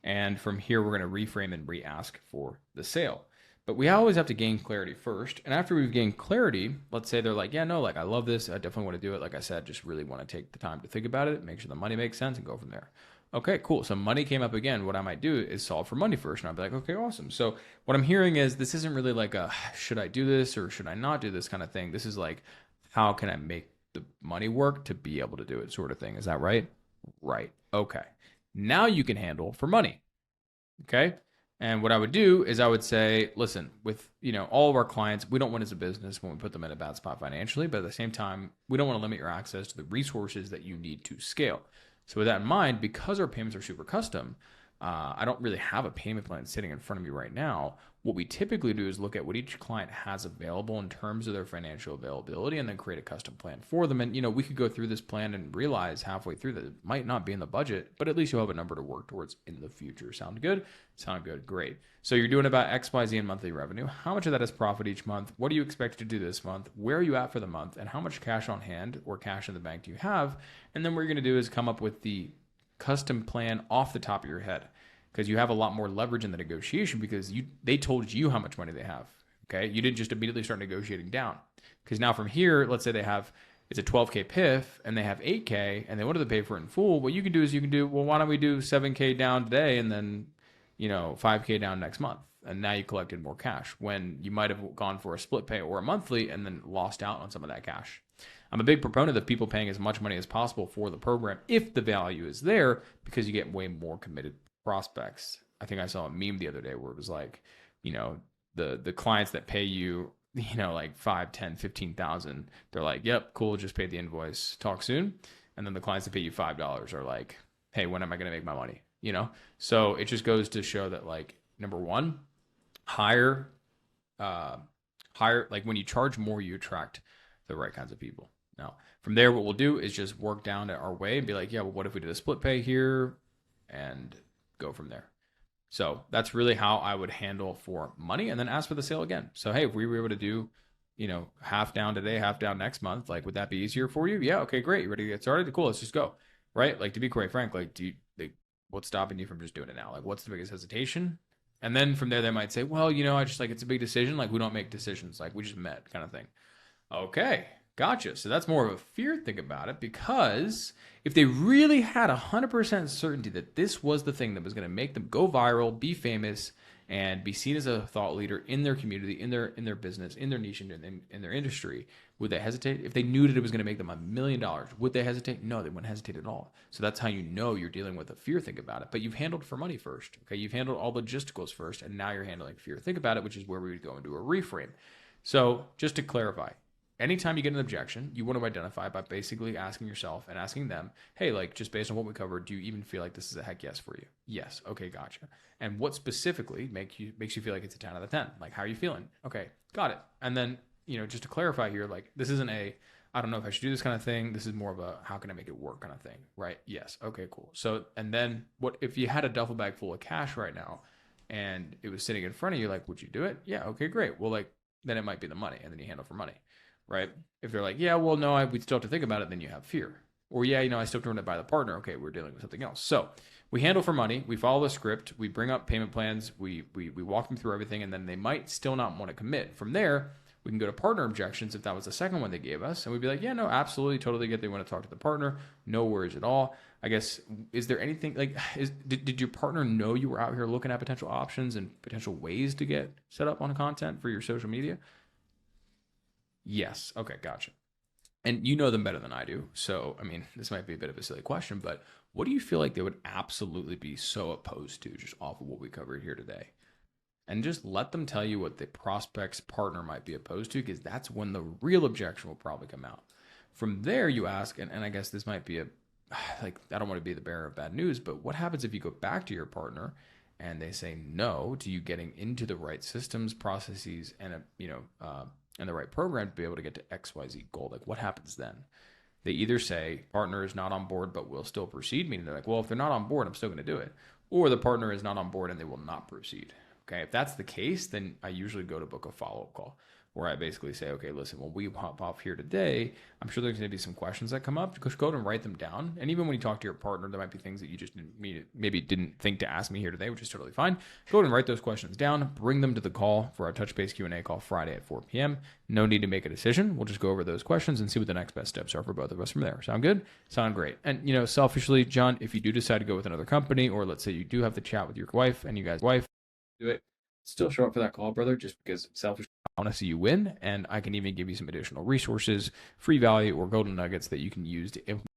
And from here, we're going to reframe and re-ask for the sale. But we always have to gain clarity first. And after we've gained clarity, let's say they're like, yeah, no, like I love this. I definitely want to do it. Like I said, just really want to take the time to think about it, make sure the money makes sense, and go from there. Okay, cool. So money came up again. What I might do is solve for money first. And I'll be like, okay, awesome. So what I'm hearing is this isn't really like a, should I do this or should I not do this kind of thing. This is like, how can I make the money work to be able to do it sort of thing. Is that right? Right. Okay. Now you can handle for money. Okay. And what I would do is I would say, listen, with all of our clients, we don't win as a business when we put them in a bad spot financially, but at the same time, we don't want to limit your access to the resources that you need to scale. So with that in mind, because our payments are super custom, I don't really have a payment plan sitting in front of me right now. What we typically do is look at what each client has available in terms of their financial availability and then create a custom plan for them. And, we could go through this plan and realize halfway through that it might not be in the budget, but at least you'll have a number to work towards in the future. Sound good? Sound good. Great. So you're doing about XYZ in monthly revenue. How much of that is profit each month? What do you expect to do this month? Where are you at for the month? And how much cash on hand or cash in the bank do you have? And then what you're going to do is come up with the custom plan off the top of your head, because you have a lot more leverage in the negotiation because they told you how much money they have. Okay. You didn't just immediately start negotiating down, because now from here, let's say it's a 12K PIF and they have 8K and they wanted to pay for it in full. What you can do is well, why don't we do 7K down today and then, 5K down next month? And now you collected more cash when you might have gone for a split pay or a monthly and then lost out on some of that cash. I'm a big proponent of people paying as much money as possible for the program if the value is there, because you get way more committed prospects. I think I saw a meme the other day where it was like, the clients that pay you, like 5, 10, 15,000, they're like, yep, cool, just pay the invoice, talk soon. And then the clients that pay you $5 are like, hey, when am I going to make my money? So it just goes to show that, like, number one, higher, like when you charge more, you attract the right kinds of people. Now, from there, what we'll do is just work down our way and be like, yeah, well, what if we did a split pay here, and go from there. So that's really how I would handle for money, and then ask for the sale again. So, hey, if we were able to do, half down today, half down next month, like, would that be easier for you? Yeah. Okay, great. You ready to get started? Cool. Let's just go. Right. Like, to be quite frank, like, what's stopping you from just doing it now? Like, what's the biggest hesitation? And then from there, they might say, well, I just, like, it's a big decision. Like, we don't make decisions. Like, we just met, kind of thing. Okay, gotcha. So that's more of a fear thing about it, because if they really had 100% certainty that this was the thing that was going to make them go viral, be famous, and be seen as a thought leader in their community, in their business, in their niche, and in their industry, would they hesitate? If they knew that it was going to make them $1 million, would they hesitate? No, they wouldn't hesitate at all. So that's how you know you're dealing with a fear thing about it. But you've handled for money first. Okay, you've handled all logisticals first, and now you're handling fear. Think about it, which is where we would go into a reframe. So just to clarify, anytime you get an objection, you want to identify by basically asking yourself and asking them, hey, like, just based on what we covered, do you even feel like this is a heck yes for you? Yes. Okay, gotcha. And what specifically makes you feel like it's a 10 out of 10? Like, how are you feeling? Okay, got it. And then, just to clarify here, like, this isn't a, I don't know if I should do this kind of thing. This is more of a, how can I make it work kind of thing, right? Yes. Okay, cool. So, and then what if you had a duffel bag full of cash right now and it was sitting in front of you, like, would you do it? Yeah. Okay, great. Well, like, then it might be the money, and then you handle for money. Right? If they're like, yeah, well, no, we'd still have to think about it, then you have fear. Or, yeah, I still have to run it by the partner. Okay, we're dealing with something else. So we handle for money. We follow the script. We bring up payment plans. We walk them through everything, and then they might still not want to commit. From there, we can go to partner objections if that was the second one they gave us. And we'd be like, yeah, no, absolutely, totally get they want to talk to the partner. No worries at all. I guess, is there anything, like, did your partner know you were out here looking at potential options and potential ways to get set up on content for your social media? Yes. Okay, gotcha. And you know them better than I do. So, I mean, this might be a bit of a silly question, but what do you feel like they would absolutely be so opposed to, just off of what we covered here today? And just let them tell you what the prospect's partner might be opposed to, because that's when the real objection will probably come out. From there, you ask, and I guess this might be like, I don't want to be the bearer of bad news, but what happens if you go back to your partner and they say no to you getting into the right systems, processes, and and the right program to be able to get to XYZ goal? Like, what happens then? They either say partner is not on board, but will still proceed, meaning they're like, well, if they're not on board, I'm still going to do it. Or the partner is not on board and they will not proceed. Okay. If that's the case, then I usually go to book a follow-up call, where I basically say, okay, listen, when we hop off here today, I'm sure there's going to be some questions that come up. Just go ahead and write them down. And even when you talk to your partner, there might be things that you just maybe didn't think to ask me here today, which is totally fine. Go ahead and write those questions down. Bring them to the call for our touch base Q&A call Friday at 4 p.m. No need to make a decision. We'll just go over those questions and see what the next best steps are for both of us from there. Sound good? Sound great. And, selfishly, John, if you do decide to go with another company, or let's say you do have the chat with your wife and you guys' wife, do it. Still show up for that call, brother, just because selfishly, I want to see you win, and I can even give you some additional resources, free value, or golden nuggets that you can use to implement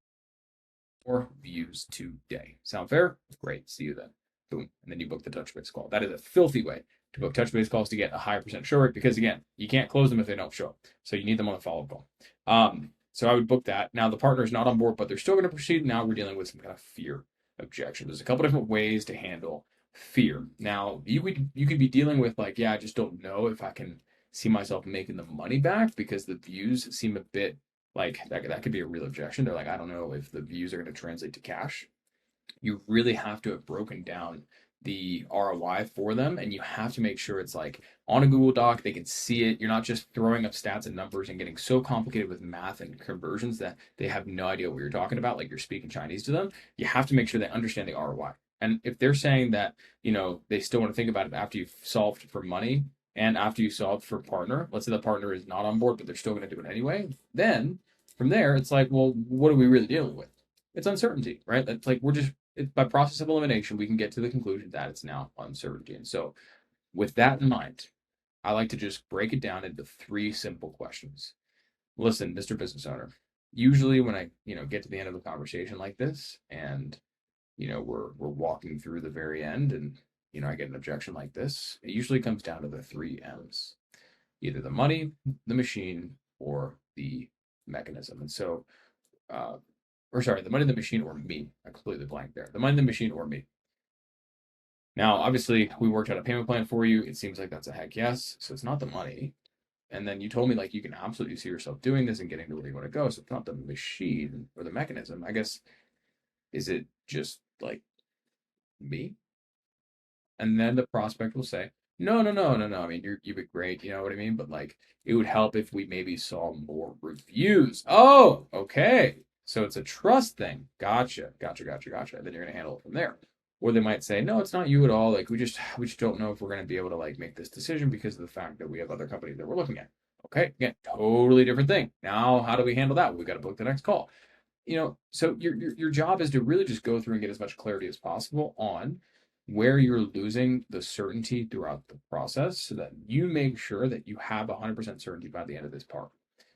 or views today. Sound fair? Great. See you then. Boom. And then you book the touch base call. That is a filthy way to book touch base calls to get a higher % show rate, because, again, you can't close them if they don't show up. So you need them on a follow-up call. So I would book that. Now, the partner is not on board, but they're still going to proceed. Now we're dealing with some kind of fear objection. There's a couple different ways to handle fear. Now, you could be dealing with, like, yeah, I just don't know if I can see myself making the money back, because the views seem a bit like that could be a real objection. They're like, I don't know if the views are going to translate to cash. You really have to have broken down the ROI for them, and you have to make sure it's like on a Google Doc, they can see it. You're not just throwing up stats and numbers and getting so complicated with math and conversions that they have no idea what you're talking about, like you're speaking Chinese to them. You have to make sure they understand the ROI. And if they're saying that, they still want to think about it after you've solved for money and after you solved for partner, let's say the partner is not on board, but they're still going to do it anyway, then from there, it's like, well, what are we really dealing with? It's uncertainty, right? That's like, by process of elimination, we can get to the conclusion that it's now uncertainty. And so with that in mind, I like to just break it down into 3 simple questions. Listen, Mr. Business Owner, usually when I, get to the end of a conversation like this, and, we're walking through the very end, and, I get an objection like this, it usually comes down to the 3 M's, either the money, the machine, or the mechanism. And so, the money, the machine, or me. I completely blanked there. The money, the machine, or me. Now, obviously, we worked out a payment plan for you. It seems like that's a heck yes. So it's not the money. And then you told me, like, you can absolutely see yourself doing this and getting to where you want to go. So it's not the machine or the mechanism. I guess, is it just like me? And then the prospect will say, no. I mean, you've been great. You know what I mean? But, like, it would help if we maybe saw more reviews. Oh, okay. So it's a trust thing. Gotcha. Then you're going to handle it from there. Or they might say, no, it's not you at all. Like, we just don't know if we're going to be able to, like, make this decision because of the fact that we have other companies that we're looking at. Okay, again, totally different thing. Now, how do we handle that? We've got to book the next call. So your job is to really just go through and get as much clarity as possible on where you're losing the certainty throughout the process so that you make sure that you have 100% certainty by the end of this part.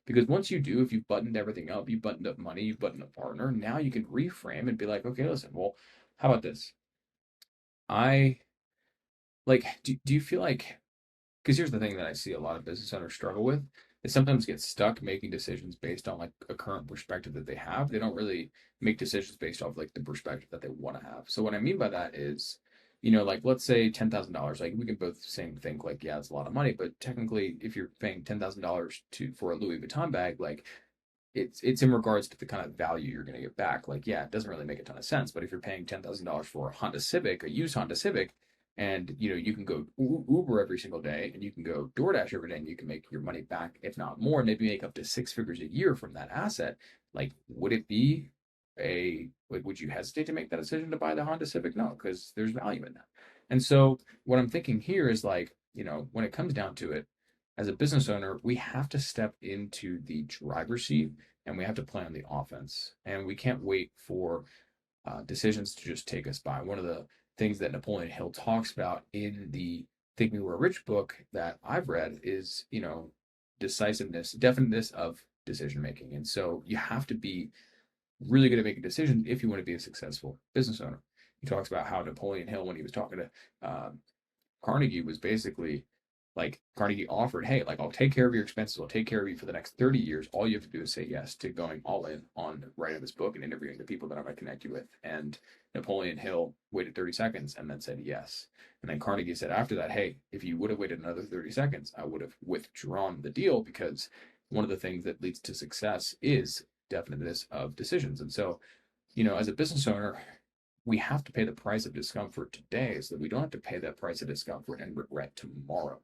Because once you do, if you've buttoned everything up, you've buttoned up money, you've buttoned up partner, now you can reframe and be like, okay, listen, well, how about this? I like, do you feel like, because here's the thing that I see a lot of business owners struggle with, they sometimes get stuck making decisions based on like a current perspective that they have. They don't really make decisions based off like the perspective that they want to have. So what I mean by that is, like let's say $10,000, like we can both think like, yeah, it's a lot of money, but technically if you're paying $10,000 for a Louis Vuitton bag, like it's in regards to the kind of value you're going to get back. Like, yeah, it doesn't really make a ton of sense, but if you're paying $10,000 for a Honda Civic, a used Honda Civic, and you can go Uber every single day, and you can go DoorDash every day, and you can make your money back, if not more, maybe make up to 6 figures a year from that asset. Like, would it be would you hesitate to make that decision to buy the Honda Civic? No, because there's value in that. And so what I'm thinking here is like, when it comes down to it, as a business owner, we have to step into the driver's seat and we have to play on the offense. And we can't wait for decisions to just take us by. One of the things that Napoleon Hill talks about in the Think We Were Rich book that I've read is, decisiveness, definiteness of decision making. And so you have to be really good at making decisions if you want to be a successful business owner. He talks about how Napoleon Hill, when he was talking to Carnegie, was basically like Carnegie offered, hey, like I'll take care of your expenses, I'll take care of you for the next 30 years. All you have to do is say yes to going all in on writing this book and interviewing the people that I'm going to connect you with. And Napoleon Hill waited 30 seconds and then said yes. And then Carnegie said after that, hey, if you would have waited another 30 seconds, I would have withdrawn the deal, because one of the things that leads to success is definiteness of decisions. And so, as a business owner, we have to pay the price of discomfort today so that we don't have to pay that price of discomfort and regret tomorrow.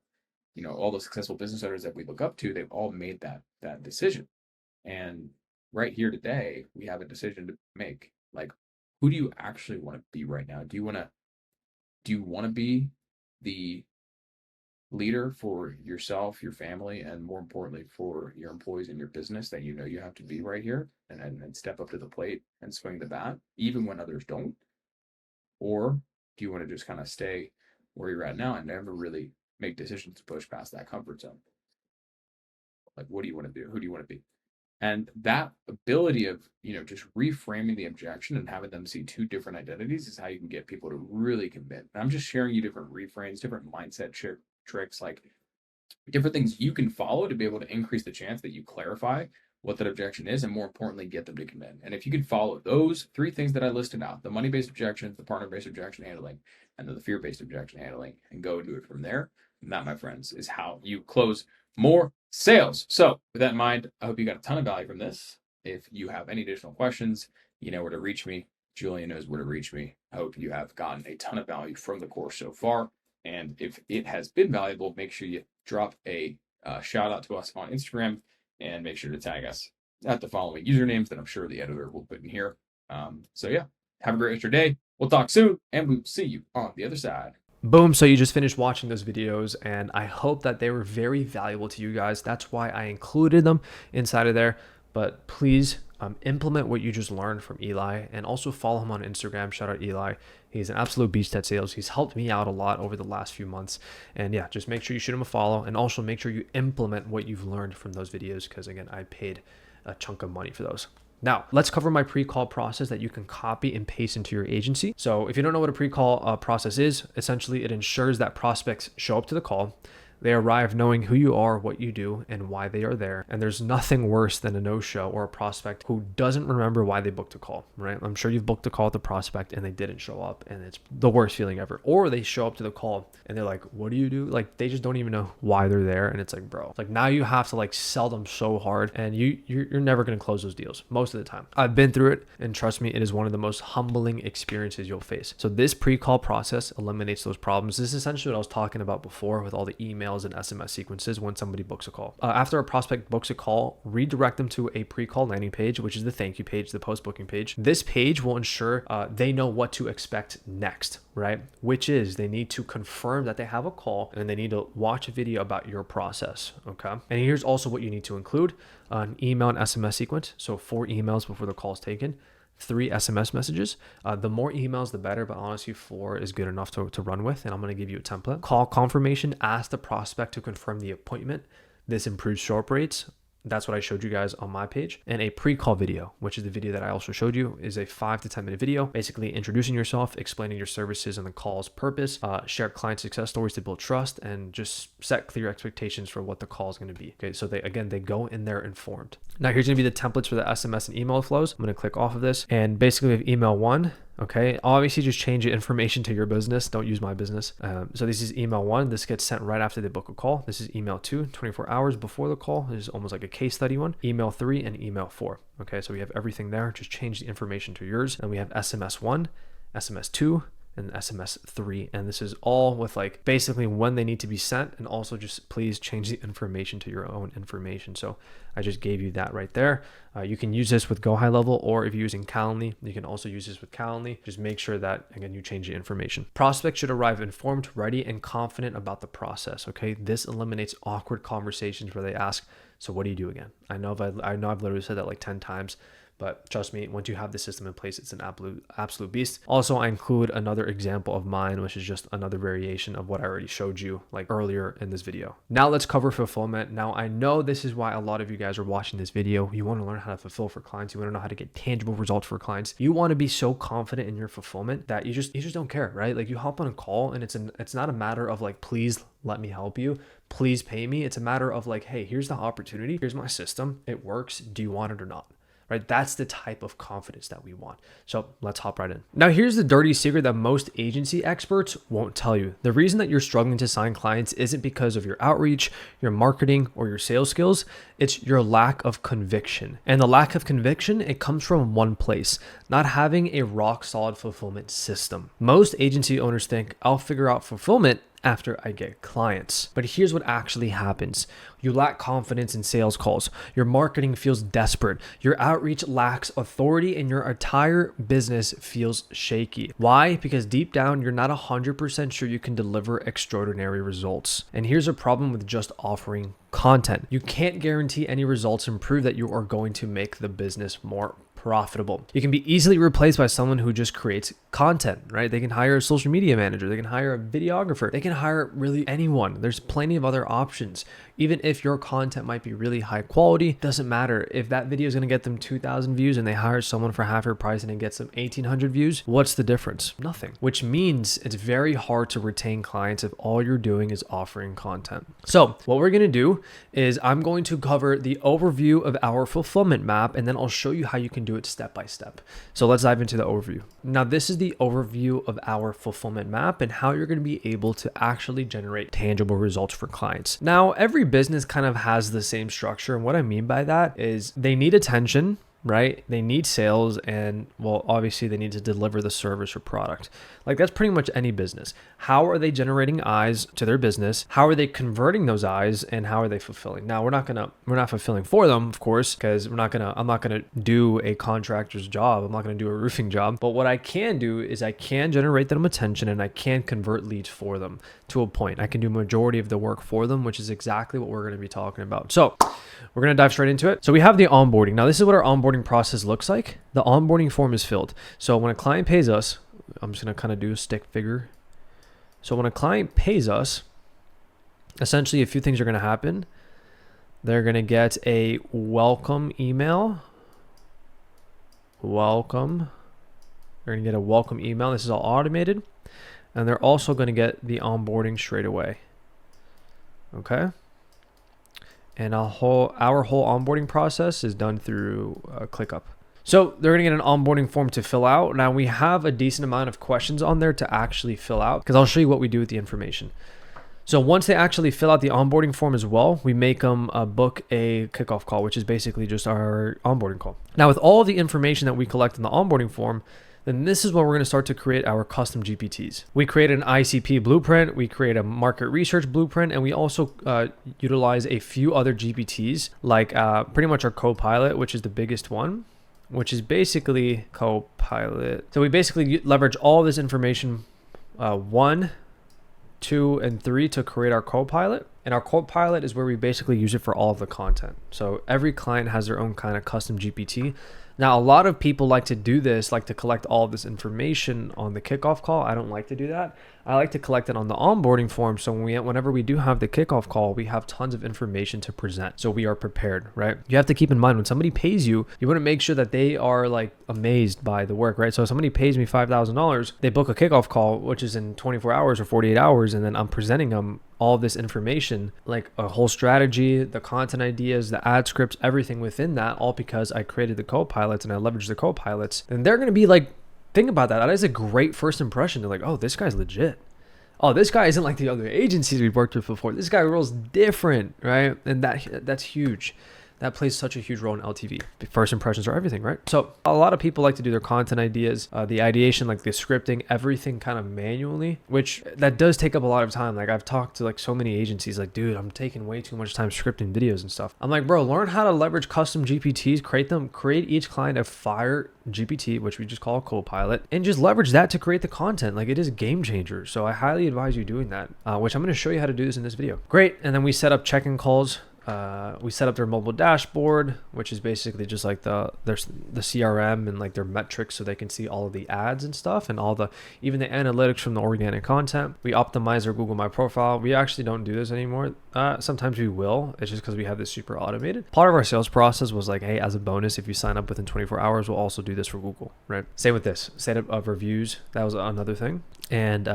All the successful business owners that we look up to, they've all made that decision. And right here today, we have a decision to make. Like, who do you actually want to be right now? Do you want to be the leader for yourself, your family, and more importantly for your employees and your business that you have to be right here and step up to the plate and swing the bat even when others don't? Or do you want to just kind of stay where you're at now and never really make decisions to push past that comfort zone? Like, what do you want to do? Who do you want to be? And that ability of, just reframing the objection and having them see two different identities is how you can get people to really commit. And I'm just sharing you different reframes, different mindset tricks, like different things you can follow to be able to increase the chance that you clarify what that objection is, and more importantly, get them to commit. And if you can follow those 3 things that I listed out, the money-based objections, the partner-based objection handling, and the fear-based objection handling, and go and do it from there, that, my friends, is how you close more sales. So with that in mind, I hope you got a ton of value from this. If you have any additional questions, you know where to reach me. Julian knows where to reach me. I hope you have gotten a ton of value from the course so far. And if it has been valuable, make sure you drop a shout out to us on Instagram and make sure to tag us at the following usernames that I'm sure the editor will put in here. So yeah, have a great rest of your day. We'll talk soon, and we'll see you on the other side. Boom. So you just finished watching those videos, and I hope that they were very valuable to you guys. That's why I included them inside of there. But please implement what you just learned from Eli, and also follow him on Instagram. Shout out Eli. He's an absolute beast at sales. He's helped me out a lot over the last few months. And yeah, just make sure you shoot him a follow, and also make sure you implement what you've learned from those videos, because again, I paid a chunk of money for those. Now, let's cover my pre-call process that you can copy and paste into your agency. So if you don't know what a pre-call process is, essentially it ensures that prospects show up to the call. They arrive knowing who you are, what you do, and why they are there. And there's nothing worse than a no-show or a prospect who doesn't remember why they booked a call, right? I'm sure you've booked a call with a prospect and they didn't show up, and it's the worst feeling ever. Or they show up to the call and they're like, what do you do? Like, they just don't even know why they're there. And it's like, bro, like now you have to like sell them so hard, and you're never going to close those deals most of the time. I've been through it, and trust me, it is one of the most humbling experiences you'll face. So this pre-call process eliminates those problems. This is essentially what I was talking about before with all the emails emails and SMS sequences when somebody books a call. After a prospect books a call, redirect them to a pre-call landing page, which is the thank you page, the post-booking page. This page will ensure they know what to expect next, right? Which is they need to confirm that they have a call and they need to watch a video about your process, okay? And here's also what you need to include: an email and SMS sequence. So 4 emails before the call is taken, 3 SMS messages. The more emails, the better, but honestly, 4 is good enough to run with. And I'm going to give you a template. Call confirmation, ask the prospect to confirm the appointment. This improves show up rates. That's what I showed you guys on my page. And a pre-call video, which is the video that I also showed you, is a 5 to 10 minute video, basically introducing yourself, explaining your services and the call's purpose, share client success stories to build trust, and just set clear expectations for what the call is going to be. Okay, so they go in there informed. Now here's going to be the templates for the SMS and email flows. I'm going to click off of this, and basically we have email 1. Okay, obviously just change the information to your business. Don't use my business. So this is email 1. This gets sent right after they book a call. This is email 2, 24 hours before the call. This is almost like a case study one. Email 3 and email 4. Okay, so we have everything there. Just change the information to yours. And we have SMS 1, SMS 2, and SMS 3. And this is all with like basically when they need to be sent, and also just please change the information to your own information. So I just gave you that right there. You can use this with Go High Level, or if you're using Calendly, you can also use this with Calendly. Just make sure that, again, you change the information. Prospects should arrive informed, ready, and confident about the process. Okay, this eliminates awkward conversations where they ask, "So what do you do again?" I know I've literally said that like 10 times. But trust me, once you have the system in place, it's an absolute beast. Also, I include another example of mine, which is just another variation of what I already showed you like earlier in this video. Now let's cover fulfillment. Now I know this is why a lot of you guys are watching this video. You want to learn how to fulfill for clients. You want to know how to get tangible results for clients. You want to be so confident in your fulfillment that you just don't care, right? Like you hop on a call and it's not a matter of like, please let me help you, please pay me. It's a matter of like, hey, here's the opportunity. Here's my system. It works. Do you want it or not? Right? That's the type of confidence that we want. So let's hop right in. Now, here's the dirty secret that most agency experts won't tell you. The reason that you're struggling to sign clients isn't because of your outreach, your marketing, or your sales skills. It's your lack of conviction. And the lack of conviction, it comes from one place: not having a rock solid fulfillment system. Most agency owners think, I'll figure out fulfillment after I get clients. But here's what actually happens. You lack confidence in sales calls. Your marketing feels desperate. Your outreach lacks authority, and your entire business feels shaky. Why? Because deep down, you're not 100% sure you can deliver extraordinary results. And here's a problem with just offering content. You can't guarantee any results and prove that you are going to make the business more profitable. You can be easily replaced by someone who just creates content, right? They can hire a social media manager. They can hire a videographer. They can hire really anyone. There's plenty of other options. Even if your content might be really high quality, doesn't matter. If that video is going to get them 2,000 views and they hire someone for half your price and it gets them 1,800 views, what's the difference? Nothing. Which means it's very hard to retain clients if all you're doing is offering content. So what we're going to do is I'm going to cover the overview of our fulfillment map, and then I'll show you how you can do it step by step. So let's dive into the overview. Now, this is the overview of our fulfillment map and how you're going to be able to actually generate tangible results for clients. Now, every business kind of has the same structure. And what I mean by that is they need attention, right? They need sales, and well, obviously they need to deliver the service or product. Like that's pretty much any business. How are they generating eyes to their business? How are they converting those eyes, and how are they fulfilling? Now we're not fulfilling for them, of course, because I'm not gonna do a contractor's job. I'm not gonna do a roofing job. But what I can do is I can generate them attention, and I can convert leads for them to a point. I can do majority of the work for them, which is exactly what we're gonna be talking about. So we're gonna dive straight into it. So we have the onboarding. Now this is what our onboarding process looks like. The onboarding form is filled. So when a client pays us, I'm just going to kind of do a stick figure. So when a client pays us, essentially a few things are going to happen. They're going to get a welcome email. Welcome. They're going to get a welcome email. This is all automated. And they're also going to get the onboarding straight away. Okay. And our whole onboarding process is done through ClickUp. So they're going to get an onboarding form to fill out. Now we have a decent amount of questions on there to actually fill out, because I'll show you what we do with the information. So once they actually fill out the onboarding form as well, we make them book a kickoff call, which is basically just our onboarding call. Now with all of the information that we collect in the onboarding form, then this is when we're going to start to create our custom GPTs. We create an ICP blueprint, we create a market research blueprint, and we also utilize a few other GPTs, like pretty much our Copilot, which is the biggest one, which is basically Copilot. So we basically leverage all this information, 1, 2, and 3 to create our Copilot. And our Copilot is where we basically use it for all of the content. So every client has their own kind of custom GPT. Now, a lot of people like to do this, like to collect all of this information on the kickoff call. I don't like to do that. I like to collect it on the onboarding form. So whenever we do have the kickoff call, we have tons of information to present. So we are prepared, right? You have to keep in mind when somebody pays you, you want to make sure that they are like amazed by the work, right? So if somebody pays me $5,000, they book a kickoff call, which is in 24 hours or 48 hours. And then I'm presenting them all this information, like a whole strategy, the content ideas, the ad scripts, everything within that, all because I created the Copilots and I leveraged the Copilots. And they're going to be like, think about that. That is a great first impression. They're like, oh, this guy's legit. Oh, this guy isn't like the other agencies we've worked with before. This guy rolls different, right? And that's huge. That plays such a huge role in LTV. First impressions are everything, right? So a lot of people like to do their content ideas, the ideation, like the scripting, everything kind of manually, which that does take up a lot of time. Like I've talked to like so many agencies like, dude, I'm taking way too much time scripting videos and stuff. I'm like, bro, learn how to leverage custom GPTs, create each client a fire GPT, which we just call a Copilot, and just leverage that to create the content. Like it is a game changer. So I highly advise you doing that, which I'm going to show you how to do this in this video. Great. And then we set up check-in calls. We set up their mobile dashboard, which is basically just like the CRM and like their metrics, so they can see all of the ads and stuff and even the analytics from the organic content. We optimize their Google My Profile. We actually don't do this anymore. Sometimes we will. It's just because we have this super automated. Part of our sales process was like, hey, as a bonus, if you sign up within 24 hours, we'll also do this for Google, right? Same with this setup of reviews. That was another thing. And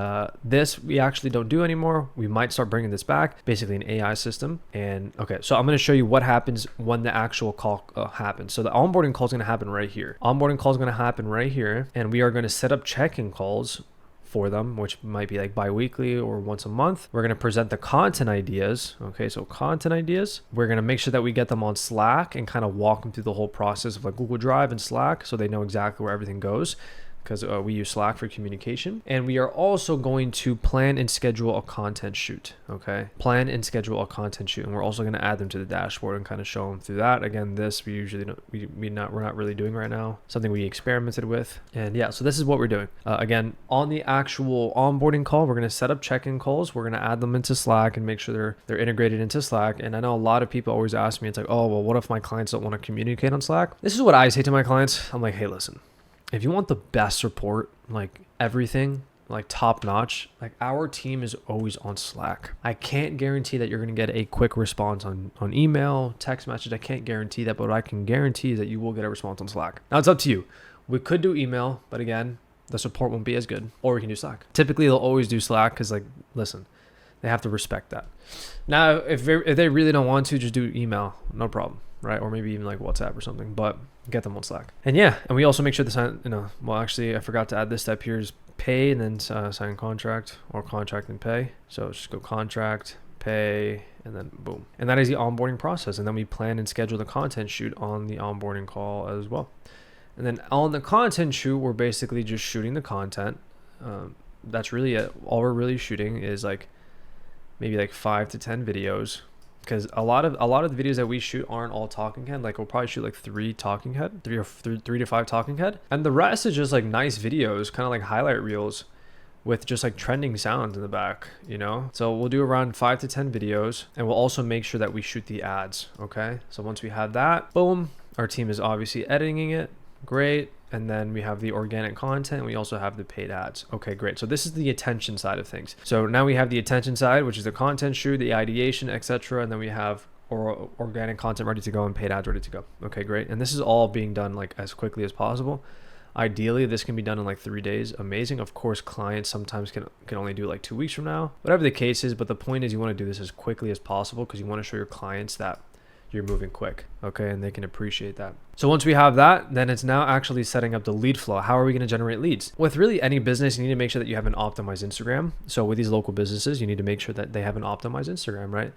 this we actually don't do anymore. We might start bringing this back, basically an AI system. And okay, so I'm going to show you what happens when the actual call happens. So the onboarding call is going to happen right here. Onboarding call is going to happen right here. And we are going to set up check-in calls for them, which might be like bi-weekly or once a month. We're going to present the content ideas. Okay, so content ideas. We're going to make sure that we get them on Slack and kind of walk them through the whole process of like Google Drive and Slack, so they know exactly where everything goes, because we use Slack for communication. And we are also going to plan and schedule a content shoot. Okay, plan and schedule a content shoot, and we're also going to add them to the dashboard and kind of show them through that. Again, this we usually don't, we're not really doing right now. Something we experimented with. And yeah, so this is what we're doing. Again, on the actual onboarding call, we're going to set up check-in calls. We're going to add them into Slack and make sure they're integrated into Slack. And I know a lot of people always ask me, it's like, oh, well, what if my clients don't want to communicate on Slack? This is what I say to my clients. I'm like, hey, listen, if you want the best support, like everything, like top notch, like our team is always on Slack. I can't guarantee that you're going to get a quick response on email, text message. I can't guarantee that, but what I can guarantee is that you will get a response on Slack. Now it's up to you. We could do email, but again, the support won't be as good, or we can do Slack. Typically they'll always do Slack because like, listen, they have to respect that. Now, if they really don't want to, just do email, no problem, right? Or maybe even like WhatsApp or something, but get them on Slack. And yeah, and we also make sure to sign, well, actually I forgot to add this step here is pay and then sign contract, or contract and pay. So just go contract, pay, and then boom. And that is the onboarding process. And then we plan and schedule the content shoot on the onboarding call as well. And then on the content shoot, we're basically just shooting the content. That's really it. All we're really shooting is like maybe like 5 to 10 videos, because a lot of the videos that we shoot aren't all talking head. Like we'll probably shoot like 3 talking head, 3 to 5 talking head, and the rest is just like nice videos, kind of like highlight reels with just like trending sounds in the back, So we'll do around 5 to 10 videos, and we'll also make sure that we shoot the ads. Okay, so once we have that, boom, our team is obviously editing it. Great. And then we have the organic content. We also have the paid ads. Okay, great. So this is the attention side of things. So now we have the attention side, which is the content shoot, the ideation, etc. And then we have organic content ready to go and paid ads ready to go. Okay, great. And this is all being done like as quickly as possible. Ideally, this can be done in like 3 days. Amazing. Of course, clients sometimes can only do like 2 weeks from now, whatever the case is. But the point is you want to do this as quickly as possible, because you want to show your clients that you're moving quick, okay, and they can appreciate that. So once we have that, then it's now actually setting up the lead flow. How are we going to generate leads? With really any business, you need to make sure that you have an optimized Instagram. So with these local businesses, you need to make sure that they have an optimized Instagram, right?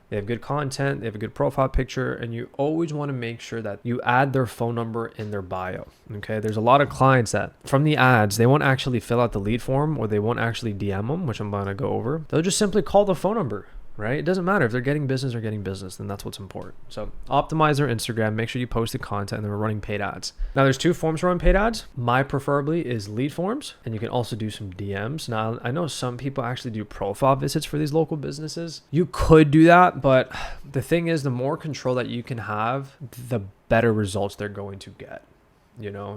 they have good content, they have a good profile picture, and you always want to make sure that you add their phone number in their bio. Okay, there's a lot of clients that from the ads, they won't actually fill out the lead form, or they won't actually DM them, which I'm going to go over. They'll just simply call the phone number. Right? It doesn't matter if they're getting business or getting business, then that's what's important. So optimize their Instagram, make sure you post the content, and then we're running paid ads. Now there's two forms to run paid ads. My preferably is lead forms, and you can also do some DMs. Now I know some people actually do profile visits for these local businesses. You could do that, but the thing is, the more control that you can have, the better results they're going to get.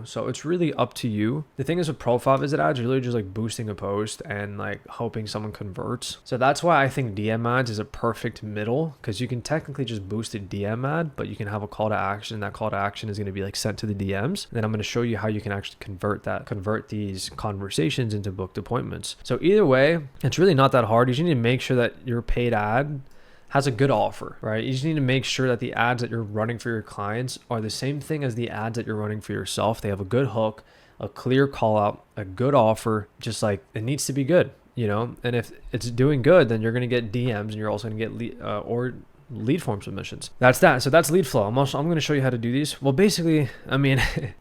So it's really up to you. The thing is with profile visit ads, you're really just like boosting a post and like hoping someone converts. So that's why I think DM ads is a perfect middle, because you can technically just boost a DM ad, but you can have a call to action. That call to action is going to be like sent to the DMs. And then I'm going to show you how you can actually convert these conversations into booked appointments. So either way, it's really not that hard. You just need to make sure that your paid ad has a good offer, right? You just need to make sure that the ads that you're running for your clients are the same thing as the ads that you're running for yourself. They have a good hook, a clear call out, a good offer, just like it needs to be good, And if it's doing good, then you're going to get DMs, and you're also going to get lead form submissions. That's that. So that's lead flow. I'm going to show you how to do these. Well, basically,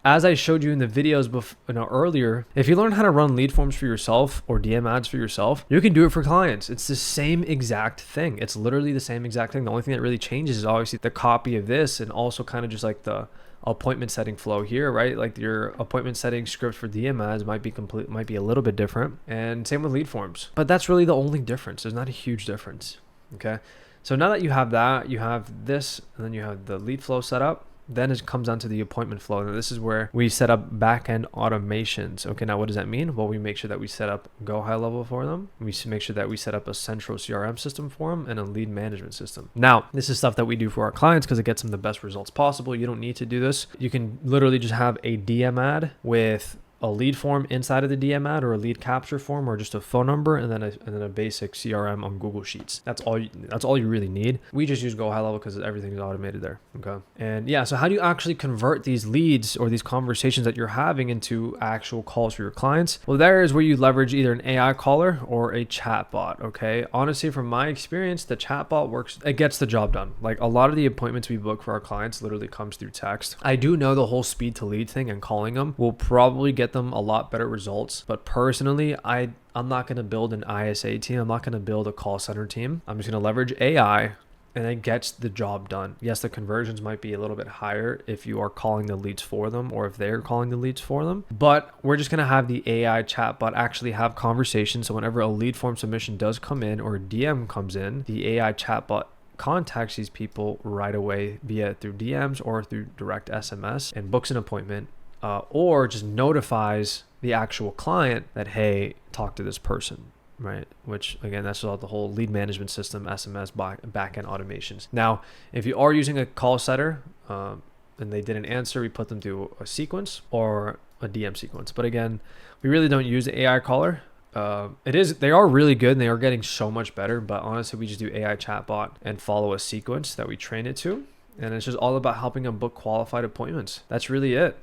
as I showed you in the videos earlier, if you learn how to run lead forms for yourself or DM ads for yourself, you can do it for clients. It's the same exact thing. It's literally the same exact thing. The only thing that really changes is obviously the copy of this, and also kind of just like the appointment setting flow here, right? Like your appointment setting script for DM ads might be a little bit different, and same with lead forms. But that's really the only difference. There's not a huge difference. Okay. So now that you have that, you have this, and then you have the lead flow set up. Then it comes down to the appointment flow. And this is where we set up back-end automations. Okay, now what does that mean? Well, we make sure that we set up Go High Level for them. We make sure that we set up a central CRM system for them and a lead management system. Now, this is stuff that we do for our clients because it gets them the best results possible. You don't need to do this. You can literally just have a DM ad with a lead form inside of the DM ad, or a lead capture form, or just a phone number, and then a basic CRM on Google Sheets. That's all you really need. We just use Go High Level because everything is automated there. Okay. And yeah, so how do you actually convert these leads or these conversations that you're having into actual calls for your clients? Well, there is where you leverage either an AI caller or a chat bot. Okay. Honestly, from my experience, the chat bot works. It gets the job done. Like a lot of the appointments we book for our clients literally comes through text. I do know the whole speed to lead thing and calling them will probably get them a lot better results, but personally I'm not going to build an ISA team. I'm not going to build a call center team. I'm just going to leverage AI, and it gets the job done. Yes, the conversions might be a little bit higher if you are calling the leads for them, or if they're calling the leads for them, but we're just going to have the AI chatbot actually have conversations. So whenever a lead form submission does come in or a DM comes in, the AI chatbot contacts these people right away, be it through DMs or through direct SMS, and books an appointment. Or just notifies the actual client that, hey, talk to this person, right? Which again, that's all the whole lead management system, SMS, backend automations. Now, if you are using a call center and they didn't answer, we put them through a sequence or a DM sequence. But again, we really don't use the AI caller. They are really good and they are getting so much better, but honestly, we just do AI chatbot and follow a sequence that we train it to. And it's just all about helping them book qualified appointments. That's really it.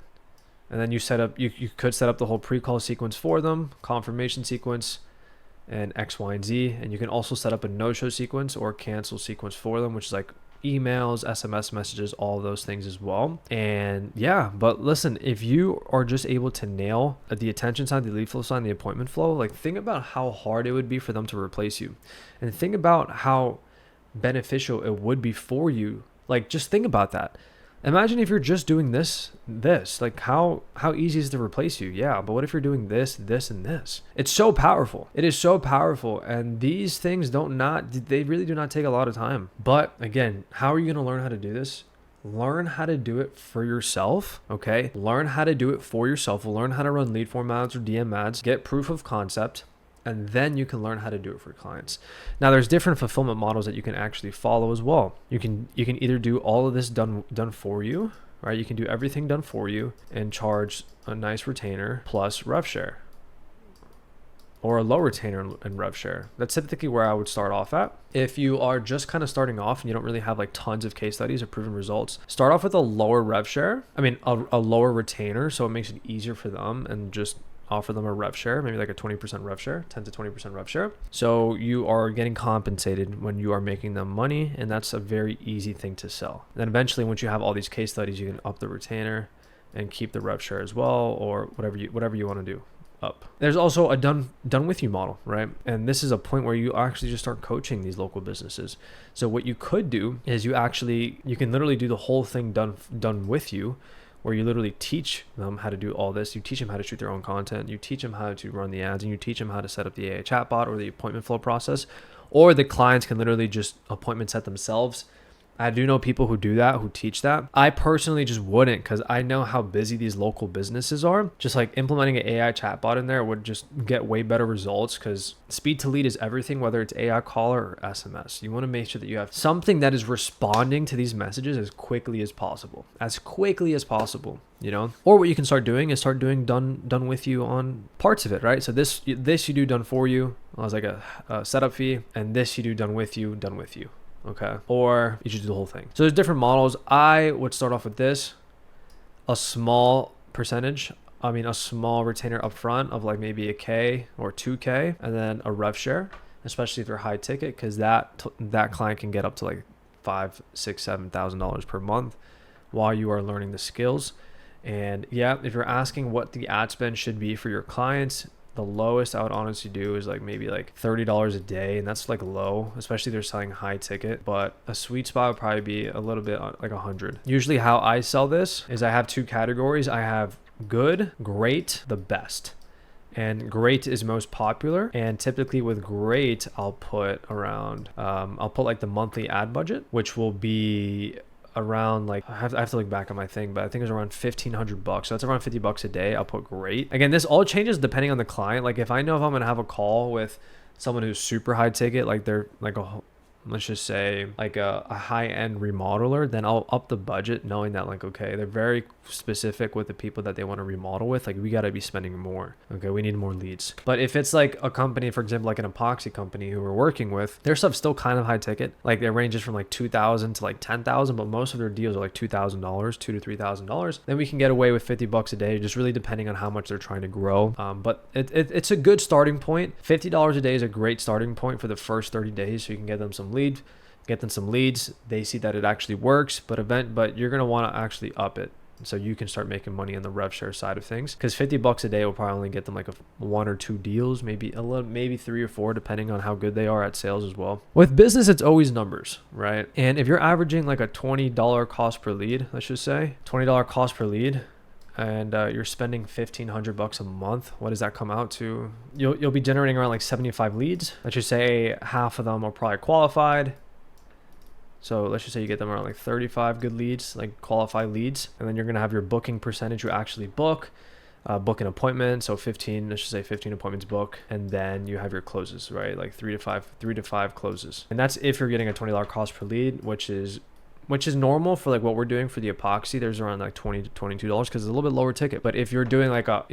And then you could set up the whole pre-call sequence for them, confirmation sequence, and X, Y, and Z. And you can also set up a no-show sequence or cancel sequence for them, which is like emails, SMS messages, all of those things as well. And yeah, but listen, if you are just able to nail the attention side, the lead flow side, and the appointment flow, like think about how hard it would be for them to replace you. And think about how beneficial it would be for you. Like just think about that. Imagine if you're just doing this, like how easy is it to replace you? Yeah, but what if you're doing this, and this? It's so powerful. It is so powerful. And these things they really do not take a lot of time. But again, how are you going to learn how to do this? Learn how to do it for yourself, okay? Learn how to do it for yourself. Learn how to run lead form ads or DM ads. Get proof of concept. And then you can learn how to do it for clients. Now, there's different fulfillment models that you can actually follow as well. You can either do all of this done for you, right? You can do everything done for you and charge a nice retainer plus rev share, or a low retainer and rev share. That's typically where I would start off at. If you are just kind of starting off and you don't really have like tons of case studies or proven results, start off with a lower rev share. A lower retainer, so it makes it easier for them and just offer them a rev share, maybe like a 20% rev share, 10 to 20% rev share. So you are getting compensated when you are making them money, and that's a very easy thing to sell. And then eventually, once you have all these case studies, you can up the retainer and keep the rev share as well, or whatever you want to do. Up. There's also a done with you model, right? And this is a point where you actually just start coaching these local businesses. So what you could do is you can literally do the whole thing done with you, where you literally teach them how to do all this. You teach them how to shoot their own content. You teach them how to run the ads, and you teach them how to set up the AI chatbot or the appointment flow process, or the clients can literally just appointment set themselves. I do know people who do that, who teach that. I personally just wouldn't, because I know how busy these local businesses are. Just like implementing an AI chatbot in there would just get way better results, because speed to lead is everything, whether it's AI caller or SMS. You want to make sure that you have something that is responding to these messages as quickly as possible, you know? Or what you can start doing is start doing done with you on parts of it, right? So this you do done for you as like a setup fee, and this you do done with you. Okay. Or you should do the whole thing. So there's different models. I would start off with a small retainer up front of like maybe $1,000 or $2,000, and then a rev share, especially if they're high ticket, because that client can get up to like $5,000, $6,000, $7,000 per month while you are learning the skills. And yeah, if you're asking what the ad spend should be for your clients, the lowest I would honestly do is like maybe like $30 a day, and that's like low, especially if they're selling high ticket. But a sweet spot would probably be a little bit like 100. Usually how I sell this is I have 2 categories. I have good, great, the best. And great is most popular, and typically with great I'll put around like the monthly ad budget, which will be around like, I have to look back on my thing, but I think it's around $1,500. So that's around $50 a day. I'll put great. Again, this all changes depending on the client. Like if I know if I'm going to have a call with someone who's super high ticket, like they're like let's just say like a high-end remodeler, then I'll up the budget, knowing that like, okay, they're very specific with the people that they want to remodel with. Like we got to be spending more. Okay, we need more leads. But if it's like a company, for example, like an epoxy company who we're working with, their stuff's still kind of high ticket. Like it ranges from like $2,000 to like $10,000, but most of their deals are like $2,000, $2,000 to $3,000. Then we can get away with $50 a day, just really depending on how much they're trying to grow. But it's a good starting point. $50 a day is a great starting point for the first 30 days, so you can get them some leads. They see that it actually works, but you're going to want to actually up it so you can start making money on the rev share side of things, because $50 a day will probably only get them like 1 or 2 deals, maybe 3 or 4, depending on how good they are at sales as well. With business, it's always numbers, right? And if you're averaging like a $20 cost per lead, let's just say $20 cost per lead, and you're spending $1,500 a month, what does that come out to? You'll be generating around like 75 leads. Let's just say half of them are probably qualified. So let's just say you get them around like 35 good leads, like qualified leads. And then you're going to have your booking percentage you actually book an appointment. So 15, let's just say 15 appointments book. And then you have your closes, right? Like 3 to 5 closes. And that's if you're getting a $20 cost per lead, which is normal for like what we're doing for the epoxy. There's around like $20 to $22 because it's a little bit lower ticket. But if you're doing like a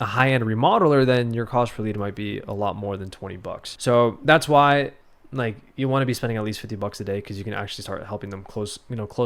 high-end remodeler, then your cost per lead might be a lot more than $20. So that's why like you want to be spending at least $50 a day, because you can actually start helping them close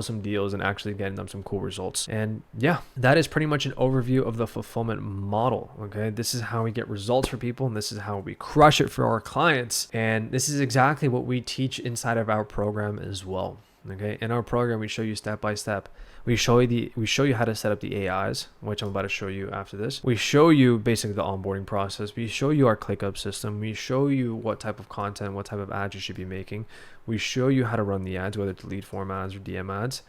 some deals and actually getting them some cool results. And yeah, that is pretty much an overview of the fulfillment model. Okay, this is how we get results for people, and this is how we crush it for our clients. And this is exactly what we teach inside of our program as well. Okay, in our program, we show you step by step. We show you how to set up the AIs, which I'm about to show you after this. We show you basically the onboarding process. We show you our ClickUp system. We show you what type of content, what type of ads you should be making. We show you how to run the ads, whether it's lead form ads or DM ads.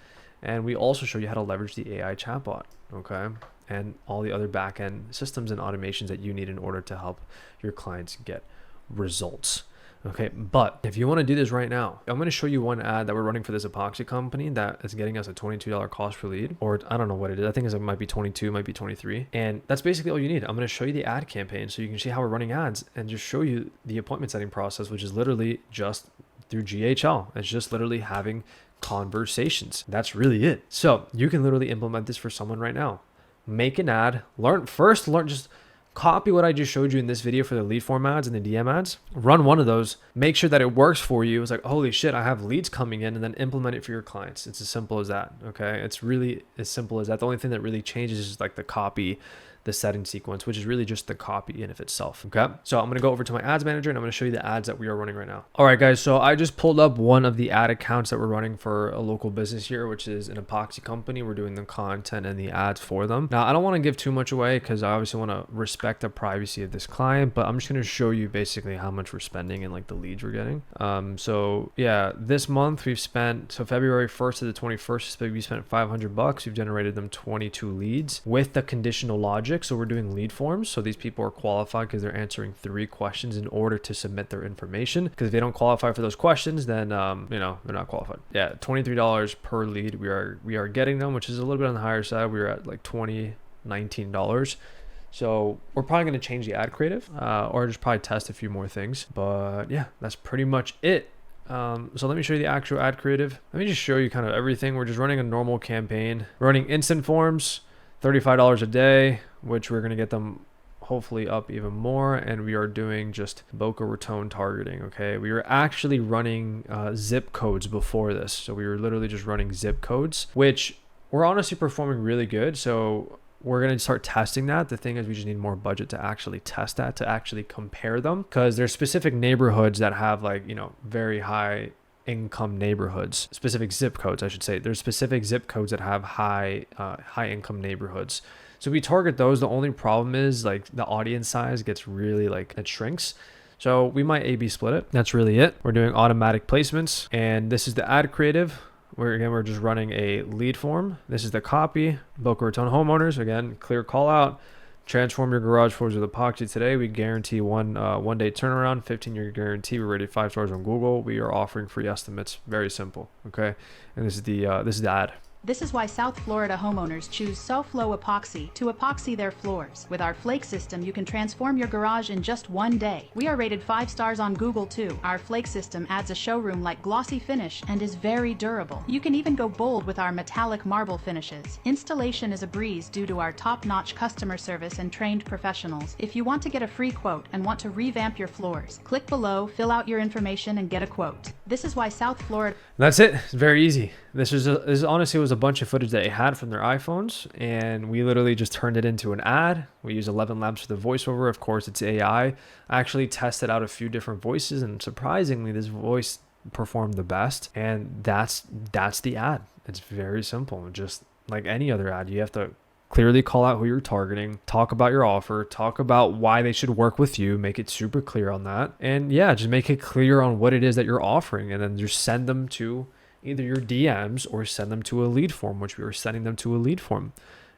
And we also show you how to leverage the AI chatbot, okay? And all the other back-end systems and automations that you need in order to help your clients get results. Okay, but if you want to do this right now, I'm going to show you one ad that we're running for this epoxy company that is getting us a $22 cost per lead, or I don't know what it is. I think it might be 22, might be 23. And that's basically all you need. I'm going to show you the ad campaign so you can see how we're running ads, and just show you the appointment setting process, which is literally just through GHL. It's just literally having conversations. That's really it. So you can literally implement this for someone right now. Make an ad, just copy what I just showed you in this video for the lead form ads and the DM ads. Run one of those, make sure that it works for you. It's like, holy shit, I have leads coming in, and then implement it for your clients. It's as simple as that. Okay. It's really as simple as that. The only thing that really changes is like the copy, the setting sequence, which is really just the copy in of itself. Okay. So I'm going to go over to my ads manager and I'm going to show you the ads that we are running right now. All right, guys. So I just pulled up one of the ad accounts that we're running for a local business here, which is an epoxy company. We're doing the content and the ads for them. Now, I don't want to give too much away because I obviously want to respect the privacy of this client, but I'm just going to show you basically how much we're spending and like the leads we're getting. So yeah, this month we've spent, so February 1st to the 21st, we spent $500. We've generated them 22 leads with the conditional logic. So we're doing lead forms. So these people are qualified because they're answering 3 questions in order to submit their information. Because if they don't qualify for those questions, then you know, they're not qualified. Yeah, $23 per lead. We are getting them, which is a little bit on the higher side. We were at like $19. So we're probably going to change the ad creative or just probably test a few more things. But yeah, that's pretty much it. So let me show you the actual ad creative. Let me just show you kind of everything. We're just running a normal campaign, running instant forms, $35 a day, which we're going to get them hopefully up even more. And we are doing just Boca Raton targeting. Okay. We were actually running zip codes before this. So we were literally just running zip codes, which we're honestly performing really good. So we're going to start testing that. The thing is, we just need more budget to actually test that, to actually compare them, because there's specific neighborhoods that have like, you know, very high income neighborhoods, specific zip codes, I should say. There's specific zip codes that have high income neighborhoods. So we target those. The only problem is like the audience size gets really like, it shrinks. So we might A/B split it. That's really it. We're doing automatic placements, and this is the ad creative. We're just running a lead form. This is the copy. Boca Raton homeowners, again, clear call out. Transform your garage floors with epoxy today. We guarantee one day turnaround, 15-year guarantee. We're rated 5 stars on Google. We are offering free estimates. Very simple. Okay, and this is the ad. This is why South Florida homeowners choose SoFlo Epoxy to epoxy their floors. With our flake system, you can transform your garage in just one day. We are rated 5 stars on Google too. Our flake system adds a showroom-like glossy finish and is very durable. You can even go bold with our metallic marble finishes. Installation is a breeze due to our top-notch customer service and trained professionals. If you want to get a free quote and want to revamp your floors, click below, fill out your information, and get a quote. This is why South Florida... That's it. It's very easy. This honestly was a bunch of footage that they had from their iPhones, and we literally just turned it into an ad. We use 11 Labs for the voiceover. Of course, it's AI. I actually tested out a few different voices, and surprisingly, this voice performed the best. And that's the ad. It's very simple. Just like any other ad, you have to clearly call out who you're targeting, talk about your offer, talk about why they should work with you, make it super clear on that. And yeah, just make it clear on what it is that you're offering, and then just send them to either your DMs or send them to a lead form, which we were sending them to a lead form.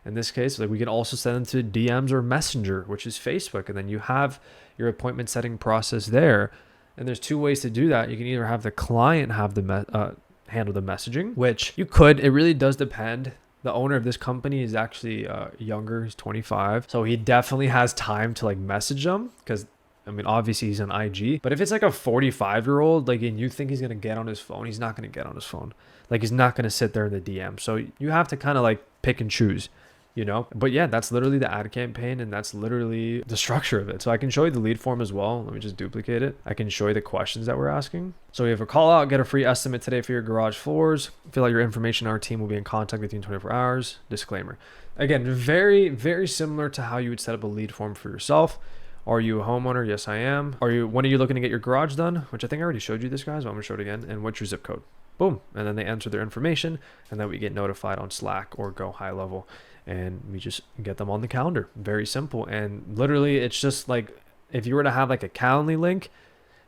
In this case, like we can also send them to DMs or Messenger, which is Facebook. And then you have your appointment setting process there. And there's 2 ways to do that. You can either have the client have the handle the messaging, which you could. It really does depend. The owner of this company is actually younger. He's 25. So he definitely has time to like message them, because I mean, obviously he's on IG, but if it's like a 45-year-old, like, and you think he's going to get on his phone, he's not going to get on his phone. Like, he's not going to sit there in the DM. So you have to kind of like pick and choose, you know? But yeah, that's literally the ad campaign, and that's literally the structure of it. So I can show you the lead form as well. Let me just duplicate it. I can show you the questions that we're asking. So we have a call out, get a free estimate today for your garage floors. Fill out your information. Our team will be in contact with you in 24 hours. Disclaimer. Again, very, very similar to how you would set up a lead form for yourself. Are you a homeowner? Yes, I am. When are you looking to get your garage done? Which I think I already showed you this, guys, but I'm going to show it again. And what's your zip code? Boom. And then they enter their information, and then we get notified on Slack or Go High Level, and we just get them on the calendar. Very simple. And literally, it's just like if you were to have like a Calendly link,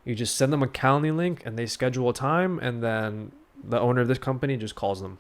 you just send them a Calendly link and they schedule a time, and then the owner of this company just calls them.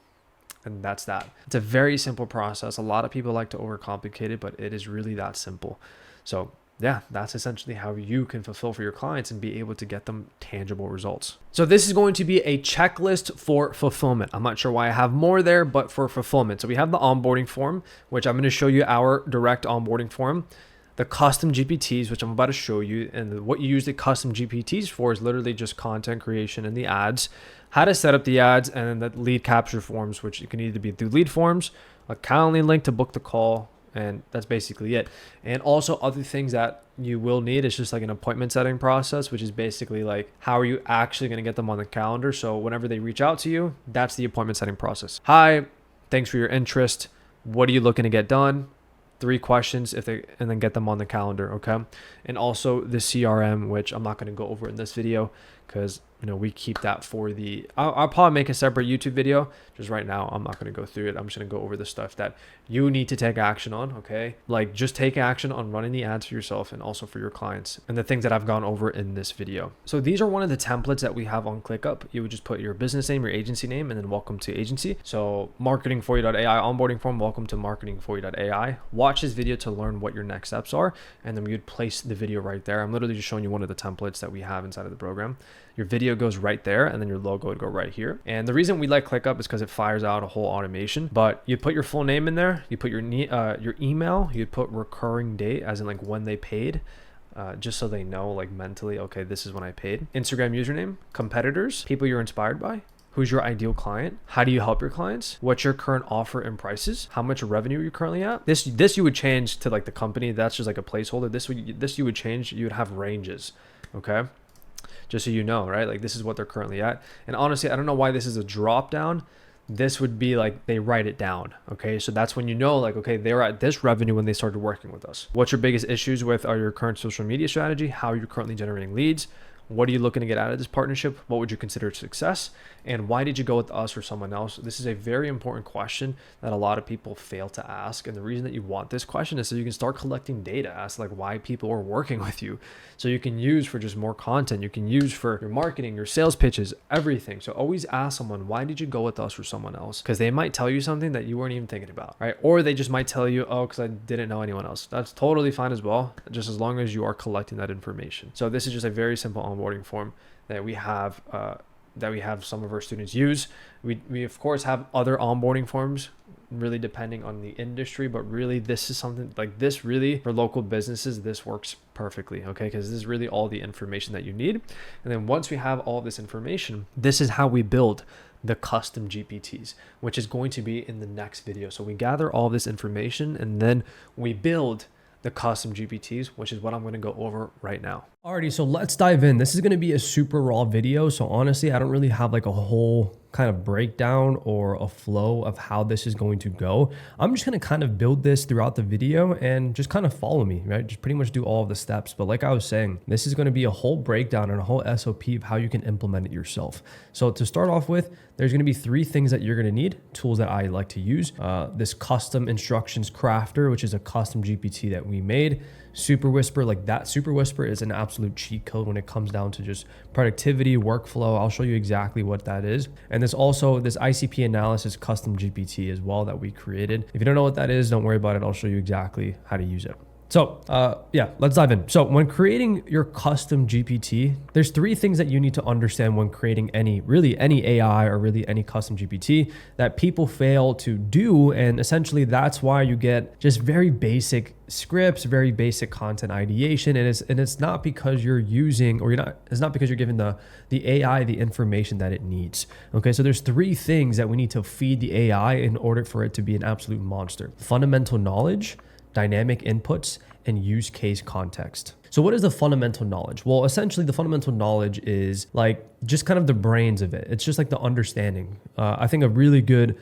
And that's that. It's a very simple process. A lot of people like to overcomplicate it, but it is really that simple. So yeah, that's essentially how you can fulfill for your clients and be able to get them tangible results. So this is going to be a checklist for fulfillment. I'm not sure why I have more there, but for fulfillment. So we have the onboarding form, which I'm going to show you our direct onboarding form. The custom GPTs, which I'm about to show you, and what you use the custom GPTs for is literally just content creation and the ads, how to set up the ads, and then the lead capture forms, which you can either be through lead forms, a Calendly link to book the call, and that's basically it. And also other things that you will need is just like an appointment setting process, which is basically like, how are you actually going to get them on the calendar? So whenever they reach out to you, that's the appointment setting process. Hi, thanks for your interest. What are you looking to get done? 3 questions and then get them on the calendar. Okay. And also the CRM, which I'm not going to go over in this video because we keep that for I'll probably make a separate YouTube video. Just right now, I'm not going to go through it. I'm just going to go over the stuff that you need to take action on. Okay. Like just take action on running the ads for yourself and also for your clients, and the things that I've gone over in this video. So these are one of the templates that we have on ClickUp. You would just put your business name, your agency name, and then welcome to agency. So marketingforyou.ai onboarding form, welcome to marketingforyou.ai. Watch this video to learn what your next steps are. And then we would place the video right there. I'm literally just showing you one of the templates that we have inside of the program. Your video goes right there, and then your logo would go right here. And the reason we like ClickUp is because it fires out a whole automation. But you put your full name in there, you put your email, you put recurring date, as in like when they paid, just so they know like mentally, okay, this is when I paid. Instagram username, competitors, people you're inspired by. Who's your ideal client? How do you help your clients? What's your current offer and prices? How much revenue are you currently at? This you would change to like the company. That's just like a placeholder. This you would change. You would have ranges, okay? Just so you know, right? Like this is what they're currently at. And honestly, I don't know why this is a drop down. This would be like they write it down, okay? So that's when you know like, okay, they were at this revenue when they started working with us. What's your biggest issues with your current social media strategy? How are you currently generating leads? What are you looking to get out of this partnership? What would you consider success? And why did you go with us or someone else? This is a very important question that a lot of people fail to ask. And the reason that you want this question is so you can start collecting data as like why people are working with you. So you can use for just more content. You can use for your marketing, your sales pitches, everything. So always ask someone, why did you go with us or someone else? Because they might tell you something that you weren't even thinking about, right? Or they just might tell you, oh, because I didn't know anyone else. That's totally fine as well, just as long as you are collecting that information. So this is just a very simple onboarding form that we have some of our students use. We of course have other onboarding forms, really depending on the industry, but really this is something like this really for local businesses, this works perfectly, okay? Because this is really all the information that you need. And then once we have all this information, this is how we build the custom GPTs, which is going to be in the next video. So we gather all this information and then we build the custom GPTs, which is what I'm going to go over right now. Alrighty, so let's dive in. This is going to be a super raw video. So honestly, I don't really have like a whole kind of breakdown or a flow of how this is going to go. I'm just going to kind of build this throughout the video and just kind of follow me, right? Just pretty much do all of the steps. But like I was saying, this is going to be a whole breakdown and a whole SOP of how you can implement it yourself. So to start off with, there's going to be 3 things that you're going to need, tools that I like to use. This custom instructions crafter, which is a custom GPT that we made. Super Whisper, like that Super Whisper is an absolute cheat code when it comes down to just productivity, workflow. I'll show you exactly what that is. And there's also this ICP analysis custom GPT as well that we created. If you don't know what that is, don't worry about it. I'll show you exactly how to use it. So yeah, let's dive in. So when creating your custom GPT, there's 3 things that you need to understand when creating any AI or really any custom GPT that people fail to do. And essentially that's why you get just very basic scripts, very basic content ideation. And it's not because you're using, or it's not because you're giving the AI the information that it needs. Okay, so there's 3 things that we need to feed the AI in order for it to be an absolute monster. Fundamental knowledge, dynamic inputs, and use case context. So what is the fundamental knowledge? Well, essentially the fundamental knowledge is like just kind of the brains of it. It's just like the understanding. I think a really good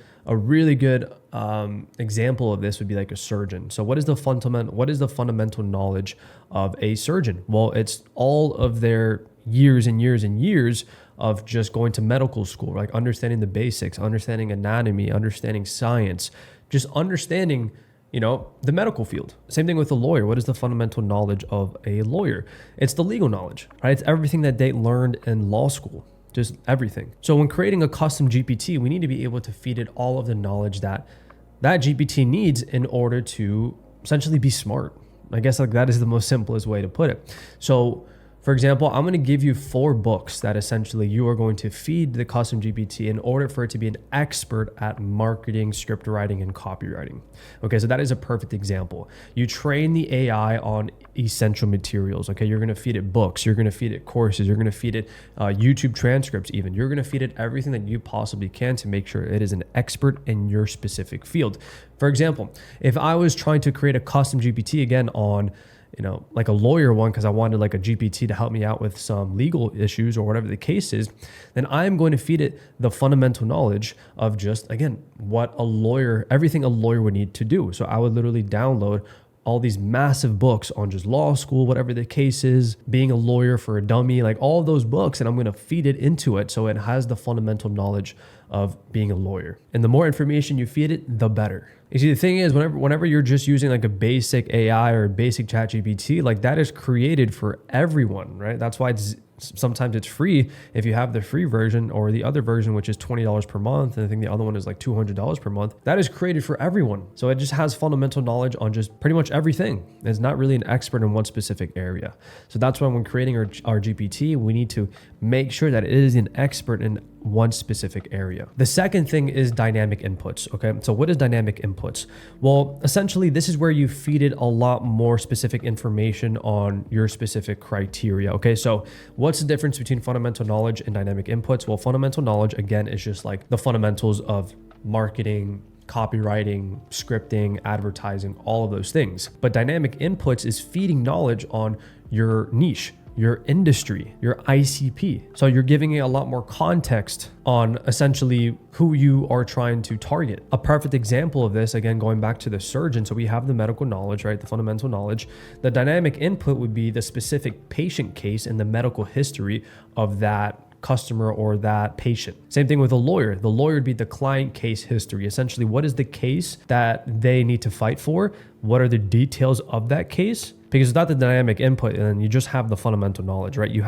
example of this would be like a surgeon. So what is the fundamental knowledge of a surgeon? Well, it's all of their years and years and years of just going to medical school, like understanding the basics, understanding anatomy, understanding science, just understanding the medical field. Same thing with a lawyer. What is the fundamental knowledge of a lawyer? It's the legal knowledge, right? It's everything that they learned in law school, just everything. So when creating a custom GPT, we need to be able to feed it all of the knowledge that GPT needs in order to essentially be smart. I guess like that is the most simplest way to put it. So for example, I'm going to give you 4 books that essentially you are going to feed the custom GPT in order for it to be an expert at marketing, script writing, and copywriting. Okay, so that is a perfect example. You train the AI on essential materials. Okay, you're going to feed it books, you're going to feed it courses, you're going to feed it YouTube transcripts even. You're going to feed it everything that you possibly can to make sure it is an expert in your specific field. For example, if I was trying to create a custom GPT again on like a lawyer one, because I wanted like a GPT to help me out with some legal issues or whatever the case is, then I'm going to feed it the fundamental knowledge of just, again, everything a lawyer would need to do. So I would literally download all these massive books on just law school, whatever the case is, being a lawyer for a dummy, like all of those books, and I'm going to feed it into it so it has the fundamental knowledge of being a lawyer. And the more information you feed it, the better. You see, the thing is, whenever you're just using like a basic AI or a basic ChatGPT, like that is created for everyone, right? That's why sometimes it's free if you have the free version, or the other version, which is $20 per month. And I think the other one is like $200 per month. That is created for everyone. So it just has fundamental knowledge on just pretty much everything. It's not really an expert in one specific area. So that's why when creating our GPT, we need to make sure that it is an expert in one specific area. The second thing is dynamic inputs. Okay. So what is dynamic inputs? Well, essentially this is where you feed it a lot more specific information on your specific criteria. Okay. So what's the difference between fundamental knowledge and dynamic inputs? Well, fundamental knowledge, again, is just like the fundamentals of marketing, copywriting, scripting, advertising, all of those things. But dynamic inputs is feeding knowledge on your niche, your industry, your ICP. So you're giving it a lot more context on essentially who you are trying to target. A perfect example of this, again, going back to the surgeon. So we have the medical knowledge, right? The fundamental knowledge. The dynamic input would be the specific patient case and the medical history of that customer or that patient. Same thing with a lawyer. The lawyer would be the client case history. Essentially, what is the case that they need to fight for? What are the details of that case? Because without the dynamic input, and you just have the fundamental knowledge, right? You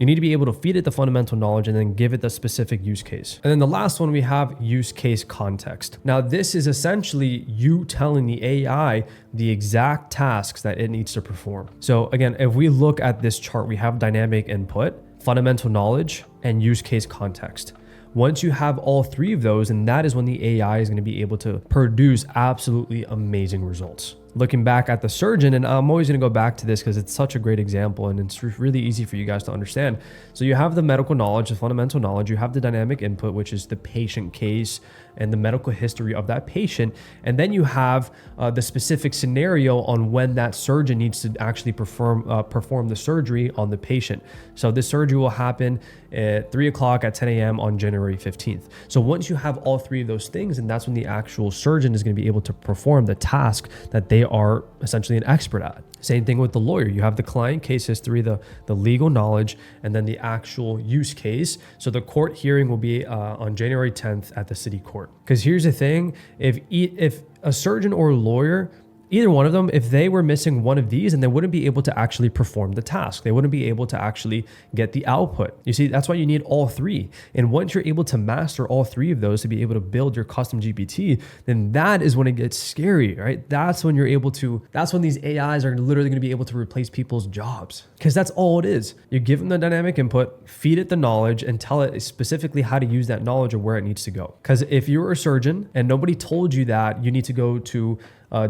need to be able to feed it the fundamental knowledge and then give it the specific use case. And then the last one, we have use case context. Now, this is essentially you telling the AI the exact tasks that it needs to perform. So again, if we look at this chart, we have dynamic input, fundamental knowledge, and use case context. Once you have all three of those, and that is when the AI is going to be able to produce absolutely amazing results. Looking back at the surgeon, and I'm always going to go back to this because it's such a great example and it's really easy for you guys to understand. So you have the medical knowledge, the fundamental knowledge, you have the dynamic input, which is the patient case and the medical history of that patient. And then you have the specific scenario on when that surgeon needs to actually perform the surgery on the patient. So this surgery will happen at 3 o'clock at 10 a.m. on January 15th. So once you have all three of those things, and that's when the actual surgeon is going to be able to perform the task that they are essentially an expert at. Same thing with the lawyer. You have the client case history, the legal knowledge, and then the actual use case. So the court hearing will be on January 10th at the city court. Because here's the thing, if a surgeon or a lawyer, either one of them, if they were missing one of these, then they wouldn't be able to actually perform the task. They wouldn't be able to actually get the output. You see, that's why you need all three. And once you're able to master all three of those to be able to build your custom GPT, then that is when it gets scary, right? That's when these AIs are literally going to be able to replace people's jobs. Because that's all it is. You give them the dynamic input, feed it the knowledge, and tell it specifically how to use that knowledge or where it needs to go. Because if you're a surgeon and nobody told you that you need to go to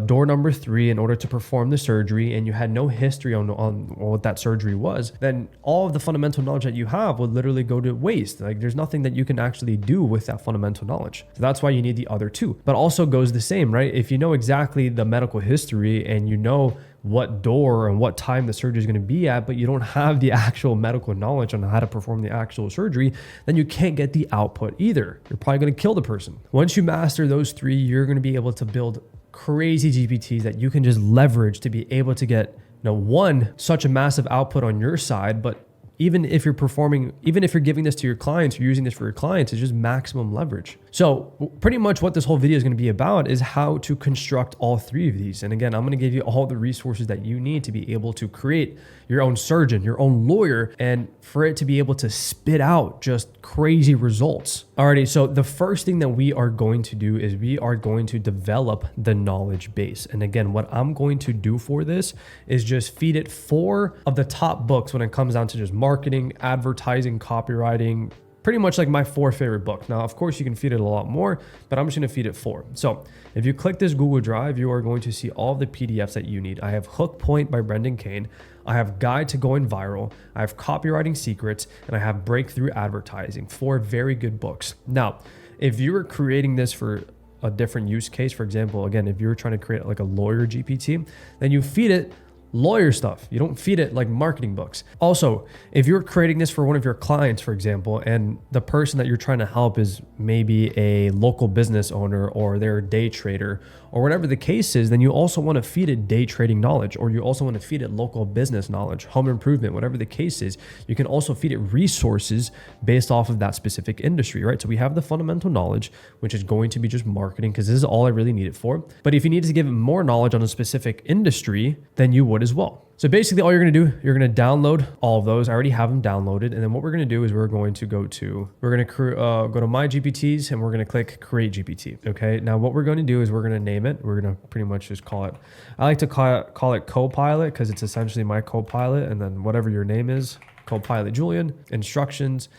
door number 3 in order to perform the surgery, and you had no history on what that surgery was, then all of the fundamental knowledge that you have would literally go to waste. Like there's nothing that you can actually do with that fundamental knowledge. So that's why you need the other two. But also goes the same, right? If you know exactly the medical history and you know what door and what time the surgery is going to be at, but you don't have the actual medical knowledge on how to perform the actual surgery, then you can't get the output either. You're probably going to kill the person. Once you master those three, you're going to be able to build crazy GPTs that you can just leverage to be able to get, one, such a massive output on your side, but even if you're giving this to your clients, you're using this for your clients, it's just maximum leverage. So pretty much what this whole video is going to be about is how to construct all three of these. And again, I'm going to give you all the resources that you need to be able to create your own surgeon, your own lawyer, and for it to be able to spit out just crazy results. Alrighty, so the first thing that we are going to do is we are going to develop the knowledge base. And again, what I'm going to do for this is just feed it 4 of the top books when it comes down to just marketing, advertising, copywriting, pretty much like my 4 favorite books. Now, of course, you can feed it a lot more, but I'm just going to feed it 4. So if you click this Google Drive, you are going to see all of the PDFs that you need. I have Hook Point by Brendan Kane. I have Guide to Going Viral. I have Copywriting Secrets, and I have Breakthrough Advertising. 4 very good books. Now, if you were creating this for a different use case, for example, again, if you're trying to create like a lawyer GPT, then you feed it lawyer stuff. You don't feed it like marketing books. Also, if you're creating this for one of your clients, for example, and the person that you're trying to help is maybe a local business owner or they're a day trader or whatever the case is, then you also want to feed it day trading knowledge, or you also want to feed it local business knowledge, home improvement, whatever the case is. You can also feed it resources based off of that specific industry, right? So we have the fundamental knowledge, which is going to be just marketing, because this is all I really need it for. But if you need to give it more knowledge on a specific industry, then you would as well. So basically all you're going to do, you're going to download all of those. I already have them downloaded. And then what we're going to do is we're going to go to my GPTs and we're going to click create GPT. Okay. Now what we're going to do is we're going to name it. We're going to pretty much just call it, I like to call it Copilot, because it's essentially my Copilot. And then whatever your name is, Copilot Julian, instructions.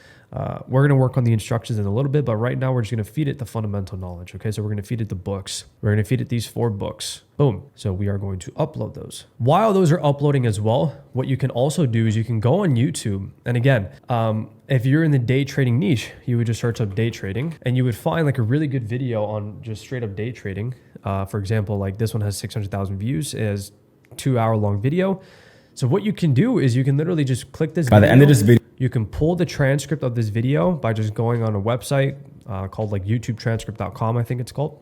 We're going to work on the instructions in a little bit, but right now we're just going to feed it the fundamental knowledge. Okay. So we're going to feed it the books. We're going to feed it these 4 books. Boom. So we are going to upload those. While those are uploading as well, what you can also do is you can go on YouTube. And again, if you're in the day trading niche, you would just search up day trading and you would find like a really good video on just straight up day trading. For example, like this one has 600,000 views. It has 2-hour-long video. So what you can do is you can literally just click this. By the end of this video, you can pull the transcript of this video by just going on a website called like youtubetranscript.com, I think it's called.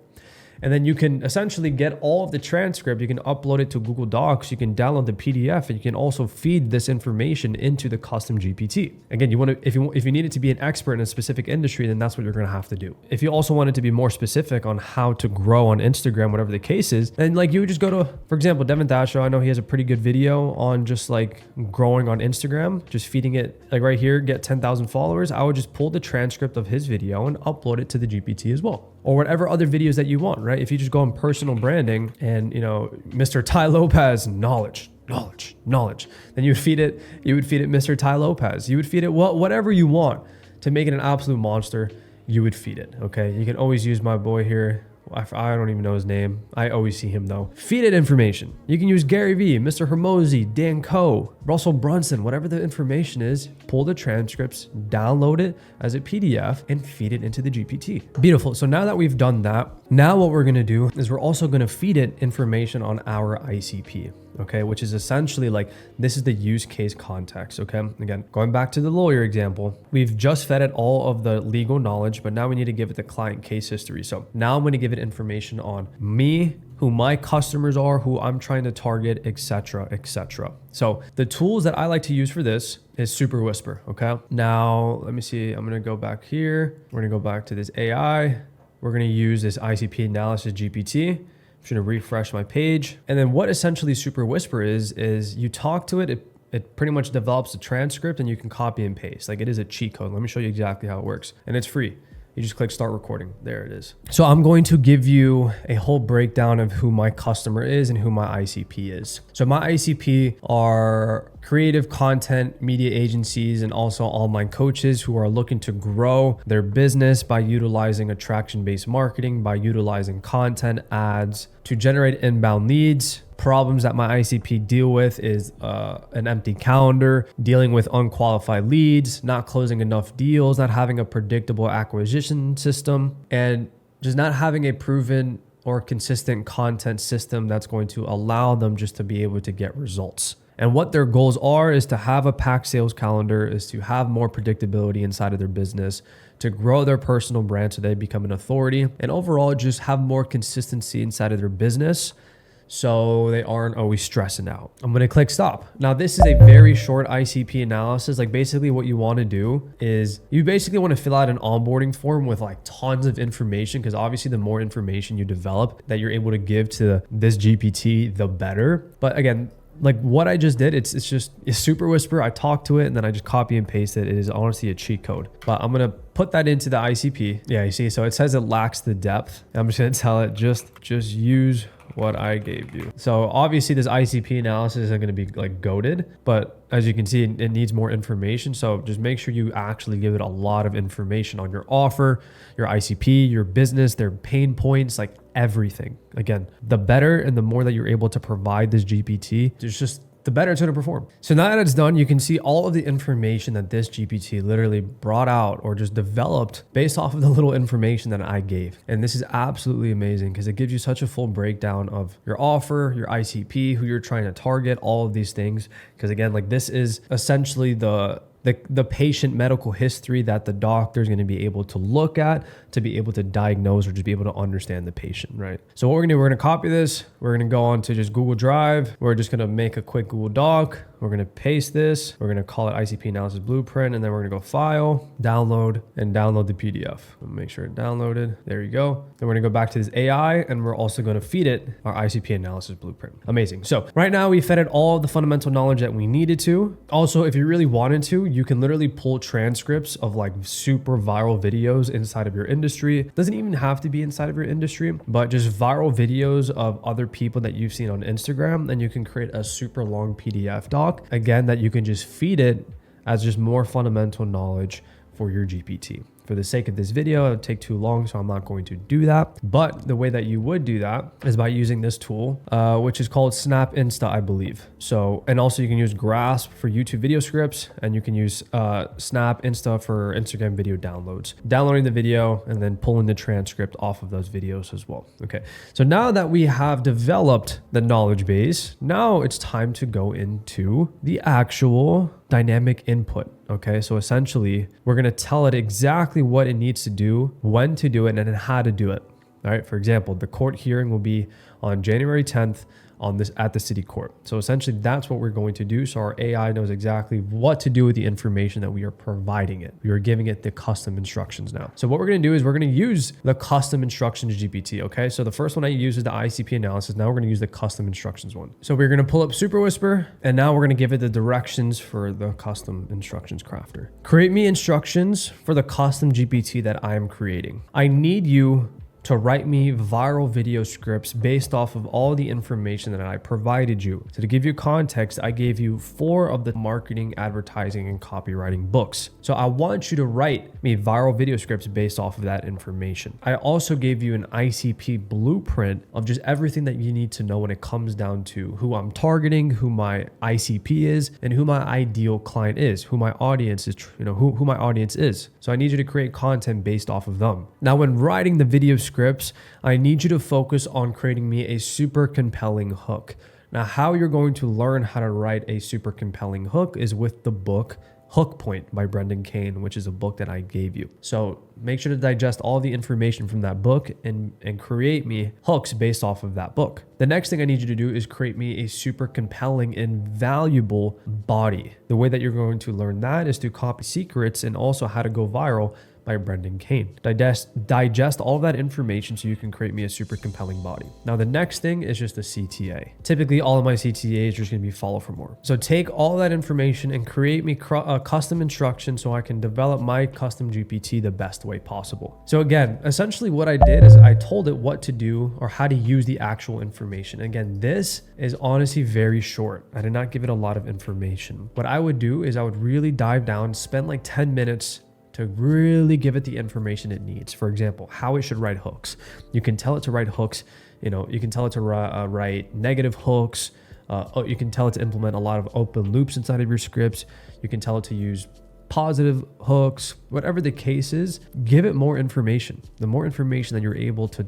And then you can essentially get all of the transcript. You can upload it to Google Docs. You can download the PDF, and you can also feed this information into the custom GPT. Again, you want to, if you need it to be an expert in a specific industry, then that's what you're going to have to do. If you also want it to be more specific on how to grow on Instagram, whatever the case is, then like you would just go to, for example, Devin Dasho. I know he has a pretty good video on just like growing on Instagram, just feeding it like right here, get 10,000 followers. I would just pull the transcript of his video and upload it to the GPT as well, or whatever other videos that you want, right? If you just go on personal branding and, Mr. Ty Lopez, knowledge, then you would feed it Mr. Ty Lopez. You would feed it whatever you want to make it an absolute monster. You would feed it, okay? You can always use my boy here. I don't even know his name. I always see him though. Feed it information. You can use Gary Vee, Mr. Hormozi, Dan Coe, Russell Brunson, whatever the information is, pull the transcripts, download it as a PDF and feed it into the GPT. Beautiful. So now that we've done that, now what we're going to do is we're also going to feed it information on our ICP. Okay, which is essentially like, this is the use case context. Okay, again, going back to the lawyer example, we've just fed it all of the legal knowledge, but now we need to give it the client case history. So now I'm going to give it information on me, who my customers are, who I'm trying to target, etc., etc. So the tools that I like to use for this is Super Whisper. Okay, now let me see. I'm going to go back here. We're going to go back to this AI. We're going to use this ICP analysis GPT. I'm just going to refresh my page. And then what essentially Super Whisper is you talk to it, it pretty much develops a transcript and you can copy and paste. Like it is a cheat code. Let me show you exactly how it works. And it's free. You just click start recording. There it is. So I'm going to give you a whole breakdown of who my customer is and who my ICP is. So my ICP are creative content media agencies and also online coaches who are looking to grow their business by utilizing attraction-based marketing, by utilizing content ads to generate inbound leads. Problems that my ICP deal with is an empty calendar, dealing with unqualified leads, not closing enough deals, not having a predictable acquisition system, and just not having a proven or consistent content system that's going to allow them just to be able to get results. And what their goals are is to have a packed sales calendar, is to have more predictability inside of their business, to grow their personal brand so they become an authority, and overall just have more consistency inside of their business so they aren't always stressing out. I'm going to click stop. Now, this is a very short ICP analysis. Like basically what you want to do is you basically want to fill out an onboarding form with like tons of information, because obviously the more information you develop that you're able to give to this GPT, the better. But again, like what I just did, it's Super Whisper. I talk to it and then I just copy and paste it. It is honestly a cheat code, but I'm going to put that into the ICP. Yeah, you see, so it says it lacks the depth. I'm just going to tell it just use what I gave you. So obviously this ICP analysis isn't going to be like goated, but as you can see, it needs more information. So just make sure you actually give it a lot of information on your offer, your ICP, your business, their pain points, like everything. Again, the better and the more that you're able to provide this GPT, there's just the better it's going to perform. So now that it's done, you can see all of the information that this GPT literally brought out or just developed based off of the little information that I gave. And this is absolutely amazing because it gives you such a full breakdown of your offer, your ICP, who you're trying to target, all of these things. Because again, like this is essentially the patient medical history that the doctor is going to be able to look at to be able to diagnose or just be able to understand the patient, right? So what we're going to do, we're going to copy this. We're going to go on to just Google Drive. We're just going to make a quick Google Doc. We're going to paste this. We're going to call it ICP Analysis Blueprint, and then we're going to go File, Download, and download the PDF. Make sure it downloaded. There you go. Then we're going to go back to this AI, and we're also going to feed it our ICP Analysis Blueprint. Amazing. So right now we fed it all the fundamental knowledge that we needed to. Also, if you really wanted to, you can literally pull transcripts of like super viral videos inside of your industry. It doesn't even have to be inside of your industry, but just viral videos of other people that you've seen on Instagram, and you can create a super long PDF doc. Again, that you can just feed it as just more fundamental knowledge for your GPT. For the sake of this video, it would take too long, so I'm not going to do that. But the way that you would do that is by using this tool, which is called Snap Insta, I believe. So, and also you can use Grasp for YouTube video scripts, and you can use Snap Insta for Instagram video downloads. Downloading the video and then pulling the transcript off of those videos as well. Okay, so now that we have developed the knowledge base, now it's time to go into the actual dynamic input. Okay, so essentially we're going to tell it exactly what it needs to do, when to do it, and then how to do it. All right, for example, the court hearing will be on January 10th at the city court. So essentially that's what we're going to do. So our AI knows exactly what to do with the information that we are providing it. We are giving it the custom instructions now. So what we're going to do is we're going to use the custom instructions GPT. Okay, so the first one I used is the ICP analysis. Now we're going to use the custom instructions one. So we're going to pull up Super Whisper, and now we're going to give it the directions for the custom instructions crafter. Create me instructions for the custom GPT that I am creating. I need you to write me viral video scripts based off of all the information that I provided you. So to give you context, I gave you 4 of the marketing, advertising, and copywriting books. So I want you to write me viral video scripts based off of that information. I also gave you an ICP blueprint of just everything that you need to know when it comes down to who I'm targeting, who my ICP is, and who my ideal client is, who my audience is, who my audience is. So I need you to create content based off of them. Now, when writing the video scripts, I need you to focus on creating me a super compelling hook. Now, how you're going to learn how to write a super compelling hook is with the book Hook Point by Brendan Kane, which is a book that I gave you. So make sure to digest all the information from that book and create me hooks based off of that book. The next thing I need you to do is create me a super compelling and valuable body. The way that you're going to learn that is through Copy Secrets and also How to Go Viral by Brendan Kane. Digest all that information so you can create me a super compelling body. Now, the next thing is just a CTA. Typically, all of my CTAs are just going to be follow for more. So take all that information and create me a custom instruction so I can develop my custom GPT the best way possible. So again, essentially what I did is I told it what to do or how to use the actual information. Again, this is honestly very short. I did not give it a lot of information. What I would do is I would really dive down, spend like 10 minutes to really give it the information it needs. For example, how it should write hooks. You can tell it to write hooks. You can tell it to write negative hooks. You can tell it to implement a lot of open loops inside of your scripts. You can tell it to use positive hooks. Whatever the case is, give it more information. The more information that you're able to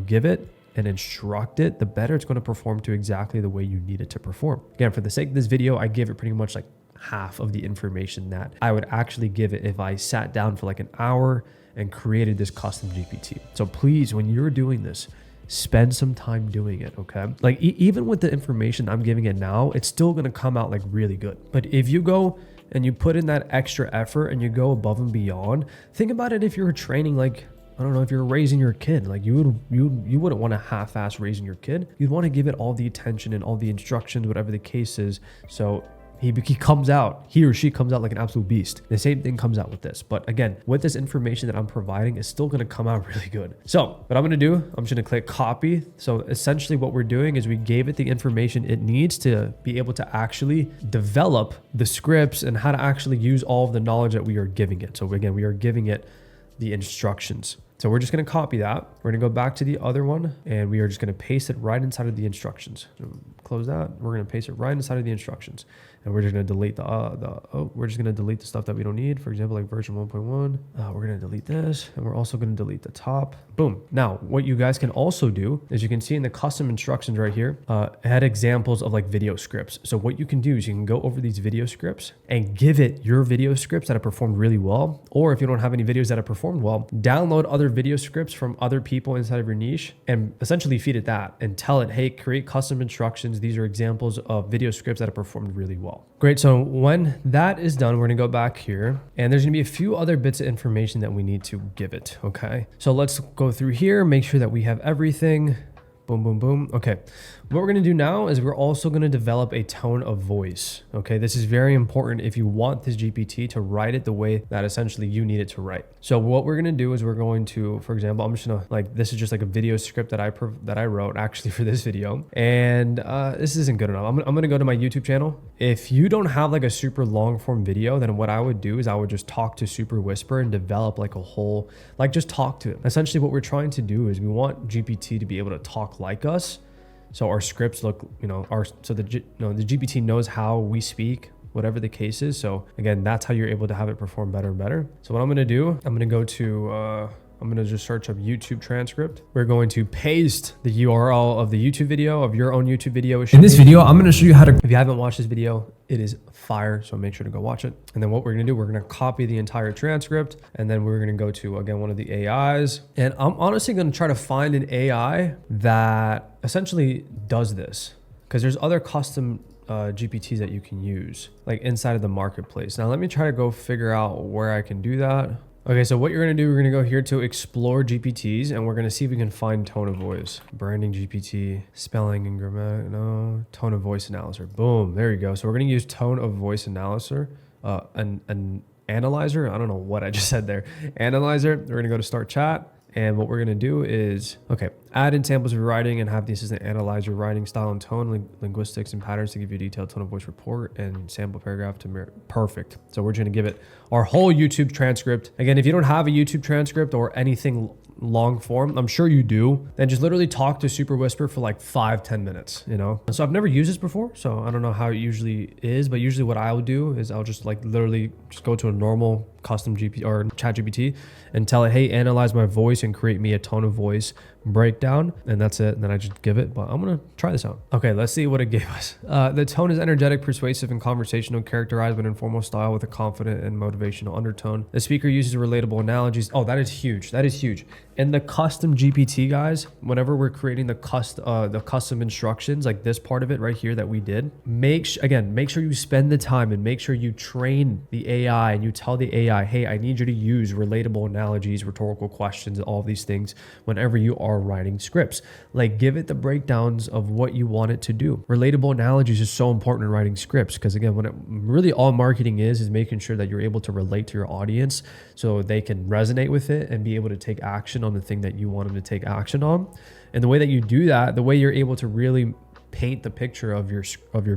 give it and instruct it, the better it's going to perform to exactly the way you need it to perform. Again, for the sake of this video, I gave it pretty much like half of the information that I would actually give it if I sat down for like an hour and created this custom GPT. So please, when you're doing this, spend some time doing it, okay? Like even with the information I'm giving it now, it's still gonna come out like really good. But if you go and you put in that extra effort and you go above and beyond, think about it if you're training, like, I don't know, if you're raising your kid, like you wouldn't want to half-ass raising your kid. You'd want to give it all the attention and all the instructions, whatever the case is. So he or she comes out like an absolute beast. The same thing comes out with this. But again, with this information that I'm providing, is still going to come out really good. So what I'm going to do, I'm just going to click copy. So essentially what we're doing is we gave it the information it needs to be able to actually develop the scripts and how to actually use all of the knowledge that we are giving it. So again, we are giving it the instructions. So we're just going to copy that. We're going to go back to the other one and we are just going to paste it right inside of the instructions. So close that. We're going to paste it right inside of the instructions. And we're just going to delete we're just going to delete the stuff that we don't need. For example, like version 1.1, we're going to delete this, and we're also going to delete the top. Boom. Now, what you guys can also do is you can see in the custom instructions right here, add examples of like video scripts. So what you can do is you can go over these video scripts and give it your video scripts that have performed really well. Or if you don't have any videos that have performed well, download other video scripts from other people inside of your niche and essentially feed it that and tell it, hey, create custom instructions. These are examples of video scripts that have performed really well. Great. So when that is done, we're going to go back here and there's going to be a few other bits of information that we need to give it. Okay. So let's go through here, make sure that we have everything. Boom, boom, boom. Okay. What we're going to do now is we're also going to develop a tone of voice. Okay. This is very important if you want this GPT to write it the way that essentially you need it to write. So what we're going to do is we're going to, for example, I'm just going to like, this is just like a video script that I wrote actually for this video. And this isn't good enough. I'm going to go to my YouTube channel. If you don't have like a super long form video, then what I would do is I would just talk to Super Whisper and develop like a whole, like just talk to it. Essentially what we're trying to do is we want GPT to be able to talk like us. So our scripts look, the GPT knows how we speak, whatever the case is. So again, that's how you're able to have it perform better and better. So what I'm going to do, I'm going to go to, I'm going to just search up YouTube transcript. We're going to paste the URL of the YouTube video, of your own YouTube video. In this video, I'm going to show you how to, if you haven't watched this video, it is fire. So make sure to go watch it. And then what we're going to do, we're going to copy the entire transcript. And then we're going to go to, again, one of the AIs. And I'm honestly going to try to find an AI that essentially does this, because there's other custom GPTs that you can use like inside of the marketplace. Now let me try to go figure out where I can do that. Okay, so what you're going to do, we're going to go here to explore GPTs and we're going to see if we can find tone of voice, branding GPT, spelling and grammar, no, tone of voice analyzer. Boom, there you go. So we're going to use tone of voice analyzer, an analyzer. I don't know what I just said there. Analyzer. We're going to go to start chat. And what we're going to do is, okay, add in samples of your writing and have the assistant analyze your writing style and tone, linguistics and patterns to give you a detailed tone of voice report and sample paragraph to mirror. Perfect. So we're just going to give it our whole YouTube transcript. Again, if you don't have a YouTube transcript or anything long form, I'm sure you do, then just literally talk to Super Whisper for like 5-10 minutes, So I've never used this before, so I don't know how it usually is, but usually what I would do is I'll just like literally just go to a normal custom GPT or chat GPT and tell it, hey, analyze my voice and create me a tone of voice breakdown, and that's it. And then I just give it, but I'm gonna try this out. Okay, let's see what it gave us. The tone is energetic, persuasive, and conversational, characterized by an informal style with a confident and motivational undertone. The speaker uses relatable analogies. Oh, that is huge. That is huge. And the custom GPT, guys, whenever we're creating the custom instructions, like this part of it right here that we did, make sure you spend the time and make sure you train the AI and you tell the AI, hey, I need you to use relatable analogies, rhetorical questions, all of these things whenever you are writing scripts. Like, give it the breakdowns of what you want it to do. Relatable analogies is so important in writing scripts because, again, really all marketing is making sure that you're able to relate to your audience so they can resonate with it and be able to take action on the thing that you want them to take action on. And the way that you do that, the way you're able to really paint the picture of your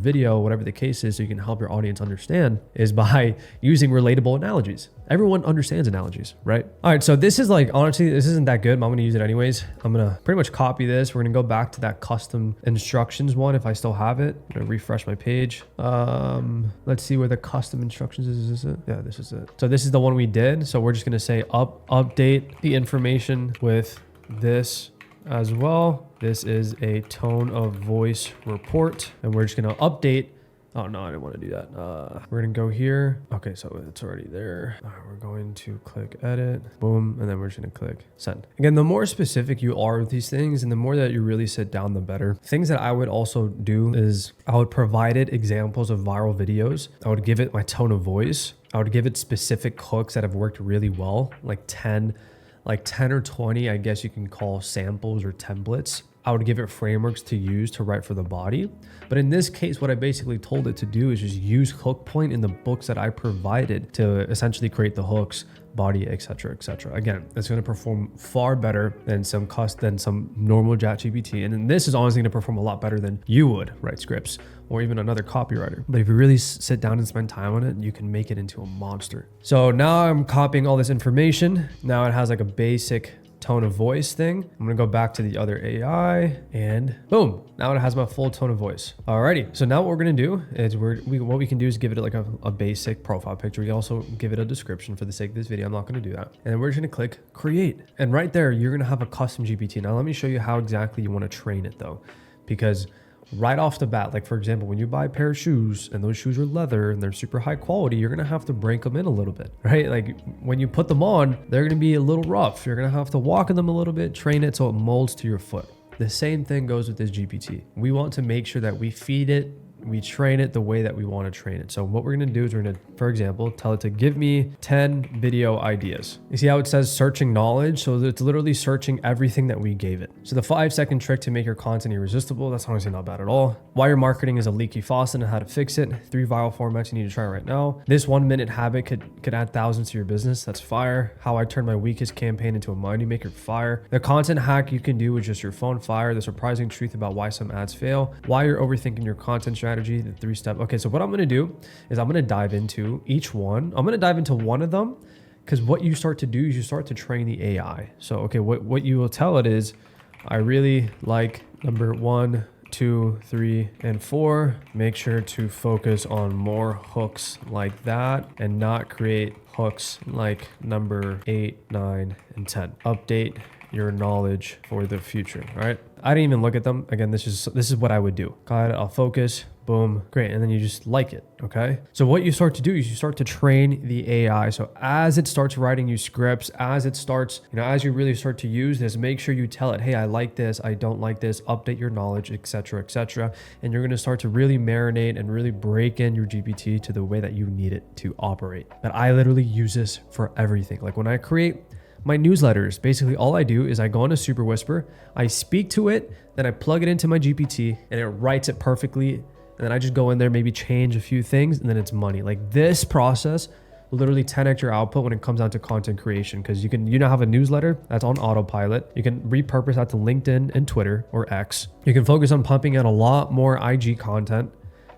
video, whatever the case is, so you can help your audience understand, is by using relatable analogies. Everyone understands analogies, right? All right, so this is like, honestly, this isn't that good, but I'm gonna use it anyways. I'm gonna pretty much copy this. We're gonna go back to that custom instructions one if I still have it. I'm gonna refresh my page. Let's see where the custom instructions is. Is this it? Yeah, this is it. So this is the one we did. So we're just gonna say update the information with this as well. This is a tone of voice report, and we're just gonna update. Oh no, I didn't want to do that. We're gonna go here. Okay, so it's already there. All right, we're going to click edit, boom, and then we're just gonna click send. Again, the more specific you are with these things and the more that you really sit down, the better. Things that I would also do is I would provide it examples of viral videos. I would give it my tone of voice. I would give it specific hooks that have worked really well, like 10 or 20, I guess you can call samples or templates. I would give it frameworks to use to write for the body. But in this case, what I basically told it to do is just use hook point in the books that I provided to essentially create the hooks, body, etc., etc. Again, it's going to perform far better than some normal ChatGPT. And then this is honestly going to perform a lot better than you would write scripts or even another copywriter. But if you really sit down and spend time on it, you can make it into a monster. So now I'm copying all this information. Now it has like a basic tone of voice thing. I'm gonna go back to the other AI and boom, now it has my full tone of voice. Alrighty, so now what we're gonna do is what we can do is give it like a basic profile picture. We also give it a description for the sake of this video. I'm not gonna do that. And then we're just gonna click create. And right there, you're gonna have a custom GPT. Now let me show you how exactly you wanna train it though, because right off the bat, like for example, when you buy a pair of shoes and those shoes are leather and they're super high quality, you're gonna have to break them in a little bit, right? Like when you put them on, they're gonna be a little rough. You're gonna have to walk in them a little bit, train it so it molds to your foot. The same thing goes with this GPT. We want to make sure that we feed it, we train it the way that we want to train it. So what we're going to do is we're going to, for example, tell it to give me 10 video ideas. You see how it says searching knowledge? So it's literally searching everything that we gave it. So the 5-second trick to make your content irresistible, that's honestly not bad at all. Why your marketing is a leaky faucet and how to fix it. 3 viral formats you need to try right now. This 1-minute habit could add thousands to your business. That's fire. How I turned my weakest campaign into a money maker. Fire. The content hack you can do with just your phone. Fire. The surprising truth about why some ads fail. Why you're overthinking your content strategy. The 3-step. Okay, so what I'm going to do is I'm going to dive into each one. I'm going to dive into one of them because what you start to do is you start to train the AI. So, okay, what you will tell it is, I really like number 1, 2, 3, and 4. Make sure to focus on more hooks like that and not create hooks like number 8, 9, and 10. Update your knowledge for the future. All right. I didn't even look at them. Again, this is what I would do. Got it. I'll focus. Boom. Great. And then you just like it. Okay. So what you start to do is you start to train the AI. So as it starts writing you scripts, as it starts, as you really start to use this, make sure you tell it, hey, I like this. I don't like this. Update your knowledge, etc., etc. And you're going to start to really marinate and really break in your GPT to the way that you need it to operate. But I literally use this for everything. Like when I create my newsletters, basically all I do is I go into Super Whisper, I speak to it, then I plug it into my GPT and it writes it perfectly. And then I just go in there, maybe change a few things, and then it's money. Like this process will literally 10x your output when it comes down to content creation. Because you now have a newsletter that's on autopilot. You can repurpose that to LinkedIn and Twitter or X. You can focus on pumping out a lot more IG content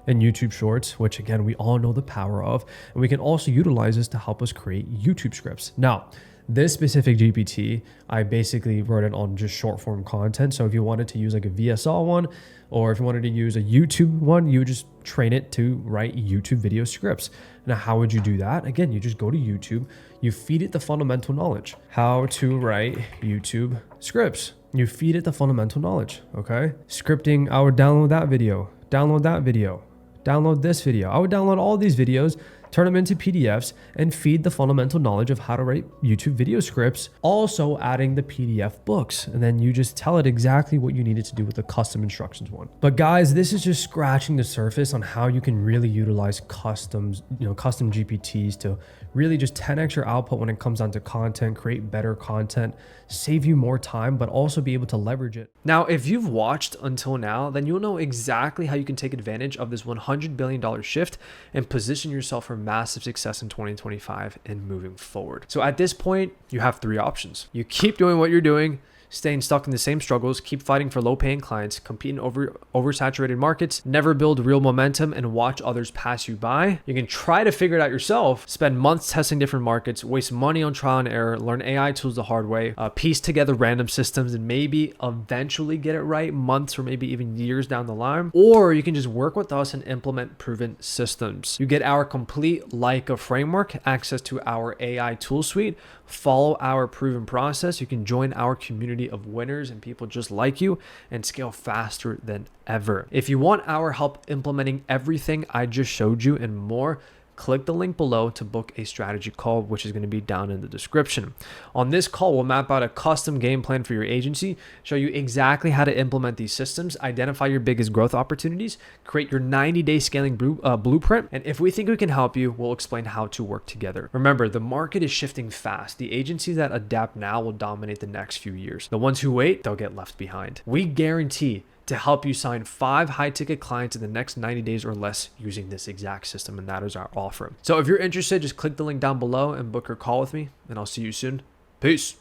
and YouTube shorts, which again, we all know the power of. And we can also utilize this to help us create YouTube scripts. Now, this specific GPT, I basically wrote it on just short form content. So if you wanted to use like a VSL one, or if you wanted to use a YouTube one, you would just train it to write YouTube video scripts. Now, how would you do that? Again, you just go to YouTube, you feed it the fundamental knowledge, how to write YouTube scripts. You feed it the fundamental knowledge, okay? Scripting, I would download that video, download that video, download this video. I would download all these videos, turn them into PDFs, and feed the fundamental knowledge of how to write YouTube video scripts, also adding the PDF books. And then you just tell it exactly what you need it to do with the custom instructions one. But guys, this is just scratching the surface on how you can really utilize custom GPTs to really just 10x your output when it comes down to content, create better content, save you more time, but also be able to leverage it. Now, if you've watched until now, then you'll know exactly how you can take advantage of this $100 billion shift and position yourself for massive success in 2025 and moving forward. So at this point, you have 3 options. You keep doing what you're doing, staying stuck in the same struggles, keep fighting for low-paying clients, compete in oversaturated markets, never build real momentum, and watch others pass you by. You can try to figure it out yourself, spend months testing different markets, waste money on trial and error, learn AI tools the hard way, piece together random systems, and maybe eventually get it right months or maybe even years down the line. Or you can just work with us and implement proven systems. You get our complete Leica framework, access to our AI tool suite, follow our proven process. You can join our community of winners and people just like you and scale faster than ever. If you want our help implementing everything I just showed you and more, click the link below to book a strategy call, which is going to be down in the description. On this call, we'll map out a custom game plan for your agency, show you exactly how to implement these systems, identify your biggest growth opportunities, create your 90-day scaling blueprint, and if we think we can help you, we'll explain how to work together. Remember, the market is shifting fast. The agencies that adapt now will dominate the next few years. The ones who wait, they'll get left behind. We guarantee to help you sign 5 high-ticket clients in the next 90 days or less using this exact system, and that is our offer. So if you're interested, just click the link down below and book your call with me, and I'll see you soon. Peace.